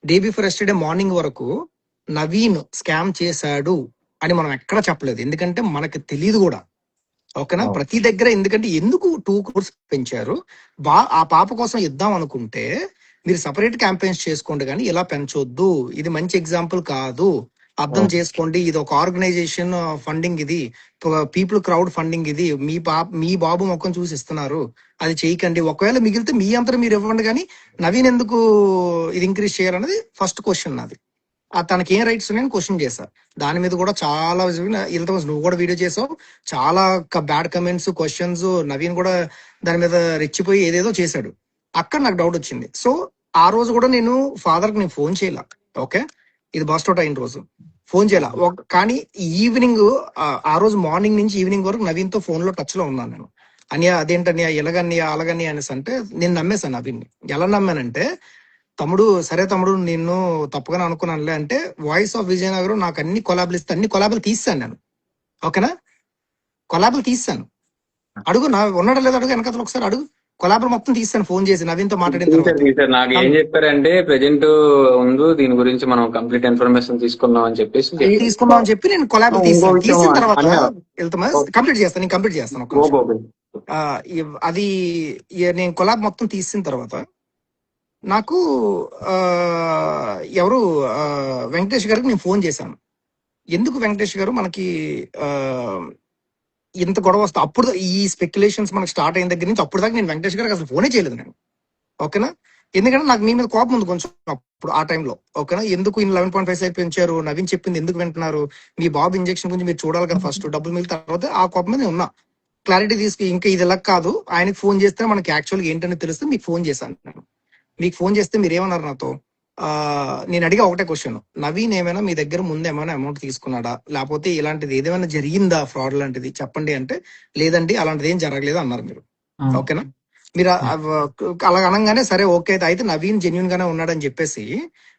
day before yesterday morning వరకు నవీన్ స్కామ్ చేశాడు అని మనం ఎక్కడ చెప్పలేదు, ఎందుకంటే మనకు తెలియదు కూడా. ఓకేనా, ప్రతి దగ్గర ఎందుకు 2 crores పెంచారు, ఆ పాప కోసం ఇద్దాం అనుకుంటే మీరు సపరేట్ క్యాంపెయిన్స్ చేసుకోండి కానీ ఇలా పెంచొద్దు, ఇది మంచి ఎగ్జాంపుల్ కాదు, అర్థం చేసుకోండి, ఇది ఒక ఆర్గనైజేషన్ ఫండింగ్, ఇది పీపుల్ క్రౌడ్ ఫండింగ్, ఇది మీ బాబు ముఖం చూసి ఇస్తున్నారు, అది చేయకండి, ఒకవేళ మిగిలితే మీ అంతా మీరు ఇవ్వండి కానీ నవీన్ ఎందుకు ఇది ఇంక్రీజ్ చేయాలన్నది ఫస్ట్ క్వశ్చన్ నాది. తనకి ఏం రైట్స్ ఉన్నాయని క్వశ్చన్ చేశా. దాని మీద కూడా చాలా నువ్వు కూడా వీడియో చేసావు, చాలా బ్యాడ్ కమెంట్స్, క్వశ్చన్స్, నవీన్ కూడా దాని మీద రెచ్చిపోయి ఏదేదో చేశాడు. అక్కడ నాకు డౌట్ వచ్చింది. సో ఆ రోజు కూడా నేను ఫాదర్ కి నేను ఫోన్ చేయాల. ఓకే, ఇది బస్టౌట్ అయిన రోజు ఫోన్ చేయాల. కానీ ఈవినింగ్ ఆ రోజు మార్నింగ్ నుంచి ఈవినింగ్ వరకు నవీన్ తో ఫోన్ లో టచ్ లో ఉన్నాను నేను. అనియా అదేంటనియా ఎలాగనియా అలాగనియా అనేసి అంటే నేను నమ్మేశాను నవీన్. ఎలా నమ్మానంటే, సరే తమ్ముడు నిన్ను తప్పుగానే అనుకున్నానులే అంటే, వాయిస్ ఆఫ్ విజయనగరం నాకు అన్ని కొలాబులు తీసాను నేను. ఓకేనా, కొలాబులు తీసాను. అడుగు నా ఉన్నాడో లేదో అడుగు, వెనకాల ఒకసారి అడుగు. కొలాబులు మొత్తం తీసాను ఫోన్ చేసి నవీన్ తో మాట్లాడిన తర్వాత. నాకు ఏం చెప్పారంటే, ప్రెజెంట్ ముందు దీని గురించి మనం కంప్లీట్ ఇన్ఫర్మేషన్ తీసుకుందాం అని చెప్పి నేను కొలాబులు తీసాను. తీసిన తర్వాత కంప్లీట్ చేస్తాను. అది నేను కొలాబ్ మొత్తం తీసిన తర్వాత నాకు ఎవరు వెంకటేష్ గారికి నేను ఫోన్ చేశాను. ఎందుకు వెంకటేష్ గారు మనకి ఇంత గొడవ వస్తా, అప్పుడు ఈ స్పెక్యులేషన్స్ మనకు స్టార్ట్ అయిన దగ్గర నుంచి అప్పుడు దాకా నేను వెంకటేష్ గారికి అసలు ఫోనే చేయలేదు నేను. ఓకేనా, ఎందుకంటే నాకు మీ మీద కోపం ఉంది కొంచెం అప్పుడు ఆ టైంలో. ఓకేనా, ఎందుకు 11.5 పెంచారు, నవీన్ చెప్పింది ఎందుకు వింటున్నారు, మీ బాబు ఇంజెక్షన్ గురించి మీరు చూడాలి కదా ఫస్ట్, డబ్బులు మిగిలిన తర్వాత ఆ కోపం మీద ఉన్నా. క్లారిటీ తీసుకు ఇంకా ఇది ఎలా కాదు, ఆయనకి ఫోన్ చేస్తే మనకి యాక్చువల్గా ఏంటని తెలిస్తే మీకు ఫోన్ చేశాను నేను. మీకు ఫోన్ చేస్తే మీరు ఏమన్నారు నాతో, నేను అడిగా ఒకటే క్వశ్చన్, నవీన్ ఏమైనా మీ దగ్గర ముందు ఏమైనా అమౌంట్ తీసుకున్నాడా, లేకపోతే ఇలాంటిది ఏదేమైనా జరిగిందా ఫ్రాడ్ లాంటిది చెప్పండి అంటే, లేదండి అలాంటిది ఏం జరగలేదు అన్నారు మీరు. ఓకేనా, మీరు అలా అనగానే సరే ఓకే అయితే నవీన్ జెన్యున్ గానే ఉన్నాడని చెప్పేసి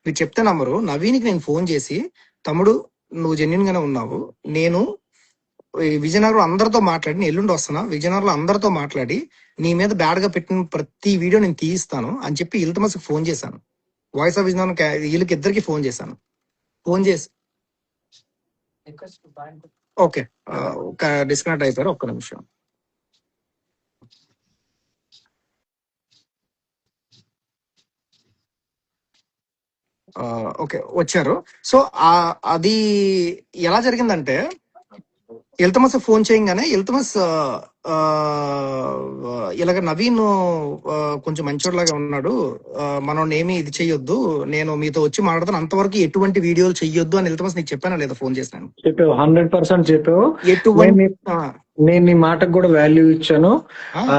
మీరు చెప్తే నమ్మరు. నవీన్కి నేను ఫోన్ చేసి, తమ్ముడు నువ్వు జెన్యున్ గానే ఉన్నావు, నేను విజయనగరం అందరితో మాట్లాడి, నేను ఎల్లుండి వస్తున్నా, విజయనగరంలో అందరితో మాట్లాడి నీ మీద బ్యాడ్ గా పెట్టిన ప్రతి వీడియో నేను తీయిస్తాను అని చెప్పి ఇల్తుమస్ ఫోన్ చేశాను. వాయిస్ ఆఫ్ విజయనగరం వీళ్ళకి ఇద్దరికి ఫోన్ చేశాను. ఫోన్ చేసి ఓకే డిస్కనెక్ట్ అయిపోయారు, ఒక్క నిమిషం. ఓకే వచ్చారు. సో అది ఎలా జరిగిందంటే, ఇల్తుమస్ ఫోన్ చేయగానే ఇల్తుమస్ ఇలాగ నవీన్ కొంచెం మంచోడ్లాగా ఉన్నాడు, మనం ఏమి ఇది చెయ్యొద్దు, నేను మీతో వచ్చి మాట్లాడతాను, అంతవరకు ఎటువంటి వీడియోలు చెయ్యొద్దు అని ఇల్తుమస్ నీకు చెప్పానా లేదా ఫోన్ చేసినాను? చెప్పావు, 100% చెప్పావు. నేను నీ మాటకు కూడా వాల్యూ ఇచ్చాను. ఆ,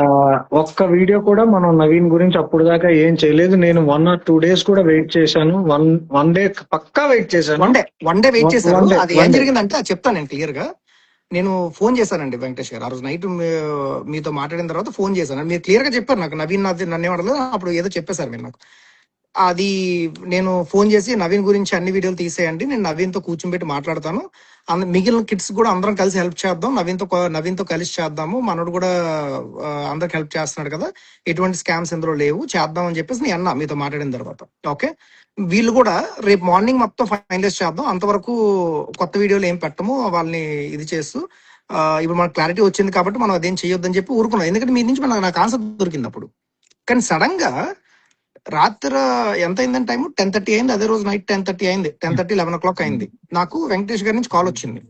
ఒక్క వీడియో కూడా మనం నవీన్ గురించి అప్పుడు దాకా ఏం చేయలేదు. నేను 1 or 2 days కూడా వెయిట్ చేశాను. వన్ డే పక్కా వెయిట్ చేశాను. వన్ డే వెయిట్ చేశారు. వన్ డే అది ఏం జరిగిందంటే అది చెప్తాను నేను క్లియర్ గా. నేను ఫోన్ చేశానండి వెంకటేష్ గారు. ఆ రోజు నైట్ మీతో మాట్లాడిన తర్వాత ఫోన్ చేశాను. మీరు క్లియర్ గా చెప్పారు నాకు, నవీన్ నన్ను ఏమడలేదు, అప్పుడు ఏదో చెప్పేశారు మీరు నాకు. అది నేను ఫోన్ చేసి నవీన్ గురించి అన్ని వీడియోలు తీసేయండి, నేను నవీన్తో కూర్చోబెట్టి మాట్లాడతాను, మిగిలిన కిడ్స్ కూడా అందరం కలిసి హెల్ప్ చేద్దాం, నవీన్తో కలిసి చేద్దాము, మనోడు కూడా అందరికి హెల్ప్ చేస్తున్నాడు కదా, ఎటువంటి స్కామ్స్ ఇందులో లేవు, చేద్దాం అని చెప్పేసి నేను అన్నా మీతో మాట్లాడిన తర్వాత. ఓకే, వీళ్ళు కూడా రేపు మార్నింగ్ మొత్తం ఫైనలైజ్ చేద్దాం, అంతవరకు కొత్త వీడియోలు ఏం పెట్టము, వాళ్ళని ఇది చేస్తూ ఇప్పుడు మనకు క్లారిటీ వచ్చింది కాబట్టి మనం అదేం చేయొద్దని చెప్పి ఊరుకున్నాం. ఎందుకంటే మీ నుంచి నాకు ఆన్సర్ దొరికింది అప్పుడు. కానీ సడన్ గా రాత్రి ఎంత అయిందని టైం 10:30 అయింది. అదే రోజు నైట్ 10:30 అయింది, 10:30, 11 o'clock అయింది. నాకు వెంకటేష్ గారి నుంచి కాల్ వచ్చింది.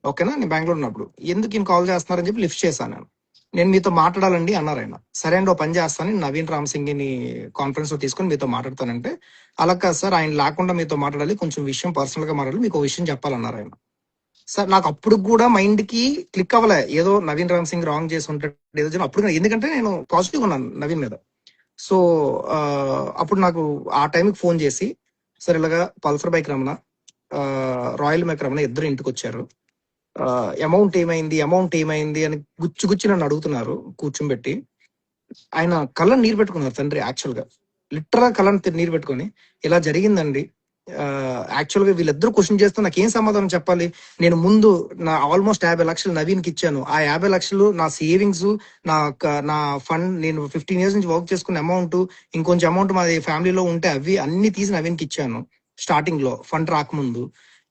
ఓకేనా, నేను బెంగళూరు ఉన్నప్పుడు. ఎందుకు ఈయన కాల్ చేస్తున్నారని చెప్పి లిఫ్ట్ చేశాను. నేను మీతో మాట్లాడాలండి అన్నారు ఆయన. సరే అండి, ఓ పని చేస్తాను, నవీన్ రామసింగిని కాన్ఫరెన్స్ లో తీసుకొని మీతో మాట్లాడతానంటే, అలా కాదు సార్, ఆయన లేకుండా మీతో మాట్లాడాలి, కొంచెం విషయం పర్సనల్ గా మాట్లాడాలి, మీకు ఒక విషయం చెప్పాలన్నారు ఆయన. సార్ నాకు అప్పుడు కూడా మైండ్ కి క్లిక్ అవ్వలే, ఏదో నవీన్ రామసింగ్ రాంగ్ చేసి ఉంటాడు ఏదో అప్పుడు, ఎందుకంటే నేను పాజిటివ్ ఉన్నాను నవీన్ మీద. సో అప్పుడు నాకు ఆ టైంకి ఫోన్ చేసి, సార్ ఇలాగా Pulsar bike Ramana, royal bike Ramana ఇద్దరు ఇంటికి వచ్చారు, అమౌంట్ ఏమైంది అని గుచ్చి నన్ను అడుగుతున్నారు కూర్చోబెట్టి. ఆయన కళ్ళని నీరు పెట్టుకున్నారు తండ్రి, యాక్చువల్ గా లిటరల్ కళ్ళని నీరు పెట్టుకొని, ఇలా జరిగిందండి, యాక్చువల్ గా వీళ్ళిద్దరు క్వశ్చన్ చేస్తే నాకు ఏం సమాధానం చెప్పాలి. నేను ముందు నా ఆల్మోస్ట్ 50 లక్షలు నవీన్కి ఇచ్చాను, ఆ 50 లక్షలు నా సేవింగ్స్, నా ఫండ్, నేను 15 years నుంచి వర్క్ చేసుకున్న అమౌంట్, ఇంకొంచెం అమౌంట్ మా ఫ్యామిలీలో ఉంటే అవి అన్ని తీసి నవీన్కి ఇచ్చాను స్టార్టింగ్ లో, ఫండ్ రాకముందు.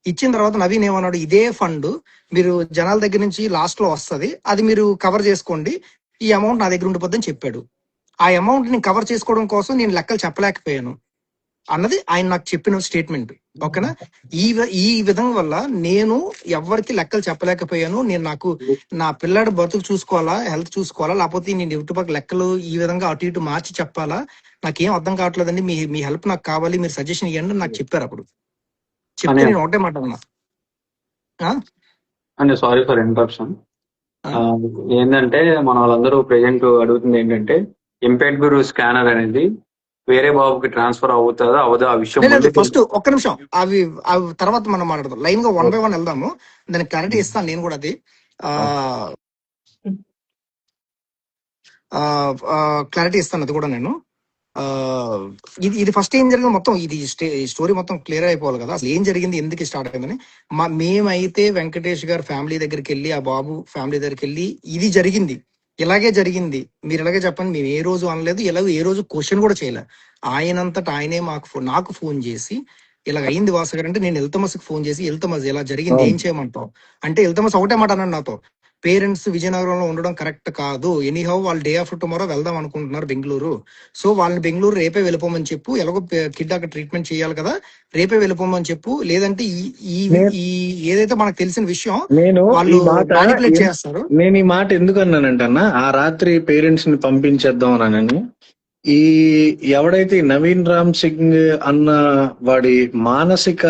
ఇచ్చిన తర్వాత నవీన్ ఏమన్నాడు, ఇదే ఫండ్ మీరు జనాల దగ్గర నుంచి లాస్ట్ లో వస్తుంది, అది మీరు కవర్ చేసుకోండి, ఈ అమౌంట్ నా దగ్గర ఉండిపోద్దని చెప్పాడు. ఆ అమౌంట్ ని కవర్ చేసుకోవడం కోసం నేను లెక్కలు చెప్పలేకపోయాను అన్నది ఆయన నాకు చెప్పిన స్టేట్మెంట్. ఓకేనా, ఈ విధంగా వల్ల నేను ఎవరికి లెక్కలు చెప్పలేకపోయాను. నేను నా పిల్లాడి బతుకు చూసుకోవాలా, హెల్త్ చూసుకోవాలా, లేకపోతే నేను ఇటుపక్క లెక్కలు ఈ విధంగా అటు ఇటు మార్చి చెప్పాలా, నాకేం అర్థం కావట్లేదండి, మీ హెల్ప్ నాకు కావాలి, మీరు సజెషన్ ఇవ్వండి నాకు చెప్పారు. అప్పుడు చెప్తే నేను ఒకటే మాట అన్నా. అంటే సారీ ఫర్ ఇంటరప్షన్. ఏంటంటే మన వాళ్ళందరూ ప్రెజెంట్ అడుగుతుంది ఏంటంటే, ఇంపాక్ట్ గురు స్కానర్ అనేది వేరే బాబుకి ట్రాన్స్ఫర్ అవుతుందా అవదా ఆ విషయం ఫస్ట్ ఒక్క నిమిషం, అవి తర్వాత మనం మాట్లాడదాం. లైన్ గా 1 by 1 వెళ్దాము, దానికి క్లారిటీ ఇస్తాను నేను కూడా. అది క్లారిటీ ఇస్తాను, అది కూడా నేను. ఇది ఫస్ట్ ఏం జరిగింది మొత్తం, ఇది స్టోరీ మొత్తం క్లియర్ అయిపోవాలి కదా, అసలు ఏం జరిగింది, ఎందుకు స్టార్ట్ అయిందని. మేమైతే వెంకటేష్ గారు ఫ్యామిలీ దగ్గరికి వెళ్ళి, ఆ బాబు ఫ్యామిలీ దగ్గరికి వెళ్ళి, ఇది జరిగింది, ఇలాగే జరిగింది, మీరు ఇలాగే చెప్పండి, మేము ఏ రోజు అనలేదు, ఇలాగ ఏ రోజు క్వశ్చన్ కూడా చేయలే. ఆయనంతటా ఆయనే నాకు ఫోన్ చేసి, ఇలాగ అయింది వాసు గారు అంటే, నేను ఇల్తమస్కి ఫోన్ చేసి, ఇల్తమస్ ఇలా జరిగింది ఏం చేయమంటావు అంటే, ఇల్తమస్ ఒకటే మాట అన్నాడు నాతో, పేరెంట్స్ విజయనగరంలో ఉండడం కరెక్ట్ కాదు, ఎనీహౌ వాళ్ళు డే ఆఫ్టర్ టుమారో వెళ్దాం అనుకుంటున్నారు బెంగళూరు, సో వాళ్ళని బెంగళూరు రేపే వెళ్ళిపోమని చెప్పు, ఎలాగో కిడ్ అక్కడ ట్రీట్మెంట్ చేయాలి కదా, రేపే వెళ్ళిపోమని చెప్పు, లేదంటే ఈ ఏదైతే మనకు తెలిసిన విషయం వాళ్ళు మానిపులేట్ చేస్తారు. నేను ఈ మాట ఎందుకు అన్నానంటే అన్న, ఆ రాత్రి పేరెంట్స్ ని పంపించేద్దాం అని, ఈ ఎవడైతే నవీన్ రామ్ సింగ్ అన్న వాడి మానసిక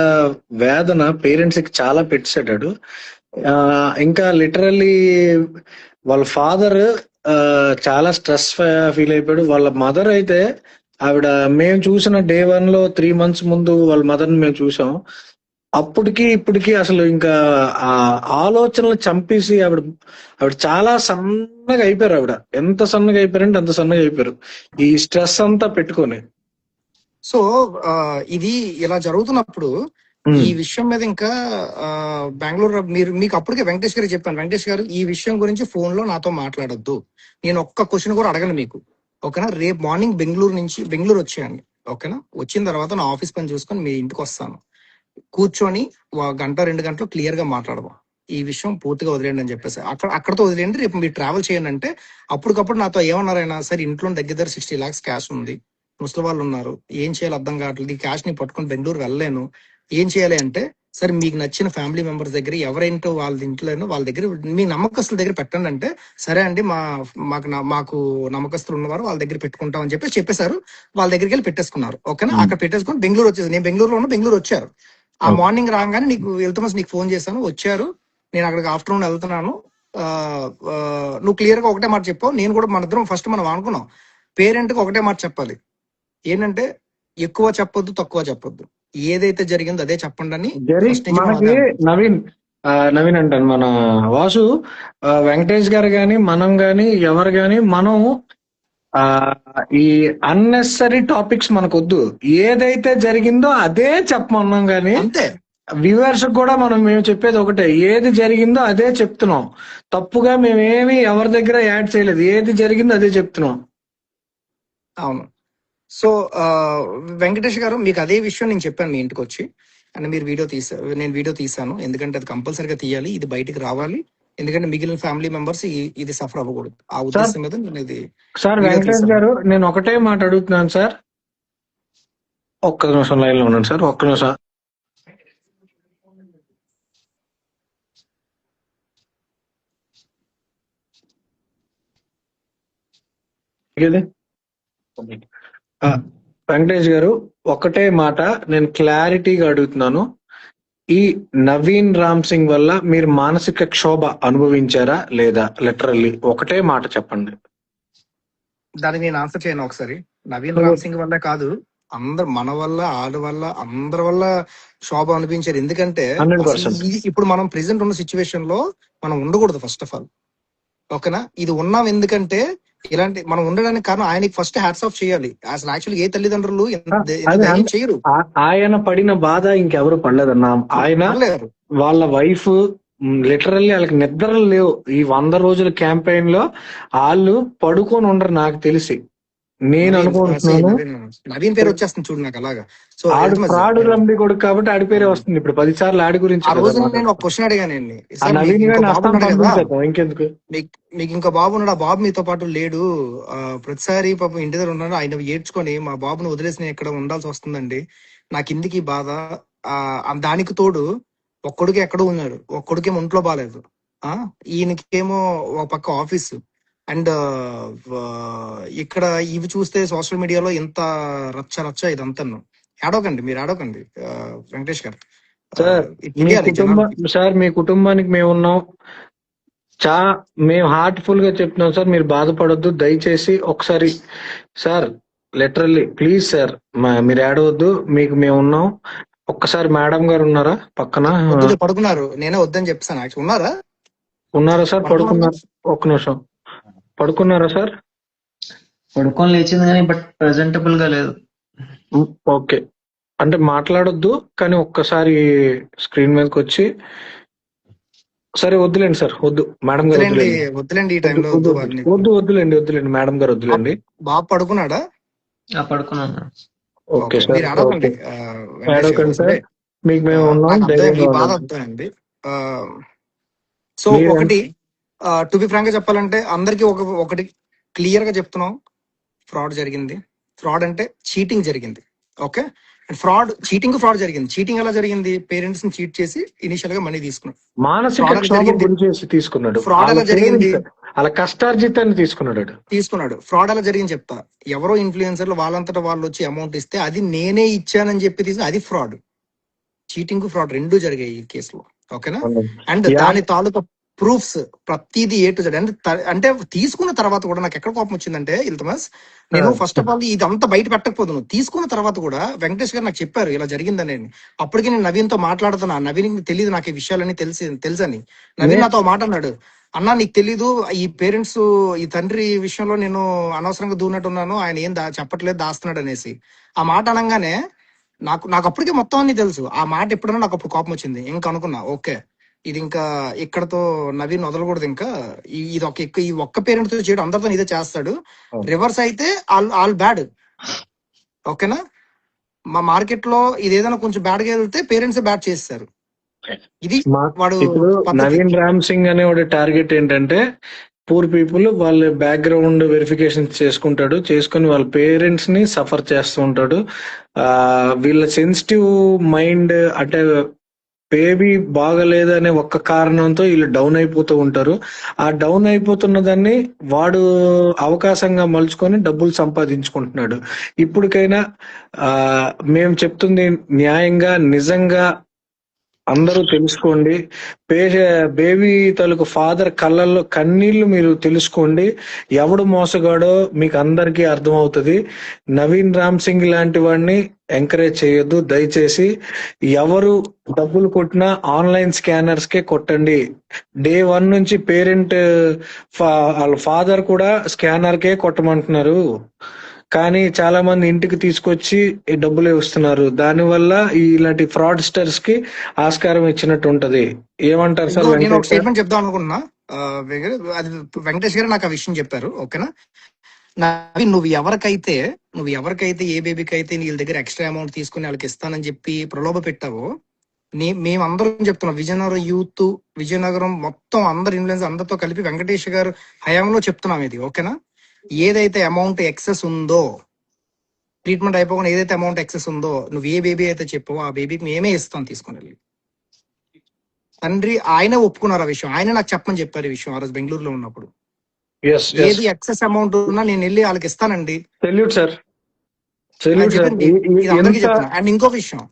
వేదన పేరెంట్స్ కి చాలా పెట్టాడు. ఇంకా లిటరల్లీ వాళ్ళ ఫాదర్ చాలా స్ట్రెస్ ఫీల్ అయిపోయాడు. వాళ్ళ మదర్ అయితే ఆవిడ, మేము చూసిన day 1 లో 3 months ముందు వాళ్ళ మదర్ని మేము చూసాం, అప్పటికి ఇప్పటికి అసలు ఇంకా ఆ ఆలోచనలు చంపేసి ఆవిడ చాలా సన్నగా అయిపోయారు. ఆవిడ ఎంత సన్నగా అయిపోయారంటే అంత సన్నగా అయిపోయారు, ఈ స్ట్రెస్ అంతా పెట్టుకొని. సో ఇది ఇలా జరుగుతున్నప్పుడు ఈ విషయం మీద ఇంకా బెంగళూరు మీకు అప్పటికే వెంకటేష్ గారు చెప్పాను, వెంకటేష్ గారు ఈ విషయం గురించి ఫోన్ లో నాతో మాట్లాడొద్దు, నేను ఒక్క క్వశ్చన్ కూడా అడగను మీకు, ఓకేనా, రేపు మార్నింగ్ బెంగళూరు వచ్చేయండి, ఓకేనా, వచ్చిన తర్వాత నా ఆఫీస్ పని చూసుకొని మీ ఇంటికి వస్తాను, కూర్చొని 1-2 గంటలు క్లియర్ గా మాట్లాడదాం, ఈ విషయం పూర్తిగా వదిలేండి అని చెప్పేసి, అక్కడతో వదిలేండి, రేపు మీరు ట్రావెల్ చేయండి అంటే, అప్పటికప్పుడు నాతో ఏమన్నారైనా, సరే ఇంట్లో దగ్గర 60 lakhs క్యాష్ ఉంది, ముసలి వాళ్ళు ఉన్నారు, ఏం చేయాలి అర్థం కావట్లేదు, ఈ క్యాష్ ని పట్టుకొని బెంగళూరు వెళ్ళలేను, ఏం చేయాలి అంటే, సరే మీకు నచ్చిన ఫ్యామిలీ మెంబర్స్ దగ్గర ఎవరైంటో వాళ్ళ ఇంట్లోనో వాళ్ళ దగ్గర, మీ నమ్మకస్తుల దగ్గర పెట్టండి అంటే, సరే అండి మాకు నమ్మకస్తులు ఉన్నవారు వాళ్ళ దగ్గర పెట్టుకుంటాం అని చెప్పేశారు. వాళ్ళ దగ్గరికి వెళ్ళి పెట్టేసుకున్నారు, ఓకేనా, అక్కడ పెట్టేసుకుని బెంగళూరు వచ్చేసి, నేను బెంగళూరులో ఉన్న, బెంగళూరు వచ్చారు. ఆ మార్నింగ్ రాగానే నీకు ఫోన్ చేశాను, వచ్చారు, నేను అక్కడికి ఆఫ్టర్నూన్ వెళ్తున్నాను, నువ్వు క్లియర్ గా ఒకటే మాట చెప్పావు. నేను కూడా మన ఇద్దరం ఫస్ట్ మనం అనుకున్నాం పేరెంట్ కి ఒకటే మాట చెప్పాలి, ఏంటంటే ఎక్కువ చెప్పొద్దు తక్కువ చెప్పొద్దు, ఏదైతే జరిగిందో అదే చెప్పండి అని ఫస్ట్ నుంచి మనం మనకి అదే అనుకున్నాం. నవీన్ అంటాను మన వాసు, వెంకటేష్ గారు గాని మనం గాని ఎవరు గాని మనం ఈ అన్నెసరీ టాపిక్స్ మనకొద్దు, ఏదైతే జరిగిందో అదే చెప్పమన్నాం గాని అంతే. వ్యూవర్స్ కూడా మేము చెప్పేది ఒకటే, ఏది జరిగిందో అదే చెప్తున్నాం. తప్పుగా మేమేమి ఎవరి దగ్గర యాడ్ చేయలేదు, ఏది జరిగిందో అదే చెప్తున్నాం. అవును. సో వెంకటేష్ గారు మీకు అదే విషయం నేను చెప్పాను మీ ఇంటికి వచ్చి, అండ్ మీరు నేను వీడియో తీసాను, ఎందుకంటే అది కంపల్సరీగా తీయాలి, ఇది బయటికి రావాలి, ఎందుకంటే మిగిలిన ఫ్యామిలీ మెంబర్స్ ఇది సఫర్ అవ్వకూడదు, ఆ ఉద్దేశం మీద నేను ఇది సార్ వీడియో వెంకటేష్ తీసాను. గారు నేను ఒకటే మాట అడుగుతున్నాను సార్, ఒక్క నిమిషం లైన్ లో ఉన్నాను సార్, ఒక్క నిమిషం. వెంకటేష్ గారు ఒకటే మాట నేను క్లారిటీగా అడుగుతున్నాను, ఈ నవీన్ రామ్ సింగ్ వల్ల మీరు మానసిక క్షోభ అనుభవించారా లేదా? లిటరల్లీ ఒకటే మాట చెప్పండి. దానికి నేను ఆన్సర్ చేయను ఒకసారి. నవీన్ రామ్ సింగ్ వల్ల కాదు, అందరు మన వల్ల, ఆడ వల్ల, అందరి వల్ల శోభ అనిపించారు. ఎందుకంటే 100%. ఇప్పుడు మనం ప్రెసెంట్ ఉన్న సిచ్యువేషన్ లో మనం ఉండకూడదు ఫస్ట్ ఆఫ్ ఆల్, ఓకేనా? ఇది ఉన్నాం ఎందుకంటే ఇలాంటి మనం ఉండడానికి కారణం ఆయనకి ఫస్ట్ హ్యాట్స్ ఆఫ్ చేయాలి. అసలు యాక్చువల్లీ ఏ తల్లిదండ్రులు ధైర్యం చేయరు. ఆయన పడిన బాధ ఇంకెవరు పడలేదన్నా. ఆయన పడలేరు. వాళ్ళ వైఫ్ లిటరల్లీ వాళ్ళకి నిద్రలు లేవు ఈ 100 రోజుల క్యాంపెయిన్ లో, వాళ్ళు పడుకొని ఉండరు నాకు తెలిసి. నేను అనుకుంటున్నాను నవీన్ పేరు వచ్చేస్తుంది చూడు నాకు అలాగా. సో ఆడు ఫ్రాడ్ రండి కొడుకు కాబట్టి ఆడి పేరే వస్తుంది. ఇప్పుడు 10 సార్లు ఆడి గురించి ఆ రోజు నేను ఒక క్వశ్చన్ అడిగానండి, నవీన్ గారిని ఇంకెందుకు మీకు ఇంకో బాబు ఉన్నాడు, ఆ బాబు మీతో పాటు లేడు, ప్రతిసారి పాపం ఇంటి దగ్గర ఉన్నాడు, ఆయన ఏడ్చుకొని మా బాబుని వదిలేసి నేను ఇక్కడ ఉండాల్సి వస్తుందండి, నాకు ఇందుకు ఈ బాధ, దానికి తోడు ఒక్కడికి ఎక్కడో ఉన్నాడు, ఒక్కడికేమో ఒంట్లో బాగాలేదు, ఈయనకేమో ఒక పక్క ఆఫీసు, అండ్ ఇక్కడ ఇవి చూస్తే సోషల్ మీడియాలో ఎంత రచ్చ రచ్చ ఇదంతా. ఏడవకండి, మీరు ఏడవకండి వెంకటేష్ గారు. సార్ మీ కుటుంబానికి మేము ఉన్నాం, మేము హార్ట్ఫుల్ గా చెప్తున్నాం సార్, మీరు బాధపడొద్దు దయచేసి. ఒకసారి సార్ లిటరల్లీ ప్లీజ్ సార్ మీరు ఏడవద్దు, మీకు మేము ఉన్నాం. ఒక్కసారి మేడం గారు ఉన్నారా పక్కన? పడుకున్నారు, నేనే వద్దని చెప్పాను. ఉన్నారా సార్? పడుకున్నారు. ఒక్క నిమిషం, పడుకున్నారా సార్? పడుకొని లేచింది కానీ బట్ ప్రెజెంటబుల్ గా లేదు. ఓకే, అంటే మాట్లాడొద్దు కానీ ఒక్కసారి స్క్రీన్ మీదకి వచ్చి, సరే వద్దులేండి సార్, వద్దు మేడం గారు వద్దులేండి, ఈ టైంలో వద్దులేండి మేడం గారు వద్దులేండి. బాబు పడుకున్నాడా? పడుకున్నాను. ఓకే సార్, అడగండి సార్, మీకు మేము ఉన్నాం. బాధ అవుతాయండి. సో ఒకటి టు బి ఫ్రాంక్ గా చెప్పాలంటే అందరికి ఒకటి క్లియర్ గా చెప్తున్నాం, ఫ్రాడ్ జరిగింది. ఫ్రాడ్ అంటే చీటింగ్ జరిగింది, ఓకే? ఫ్రాడ్ జరిగింది. చీటింగ్ ఎలా జరిగింది? పేరెంట్స్ ని చీట్ చేసి ఇనిషియల్ గా మనీ తీసుకున్నాడు, తీసుకున్నాడు. ఫ్రాడ్ ఎలా జరిగింది? అలా కష్టార్జితాన్ని తీసుకున్నాడు. ఫ్రాడ్ ఎలా జరిగింది చెప్తా. ఎవరో ఇన్ఫ్లుయెన్సర్లు వాళ్ళంతటా వాళ్ళు వచ్చి అమౌంట్ ఇస్తే అది నేనే ఇచ్చానని చెప్పి తీసుకుని, అది ఫ్రాడ్. చీటింగ్ ఫ్రాడ్ రెండు జరిగాయి ఈ కేసులో, ఓకేనా? అండ్ దాని తాలూకా ప్రూఫ్స్ ప్రతిదీ ఏ టు జెడ్. అంటే తీసుకున్న తర్వాత కూడా నాకు ఎక్కడ కోపం వచ్చిందంటే, ఇల్తమస్ నేను ఫస్ట్ ఆఫ్ ఆల్ ఇదంతా బయట పెట్టకపోదును, తీసుకున్న తర్వాత కూడా వెంకటేష్ గారు నాకు చెప్పారు ఇలా జరిగిందని. అప్పటికి నేను నవీన్ తో మాట్లాడుతున్నా, నవీన్ తెలియదు నాకు ఈ విషయాలన్నీ తెలుసని. నవీన్ నాతో మాట్లాడినాడు, అన్నా నీకు తెలీదు ఈ పేరెంట్స్, ఈ తండ్రి విషయంలో నేను అనవసరంగా దూనట్టున్నాను, ఆయన ఏం చెప్పట్లేదు, దాస్తున్నాడు అనేసి. ఆ మాట అనగానే నాకు అప్పటికే మొత్తం అన్ని తెలుసు. ఆ మాట ఎప్పుడన్నా నాకు అప్పుడు కోపం వచ్చింది. ఇంకా అనుకున్నా ఓకే, ఇది ఇంకా ఇక్కడతో నవీన్ వదలకూడదు, ఇంకా ఈ ఒక్క పేరెంట్ తో చేయడం, అందరితో ఇదే చేస్తాడు. రివర్స్ అయితే ఆల్ బ్యాడ్, ఓకేనా? మా మార్కెట్ లో ఇది ఏదైనా కొంచెం బ్యాడ్ గా వెళ్తే పేరెంట్స్ బ్యాడ్ చేస్తారు. ఇది వాడు నవీన్ రామ్ సింగ్ అనే వాడి టార్గెట్ ఏంటంటే, పూర్ పీపుల్ వాళ్ళ బ్యాక్గ్రౌండ్ వెరిఫికేషన్ చేసుకుని వాళ్ళ పేరెంట్స్ ని సఫర్ చేస్తూ ఉంటాడు. వీళ్ళ సెన్సిటివ్ మైండ్, అంటే బేబీ బాగలేదనే ఒక్క కారణంతో వీళ్ళు డౌన్ అయిపోతూ ఉంటారు. ఆ డౌన్ అయిపోతున్న దాన్ని వాడు అవకాశంగా మలుచుకొని డబ్బులు సంపాదించుకుంటున్నాడు. ఇప్పటికైనా మేము చెప్తుంది న్యాయంగా నిజంగా అందరూ తెలుసుకోండి. బేబీ తాలూకు ఫాదర్ కళ్ళల్లో కన్నీళ్లు మీరు తెలుసుకోండి. ఎవడు మోసగాడో మీకు అందరికీ అర్థమవుతుంది. నవీన్ రామ్ సింగ్ లాంటి వాడిని ఎంకరేజ్ చేయొద్దు దయచేసి. ఎవరు డబ్బులు కొట్టినా ఆన్లైన్ స్కానర్స్ కే కొట్టండి. డే 1 నుంచి పేరెంట్ వాళ్ళ ఫాదర్ కూడా స్కానర్ కే కొట్టమంటున్నారు, కానీ చాలా మంది ఇంటికి తీసుకొచ్చి ఈ డబ్బులు ఇస్తున్నారు. దానివల్ల ఇలాంటి ఫ్రాడ్స్టర్స్ కి ఆస్కారం ఇచ్చినట్టు ఉంటది. ఏమంటారు సార్ నేను ఒక వెంకటేష్ సార్? స్టేట్మెంట్ చెప్దాం అనుకున్నా. అది వెంకటేష్ గారు నాకు ఆ విషయం చెప్పారు. ఓకేనా నవీన్, నువ్వు ఎవరికైతే ఏ బేబీకి అయితే వీళ్ళ దగ్గర ఎక్స్ట్రా అమౌంట్ తీసుకుని వాళ్ళకి ఇస్తానని చెప్పి ప్రలోభ పెట్టావో, మేమందరం చెప్తున్నాం. విజయనగరం యూత్, విజయనగరం మొత్తం అందరు ఇన్ఫ్లుయెన్స్ అందరితో కలిపి వెంకటేష్ గారు హయాంలో చెప్తున్నాం ఇది. ఓకేనా, ఏదైతే అమౌంట్ ఎక్సెస్ ఉందో, ట్రీట్మెంట్ అయిపోకుండా ఏదైతే అమౌంట్ ఎక్సెస్ ఉందో, నువ్వు ఏ బేబీ అయితే చెప్పావో ఆ బేబీకి మేమే ఇస్తాం తీసుకుని వెళ్ళి. తండ్రి ఆయనే ఒప్పుకున్నారు ఆ విషయం. ఆయన నాకు చెప్పమని చెప్పారు ఈ విషయం ఆ రోజు బెంగళూరులో ఉన్నప్పుడు. Yes, yes. ఏది ఎక్సెస్ అమౌంట్ ఉన్నా నేను వెళ్ళి వాళ్ళకి ఇస్తానండి సెల్యూట్ సార్, అని సెల్యూట్ సార్. చెప్పి ఇది అందరికీ చెప్తున్నా. అండ్ ఇంకో విషయం,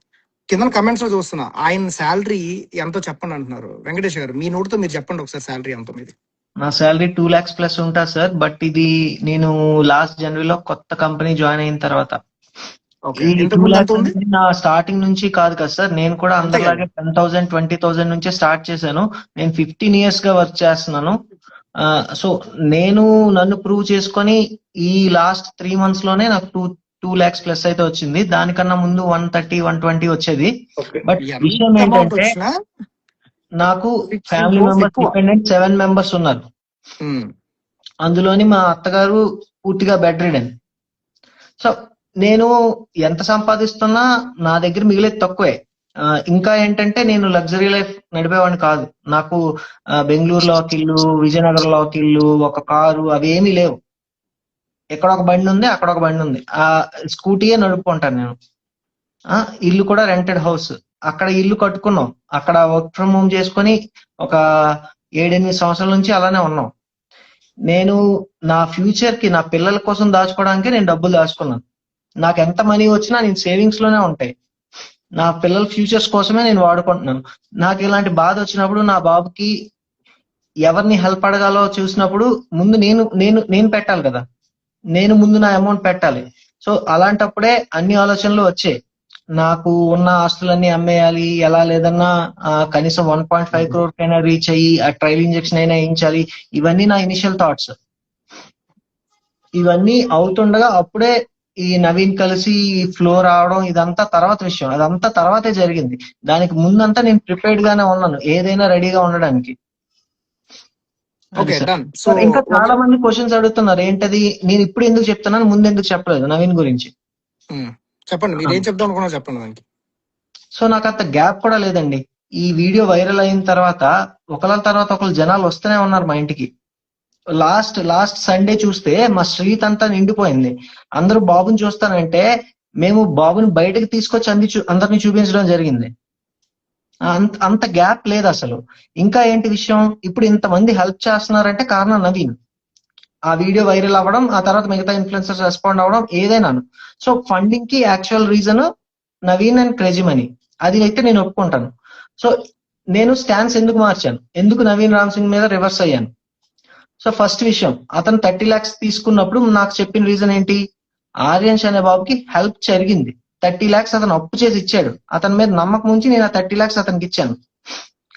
కింద కమెంట్స్ లో చూస్తున్నా, ఆయన శాలరీ ఎంతో చెప్పండి అంటున్నారు. వెంకటేష్ గారు మీ నోటితో మీరు చెప్పండి ఒకసారి శాలరీ ఎంతో మీది. నా శాలరీ 2 lakhs ప్లస్ ఉంటా సార్. బట్ ఇది నేను లాస్ట్ జనవరిలో కొత్త కంపెనీ జాయిన్ అయిన తర్వాత. ఓకే, ఈ ఇంతకు 2 ముందు ఎంత lakhs ఉంది? అనేది నా స్టార్టింగ్ నుంచి కాదు కదా సార్. నేను కూడా అంతే కదా. అందరిలాగే 10,000 20,000 నుంచే స్టార్ట్ చేశాను. నేను 15 years గా వర్క్ చేస్తున్నాను. సో నేను నన్ను ప్రూవ్ చేసుకొని ఈ లాస్ట్ 3 months లోనే నాకు 2 lakhs ప్లస్ అయితే వచ్చింది. దానికన్నా ముందు 130 120 వచ్చేది. Okay. బట్ విషయం ఎంత అమౌంట్ ఏంటంటే వచ్చినా నాకు 6 ఫ్యామిలీ crores మెంబర్స్ ఎక్కువ. డిపెండెంట్ 7 members ఉన్నారు. ఉమ్. అందులోని మా అత్తగారు పూర్తిగా బెడ్ రిడెన్. సో నేను ఎంత సంపాదిస్తున్నా నా దగ్గర మిగిలేదు తక్కువే. ఇంకా ఏంటంటే నేను లగ్జరీ లైఫ్ నడిపేవాడిని కాదు. నాకు బెంగళూరులో ఒక ఇల్లు, విజయనగరంలో ఒక ఇల్లు, ఒక కారు అవేమీ లేవు. ఎక్కడ ఒక బండి ఉంది, అక్కడ ఒక బండి ఉంది. ఆ స్కూటీయే నడుపుకుంటాను నేను. ఇల్లు కూడా రెంటెడ్ హౌస్. అక్కడ ఇల్లు కట్టుకున్నాం, అక్కడ వర్క్ ఫ్రమ్ హోమ్ చేసుకొని ఒక 7-8 సంవత్సరాల నుంచి అలానే ఉన్నాం. నేను నా ఫ్యూచర్ కి, నా పిల్లల కోసం దాచుకోవడానికి నేను డబ్బులు దాచుకున్నాను. నాకు ఎంత మనీ వచ్చినా నేను సేవింగ్స్ లోనే ఉంటాయి. నా పిల్లల ఫ్యూచర్స్ కోసమే నేను వాడుకుంటున్నాను. నాకు ఇలాంటి బాధ వచ్చినప్పుడు, నా బాబుకి ఎవరిని హెల్ప్ అడగాలో చూసినప్పుడు ముందు నేను పెట్టాలి కదా. నేను ముందు నా అమౌంట్ పెట్టాలి. సో అలాంటప్పుడే అన్ని ఆలోచనలు వచ్చాయి. నాకు ఉన్న ఆస్తులన్నీ అమ్మేయాలి, ఎలా లేదన్నా కనీసం 1.5 crore కైనా రీచ్ అయ్యి ఆ ట్రయల్ ఇంజెక్షన్ అయినా వేయించాలి. ఇవన్నీ నా ఇనిషియల్ థాట్స్. ఇవన్నీ అవుతుండగా అప్పుడే ఈ నవీన్ కలిసి ఫ్లో రావడం ఇదంతా తర్వాత విషయం. అదంతా తర్వాతే జరిగింది. దానికి ముందంతా నేను ప్రిపేర్డ్ గానే ఉన్నాను, ఏదైనా రెడీగా ఉండడానికి. Okay, done. సో సార్ ఇంకా చాలా మంది క్వశ్చన్స్ అడుగుతున్నారు, ఏంటది నేను ఇప్పుడు ఎందుకు చెప్తున్నాను, ముందు ఎందుకు చెప్పలేదు నవీన్ గురించి. చెప్పండి, మీరు ఏం చెప్దాం అనుకున్నా చెప్పండి దానికి. సో నాకు అంత గ్యాప్ కూడా లేదండి. ఈ వీడియో వైరల్ అయిన తర్వాత ఒకళ్ళ తర్వాత ఒకళ్ళు జనాలు వస్తూనే ఉన్నారు మా ఇంటికి. లాస్ట్ సండే చూస్తే మా స్ట్రీట్ అంతా నిండిపోయింది. అందరూ బాబుని చూస్తానంటే మేము బాబుని బయటకు తీసుకొచ్చి అందరినీ చూపించడం జరిగింది. అంత గ్యాప్ లేదు అసలు. ఇంకా ఏంటి విషయం, ఇప్పుడు ఇంతమంది హెల్ప్ చేస్తున్నారంటే కారణం నవీన్. ఆ వీడియో వైరల్ అవ్వడం, ఆ తర్వాత మిగతా ఇన్ఫ్లుయెన్సర్స్ రెస్పాండ్ అవ్వడం ఏదైనాను. సో ఫండింగ్ కి actual reason Naveen and crazy money, అది అయితే నేను ఒప్పుకుంటాను. సో నేను స్టాన్స్ ఎందుకు మార్చాను, ఎందుకు నవీన్ రామ్ సింగ్ మీద రివర్స్ అయ్యాను. సో ఫస్ట్ విషయం, అతను 30 lakhs తీసుకున్నప్పుడు నాకు చెప్పిన రీజన్ ఏంటి, ఆర్యన్స్ అనే బాబుకి హెల్ప్ జరిగింది. 30 lakhs అతను అప్పు చేసి ఇచ్చాడు. అతని మీద నమ్మకం ఉంచి నేను ఆ 30 lakhs అతనికి ఇచ్చాను.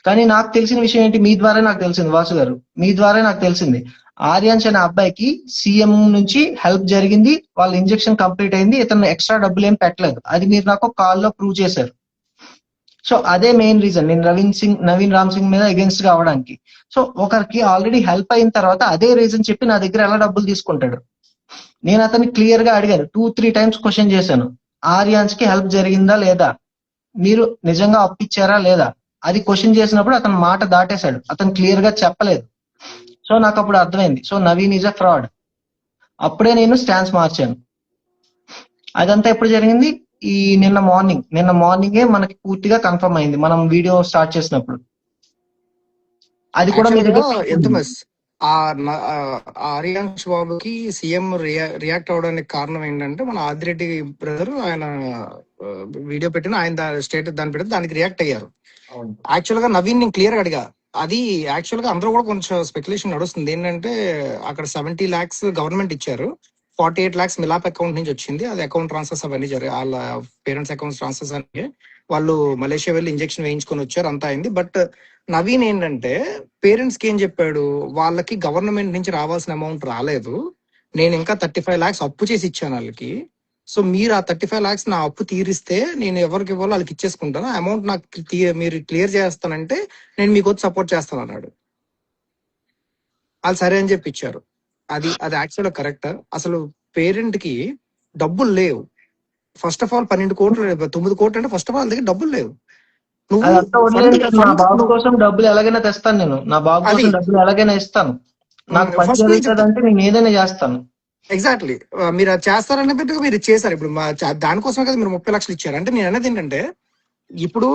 కానీ నాకు తెలిసిన విషయం ఏంటి, మీ ద్వారా నాకు తెలిసింది, వాసు గారు మీ ద్వారా నాకు తెలిసింది, ఆర్యన్స్ అనే అబ్బాయికి సీఎం నుంచి హెల్ప్ జరిగింది, వాళ్ళ ఇంజెక్షన్ కంప్లీట్ అయింది, ఇతను ఎక్స్ట్రా డబ్బులు ఏం పెట్టలేదు. అది మీరు నాకు కాల్లో ప్రూవ్ చేశారు. సో అదే మెయిన్ రీజన్ నేను నవీన్ రామ్ సింగ్ మీద అగేన్స్ట్ గా అవడానికి. సో ఒకరికి ఆల్రెడీ హెల్ప్ అయిన తర్వాత అదే రీజన్ చెప్పి నా దగ్గర ఎలా డబ్బులు తీసుకుంటాడు. నేను అతన్ని క్లియర్ గా అడిగాను, 2-3 times క్వశ్చన్ చేశాను, ఆర్యాన్స్ కి హెల్ప్ జరిగిందా లేదా, మీరు నిజంగా అప్పిచ్చారా లేదా. అది క్వశ్చన్ చేసినప్పుడు అతను మాట దాటేశాడు, అతను క్లియర్ గా చెప్పలేదు. సో నాకు అప్పుడు అర్థమైంది, so Naveen is a fraud. అప్పుడే నేను స్టాన్స్ మార్చాను. అదంతా ఎప్పుడు జరిగింది, ఈ నిన్న మార్నింగే మనకి పూర్తిగా కన్ఫర్మ్ అయింది మనం వీడియో స్టార్ట్ చేసినప్పుడు. అది కూడా మీ దగ్గర ఆ ఆర్యాంష్ బాబుకి సీఎం రియాక్ట్ అవడానికి కారణం ఏంటంటే మన ఆదిరెడ్డి బ్రదర్ ఆయన వీడియో పెట్టిన ఆయన స్టేట్ దాన్ని పెడితే దానికి రియాక్ట్ అయ్యారు. యాక్చువల్ గా నవీన్ నేను క్లియర్ గా అడిగా, అది యాక్చువల్ గా అందరూ కూడా కొంచెం స్పెక్యులేషన్ నడుస్తుంది ఏంటంటే అక్కడ 70 lakhs గవర్నమెంట్ ఇచ్చారు, 48 lakhs మిలాప్ అకౌంట్ నుంచి వచ్చింది, అది అకౌంట్ ట్రాన్స్ఫర్స్ అవన్నీ జరిగాయి, వాళ్ళ పేరెంట్స్ అకౌంట్ ట్రాన్స్ఫర్స్ అని వాళ్ళు మలేషియా వెళ్ళి ఇంజెక్షన్ వేయించుకొని వచ్చారు, అంతా అయింది. బట్ నవీన్ ఏంటంటే పేరెంట్స్ కి ఏం చెప్పాడు, వాళ్ళకి గవర్నమెంట్ నుంచి రావాల్సిన అమౌంట్ రాలేదు, నేను ఇంకా 35 lakhs అప్పు చేసి ఇచ్చాను వాళ్ళకి, సో మీరు ఆ 35 lakhs నా అప్పు తీరిస్తే నేను ఎవరికి ఇవ్వాలో వాళ్ళకి ఇచ్చేసుకుంటాను, అమౌంట్ నాకు మీరు క్లియర్ చేస్తానంటే నేను మీకు వచ్చి సపోర్ట్ చేస్తాను అన్నాడు. వాళ్ళు సరే అని చెప్పి ఇచ్చారు. అది అది యాక్చువల్ కరెక్ట్. అసలు పేరెంట్ కి డబ్బులు లేవు. ఫస్ట్ ఆఫ్ ఆల్ 12 కోట్లు 9 కోట్లు అంటే ఫస్ట్ ఆఫ్ ఆల్ దగ్గర డబ్బులు లేవు. నువ్వు అదంతా వదిలేదు సార్, నా ఫండ్ బాబు కోసం డబ్బులు ఎలాగైనా తెస్తాను, నేను నా బాబు అది కోసం డబ్బులు ఎలాగైనా ఇస్తాను, నాకు పని ఫస్ట్ నుంచి చెప్తా జరుగుతుందంటే నేను ఏదైనా చేస్తాను. ఎగ్జాక్ట్లీ. మీరు అది చేస్తారనే పెట్టుగా మీరు చేశారు. ఇప్పుడు దానికోసమే కదా మీరు 30 లక్షలు ఇచ్చారు. అంటే నేను అనేది ఏంటంటే ఇప్పుడు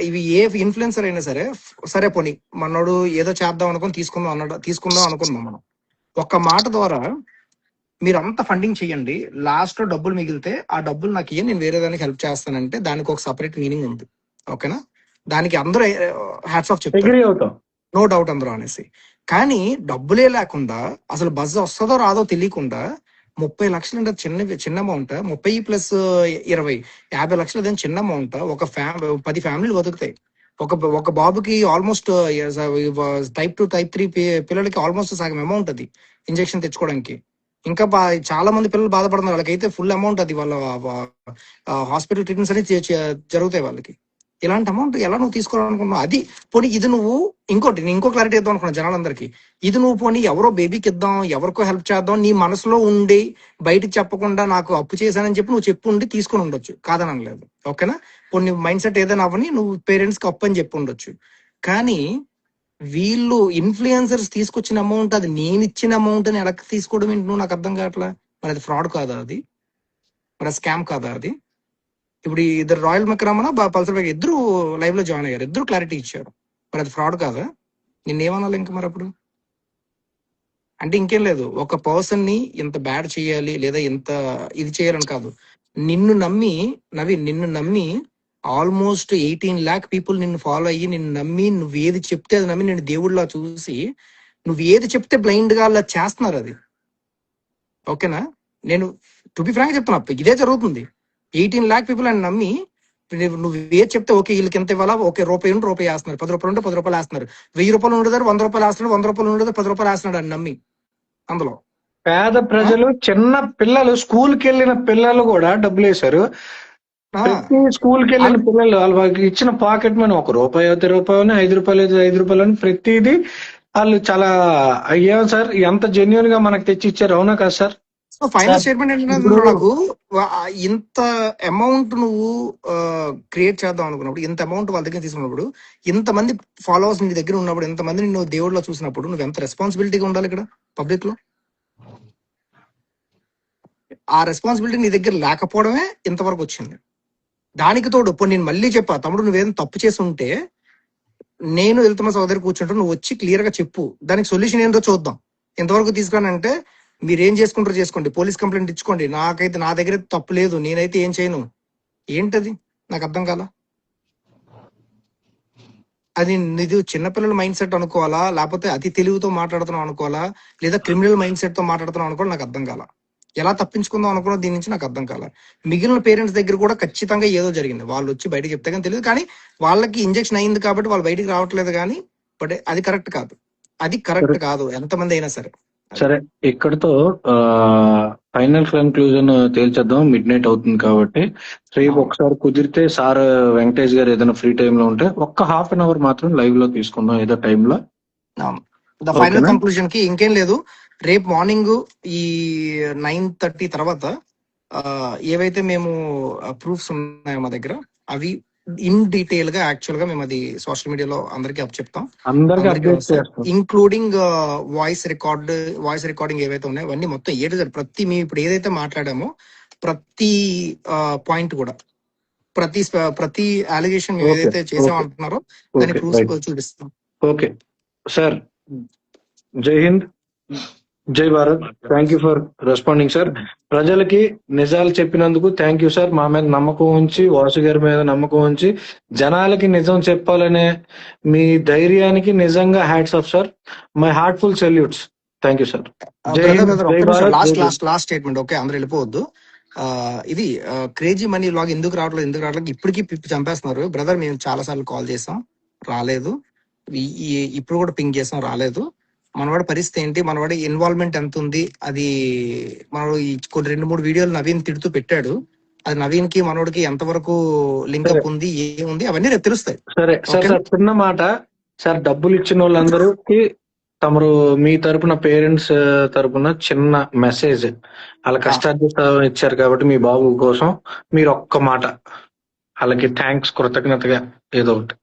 ఇవి ఏ ఇన్ఫ్లుయెన్సర్ అయినా సరే, సరే పోనీ మనోడు ఏదో చేద్దాం అనుకుని తీసుకుందాం అనుకున్నాం మనం, ఒక్క మాట ద్వారా మీరు అంత ఫండింగ్ చేయండి, లాస్ట్ లో డబ్బులు మిగిలితే ఆ డబ్బులు నాకు ఇయ్య, నేను వేరే దానికి హెల్ప్ చేస్తానంటే దానికి ఒక సపరేట్ మీనింగ్ ఉంది. ఓకేనా, దానికి అందరూ హ్యాట్స్ ఆఫ్ చెప్తారు, అగ్రీ అవుతాం. నో డౌట్ అందరూ అనేసి. కానీ డబ్బులే లేకుండా అసలు బజ్ వస్తుందో రాదో తెలియకుండా 30 లక్షలు అంటే చిన్న అమౌంట్, 30 + 20 50 లక్షలు అదేం చిన్న అమౌంట్. ఒక 10 ఫ్యామిలీలు బతుకుతాయి. ఒక బాబుకి ఆల్మోస్ట్ టైప్ 2 టైప్ 3 పిల్లలకి ఆల్మోస్ట్ సగం అమౌంట్ అది ఇంజెక్షన్ తెచ్చుకోవడానికి. ఇంకా చాలా మంది పిల్లలు బాధపడుతున్నారు, వాళ్ళకైతే ఫుల్ అమౌంట్ అది వాళ్ళ హాస్పిటల్ ట్రీట్మెంట్స్ అనేది జరుగుతాయి వాళ్ళకి. ఇలాంటి అమౌంట్ ఎలా నువ్వు తీసుకోవాలనుకున్నావు? అది పోనీ ఇది నువ్వు ఇంకో క్లారిటీ ఇద్దాం అనుకున్నా జనాలందరికీ, ఇది నువ్వు పోనీ ఎవరో బేబీకి ఇద్దాం, ఎవరికో హెల్ప్ చేద్దాం, నీ మనసులో ఉండి బయటకు చెప్పకుండా నాకు అప్పు చేశానని చెప్పి నువ్వు చెప్పు ఉండి తీసుకుని ఉండొచ్చు, కాదని అనలేదు. ఓకేనా, కొన్ని మైండ్ సెట్ ఏదైనా అవని నువ్వు పేరెంట్స్ కి అప్పు అని చెప్పి ఉండొచ్చు. కానీ వీళ్ళు ఇన్ఫ్లుయెన్సర్స్ తీసుకొచ్చిన అమౌంట్, అది నేను ఇచ్చిన అమౌంట్ అని ఎలా తీసుకోవడం ఏంటి నువ్వు, నాకు అర్థం కావట్లా. మరి అది ఫ్రాడ్ కాదా, అది మరి స్కామ్ కాదా అది? ఇప్పుడు ఇద్దరు రాయల్ మక్రామన పల్సర్ బైక్ ఇద్దరు లైవ్ లో జాయిన్ అయ్యారు, ఇద్దరు క్లారిటీ ఇచ్చారు, మరి అది ఫ్రాడ్ కాదా? నిన్నేమనాలి ఇంకా మరి అప్పుడు? అంటే ఇంకేం లేదు, ఒక పర్సన్ ని ఇంత బ్యాడ్ చేయాలి లేదా ఇంత ఇది చేయాలని కాదు, నిన్ను నమ్మి ఆల్మోస్ట్ 18 lakh పీపుల్ నిన్ను ఫాలో అయ్యి నిన్ను నమ్మి నువ్వు ఏది చెప్తే అది నమ్మి నేను దేవుడిలా చూసి నువ్వు ఏది చెప్తే బ్లైండ్ గా అలా చేస్తున్నారు అది. ఓకేనా, నేను టు బి ఫ్రాంక్ చెప్తున్నా, ఇదే జరుగుతుంది. 18 lakh పీపుల్ అని నమ్మి నువ్వు ఏది చెప్తే ఓకే వీళ్ళకి ఎంత ఇవ్వాలా, ఓకే రూపాయి వేస్తున్నారు, 10 రూపాయలు ఉంటే 10 రూపాయలు వేస్తున్నారు, 1000 రూపాయలు ఉండదు 100 రూపాయలు వేస్తున్నాడు, 100 రూపాయలు ఉండదు 10 రూపాయలు వేస్తున్నాడు అని నమ్మి. అందులో పేద ప్రజలు, చిన్న పిల్లలు, స్కూల్కి వెళ్ళిన పిల్లలు కూడా డబ్బులు వేశారు. ప్రతి స్కూల్కి వెళ్ళిన పిల్లలు వాళ్ళకి ఇచ్చిన పాకెట్ మనీ ₹1, ₹10, ₹5 అని ప్రతిదీ వాళ్ళు చాలా అయ్యా సార్, ఎంత జెన్యున్ గా మనకు తెచ్చి ఇచ్చారు, అవునా కదా సార్? సో ఫైనల్ స్టేట్మెంట్ ఏంటంటే నాకు ఇంత అమౌంట్ నువ్వు క్రియేట్ చేద్దాం అనుకున్నప్పుడు, ఇంత అమౌంట్ వాళ్ళ దగ్గర తీసుకున్నప్పుడు, ఇంతమంది ఫాలోవర్స్ నీ దగ్గర ఉన్నప్పుడు, ఇంతమంది నువ్వు దేవుడిలో చూసినప్పుడు నువ్వు ఎంత రెస్పాన్సిబిలిటీగా ఉండాలి ఇక్కడ పబ్లిక్ లో. ఆ రెస్పాన్సిబిలిటీ నీ దగ్గర లేకపోవడమే ఇంతవరకు వచ్చింది. దానికి తోడు ఇప్పుడు నేను మళ్ళీ చెప్పా, తమ్ముడు నువ్వేం తప్పు చేసి ఉంటే నేను వెళ్తున్న సోదరి కూర్చుంటా, నువ్వు వచ్చి క్లియర్ గా చెప్పు, దానికి సొల్యూషన్ ఏంటో చూద్దాం. ఇంతవరకు తీసుకురానంటే మీరేం చేసుకుంటారో చేసుకోండి, పోలీస్ కంప్లైంట్ ఇచ్చుకోండి, నాకైతే నా దగ్గర తప్పు లేదు, నేనైతే ఏం చేయను. ఏంటది నాకు అర్థం కాల. అది ఇది చిన్నపిల్లల మైండ్ సెట్ అనుకోవాలా, లేకపోతే అతి తెలివితో మాట్లాడుతున్నాం అనుకోవాలా, లేదా క్రిమినల్ మైండ్ సెట్ తో మాట్లాడుతున్నాం అనుకోవాలి, నాకు అర్థం కాల. ఎలా తప్పించుకుందాం అనుకున్నా దీని నుంచి నాకు అర్థం కాల. మిగిలిన పేరెంట్స్ దగ్గర కూడా ఖచ్చితంగా ఏదో జరిగింది, వాళ్ళు వచ్చి బయటకు చెప్తే కానీ తెలియదు, కానీ వాళ్ళకి ఇంజెక్షన్ అయింది కాబట్టి వాళ్ళు బయటికి రావట్లేదు. కానీ బట్ అది కరెక్ట్ కాదు ఎంతమంది అయినా సరే. సరే, ఇక్కడతో ఫైనల్ కన్క్లూజన్ తేల్చేద్దాం, మిడ్ నైట్ అవుతుంది కాబట్టి. రేపు ఒకసారి కుదిరితే సార్ వెంకటేష్ గారు ఏదైనా ఫ్రీ టైమ్ లో ఉంటే ఒక్క ½ an hour మాత్రం లైవ్ లో తీసుకుందాం ఏదో టైంలో. ఫైనల్ కంక్లూజన్ కి ఇంకేం లేదు, రేపు మార్నింగ్ ఈ 9:30 తర్వాత ఏవైతే మేము ప్రూఫ్స్ ఉన్నాయో మా దగ్గర అవి ఇన్ డీటెయిల్ గా యాక్చువల్ గా మేము అది సోషల్ మీడియాలో అందరికి అప్ చెప్తాం, ఇంక్లూడింగ్ వాయిస్ రికార్డింగ్ ఏవైతే ఉన్నాయో అవన్నీ మొత్తం ప్రతి మేము ఇప్పుడు ఏదైతే మాట్లాడామో ప్రతి పాయింట్ కూడా, ప్రతి అలిగేషన్ మేము ఏదైతే చేసామంటున్నారో దాని ప్రూఫ్స్ చూపిస్తాం. ఓకే సార్, జై హింద్, జై Bharat. Thank you for responding sir. ప్రజలకి నిజాలు చెప్పినందుకు థ్యాంక్ యూ సార్. మా మీద నమ్మకం ఉంచి, వాసు గారి మీద నమ్మకం ఉంచి జనాలకి నిజం చెప్పాలనే మీ ధైర్యానికి నిజంగా hats off sir. My heartful salutes. Thank you sir. జై హింద్, జై భారత్. Last statement. ఓకే, అందరూ వెళ్ళిపోవద్దు. ఇది క్రేజీ మనీ వ్లాగ్ ఎందుకు రావట్లేదు ఇప్పటికీ పిప్పి చంపేస్తున్నారు. బ్రదర్, మేము చాలా సార్లు కాల్ చేసాం, రాలేదు. ఇప్పుడు కూడా పింగ్ చేసాం, రాలేదు. మనవాడి పరిస్థితి ఏంటి, మనవాడి ఇన్వాల్వ్మెంట్ ఎంత ఉంది, అది మనవాడు కొన్ని 2-3 వీడియోలు నవీన్ తిడుతూ పెట్టాడు. అది నవీన్ కి మనోడికి ఎంతవరకు లింకప్ ఉంది, ఏముంది, అవన్నీ రేపు తెలుస్తాయి. సరే సార్, చిన్న మాట సార్. డబ్బులు ఇచ్చిన వాళ్ళందరికీ తమరు మీ తరపున, పేరెంట్స్ తరపున చిన్న మెసేజ్. వాళ్ళ కష్టార్జితం ఇచ్చారు కాబట్టి మీ బాబు కోసం మీరు ఒక్క మాట వాళ్ళకి థ్యాంక్స్, కృతజ్ఞతగా ఏదో ఒకటి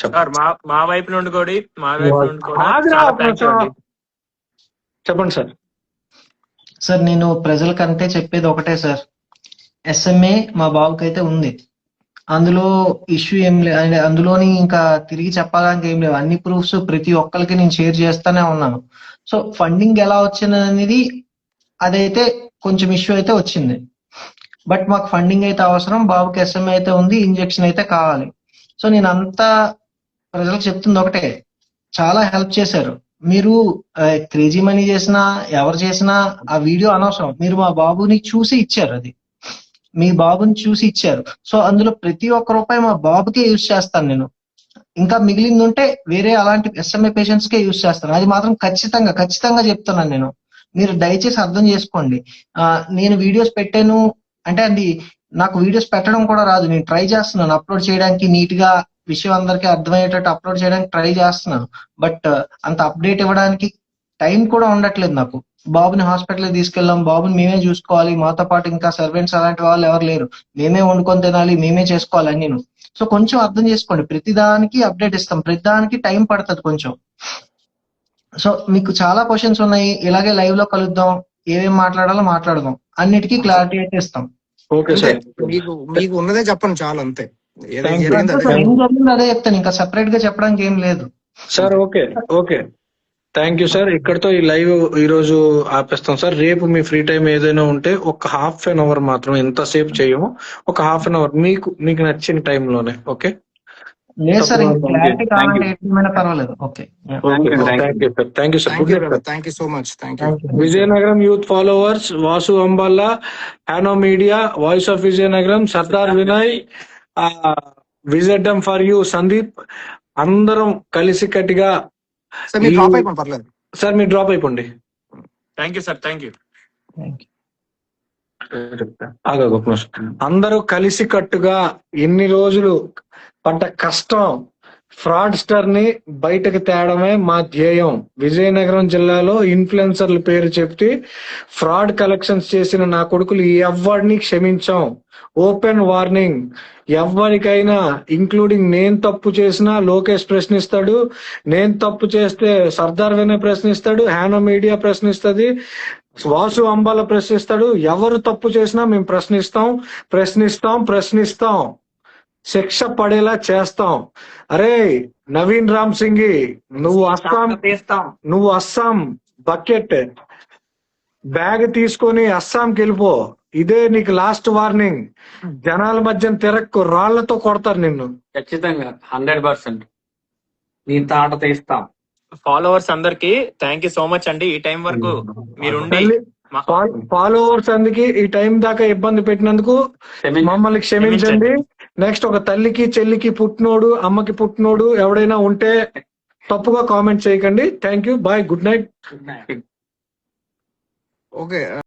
సార్. మా వైపు నుండి కూడా చెప్పండి సార్. సార్, నేను ప్రజలకంటే చెప్పేది ఒకటే సార్. SMA మా బాబుకి అయితే ఉంది. అందులో ఇష్యూ ఏం లేదు, అందులోని ఇంకా తిరిగి చెప్పడానికి ఏం లేవు. అన్ని ప్రూఫ్స్ ప్రతి ఒక్కరికి నేను షేర్ చేస్తానే ఉన్నాను. సో ఫండింగ్ ఎలా వచ్చింది అనేది అదైతే కొంచెం ఇష్యూ అయితే వచ్చింది. బట్ మాకు ఫండింగ్ అయితే అవసరం. బాబుకి SMA అయితే ఉంది, ఇంజెక్షన్ అయితే కావాలి. సో నేను అంతా ప్రజలకు చెప్తుంది ఒకటే, చాలా హెల్ప్ చేశారు మీరు. క్రేజీ మనీ చేసినా ఎవరు చేసినా ఆ వీడియో అనవసరం. మీరు మా బాబుని చూసి ఇచ్చారు, అది మీ బాబుని చూసి ఇచ్చారు. సో అందులో ప్రతి ఒక్క రూపాయి మా బాబుకే యూజ్ చేస్తాను నేను. ఇంకా మిగిలింది ఉంటే వేరే అలాంటి SMA పేషెంట్స్ కే యూజ్ చేస్తాను. అది మాత్రం ఖచ్చితంగా చెప్తున్నాను నేను. మీరు దయచేసి అర్థం చేసుకోండి. నేను వీడియోస్ పెట్టాను అంటే అది నాకు వీడియోస్ పెట్టడం కూడా రాదు. నేను ట్రై చేస్తున్నాను అప్లోడ్ చేయడానికి, నీట్ గా విషయం అందరికీ అర్థమయ్యేటట్టు అప్లోడ్ చేయడానికి ట్రై చేస్తున్నాను. బట్ అంత అప్డేట్ ఇవ్వడానికి టైం కూడా ఉండట్లేదు నాకు. బాబుని హాస్పిటల్కి తీసుకెళ్ళాం, బాబుని మేమే చూసుకోవాలి. మాతో పాటు ఇంకా సర్వెంట్స్ అలాంటి వాళ్ళు ఎవరు లేరు. మేమే వండుకొని తినాలి, మేమే చేసుకోవాలి అన్ని. సో కొంచెం అర్థం చేసుకోండి. ప్రతిదానికి అప్డేట్ ఇస్తాం, ప్రతిదానికి టైం పడుతుంది కొంచెం. సో మీకు చాలా క్వశ్చన్స్ ఉన్నాయి, ఇలాగే లైవ్ లో కలుద్దాం, ఏమేం మాట్లాడాలో మాట్లాడదాం, అన్నిటికీ క్లారిటీ అయితే ఇస్తాం. ఓకే సార్, మీకు ఉన్నదే చెప్పండి చాలు, అంతే. ఏం జరిగింది అదే చెప్తాను, ఇంకా సెపరేట్ గా చెప్పడానికి ఏం లేదు sir. Okay thank you sir. ఇక్కడతో ఈ లైవ్ ఈ రోజు ఆపేస్తాం సార్. రేపు మీ ఫ్రీ టైం ఏదైనా ఉంటే ఒక హాఫ్ అన్ అవర్ మాత్రం, ఎంతసేపు చేయము, ఒక హాఫ్ అన్ అవర్ మీకు నచ్చిన టైంలోనే. ఓకే లేదు సార్, క్లారిటీ కావాలంటే ఏమైనా పర్వాలేదు. Okay, thank you sir. Thank you so much. Thank you. Vizianagaram youth followers, Vasu Amballa, హ్యానో media, voice of Vizianagaram, Sardar Vinay, VZM for you Sandeep, అందరం కలిసి కట్టిగా. సార్ మీరు డ్రాప్ అయిపోండి. Thank you sir. Thank you. అందరూ కలిసి కట్టుగా ఎన్ని రోజులు పడ్డ కష్టం, ఫ్రాడ్స్టర్ ని బయటకు తేవడమే మా ధ్యేయం. విజయనగరం జిల్లాలో ఇన్ఫ్లుయెన్సర్ల పేరు చెప్పి ఫ్రాడ్ కలెక్షన్స్ చేసిన నా కొడుకులు ఎవరిని క్షమించాం. ఓపెన్ వార్నింగ్, ఎవరికైనా ఇంక్లూడింగ్ నేను తప్పు చేసినా లోకేష్ ప్రశ్నిస్తాడు, నేను తప్పు చేస్తే సర్దార్ వినయ్ ప్రశ్నిస్తాడు, హ్యానో మీడియా ప్రశ్నిస్తుంది, వాసు అంబాల ప్రశ్నిస్తాడు. ఎవరు తప్పు చేసినా మేము ప్రశ్నిస్తాం, శిక్ష పడేలా చేస్తాం. అరే నవీన్ రామ్ సింగ్, నువ్వు అస్సాం బకెట్ బ్యాగ్ తీసుకొని అస్సాంకి వెళ్ళిపో. ఇదే నీకు లాస్ట్ వార్నింగ్. జనాల మధ్య తిరక్కు, రాళ్లతో కొడతారు నిన్ను. ఖచ్చితంగా 100% నీ తాట తీస్తాం. ఫాలోవర్స్ అందరికి థ్యాంక్ యూ సో మచ్ అండి. ఈ టైం వరకు మీరుండి ఫాలోవర్స్ అందుకే ఈ టైం దాకా ఇబ్బంది పెట్టినందుకు మమ్మల్ని క్షమించండి. నెక్స్ట్ ఒక తల్లికి చెల్లికి పుట్టినోడు, అమ్మకి పుట్టినోడు ఎవడైనా ఉంటే తప్పుగా కామెంట్ చేయకండి. Thank you, bye, good night. Okay.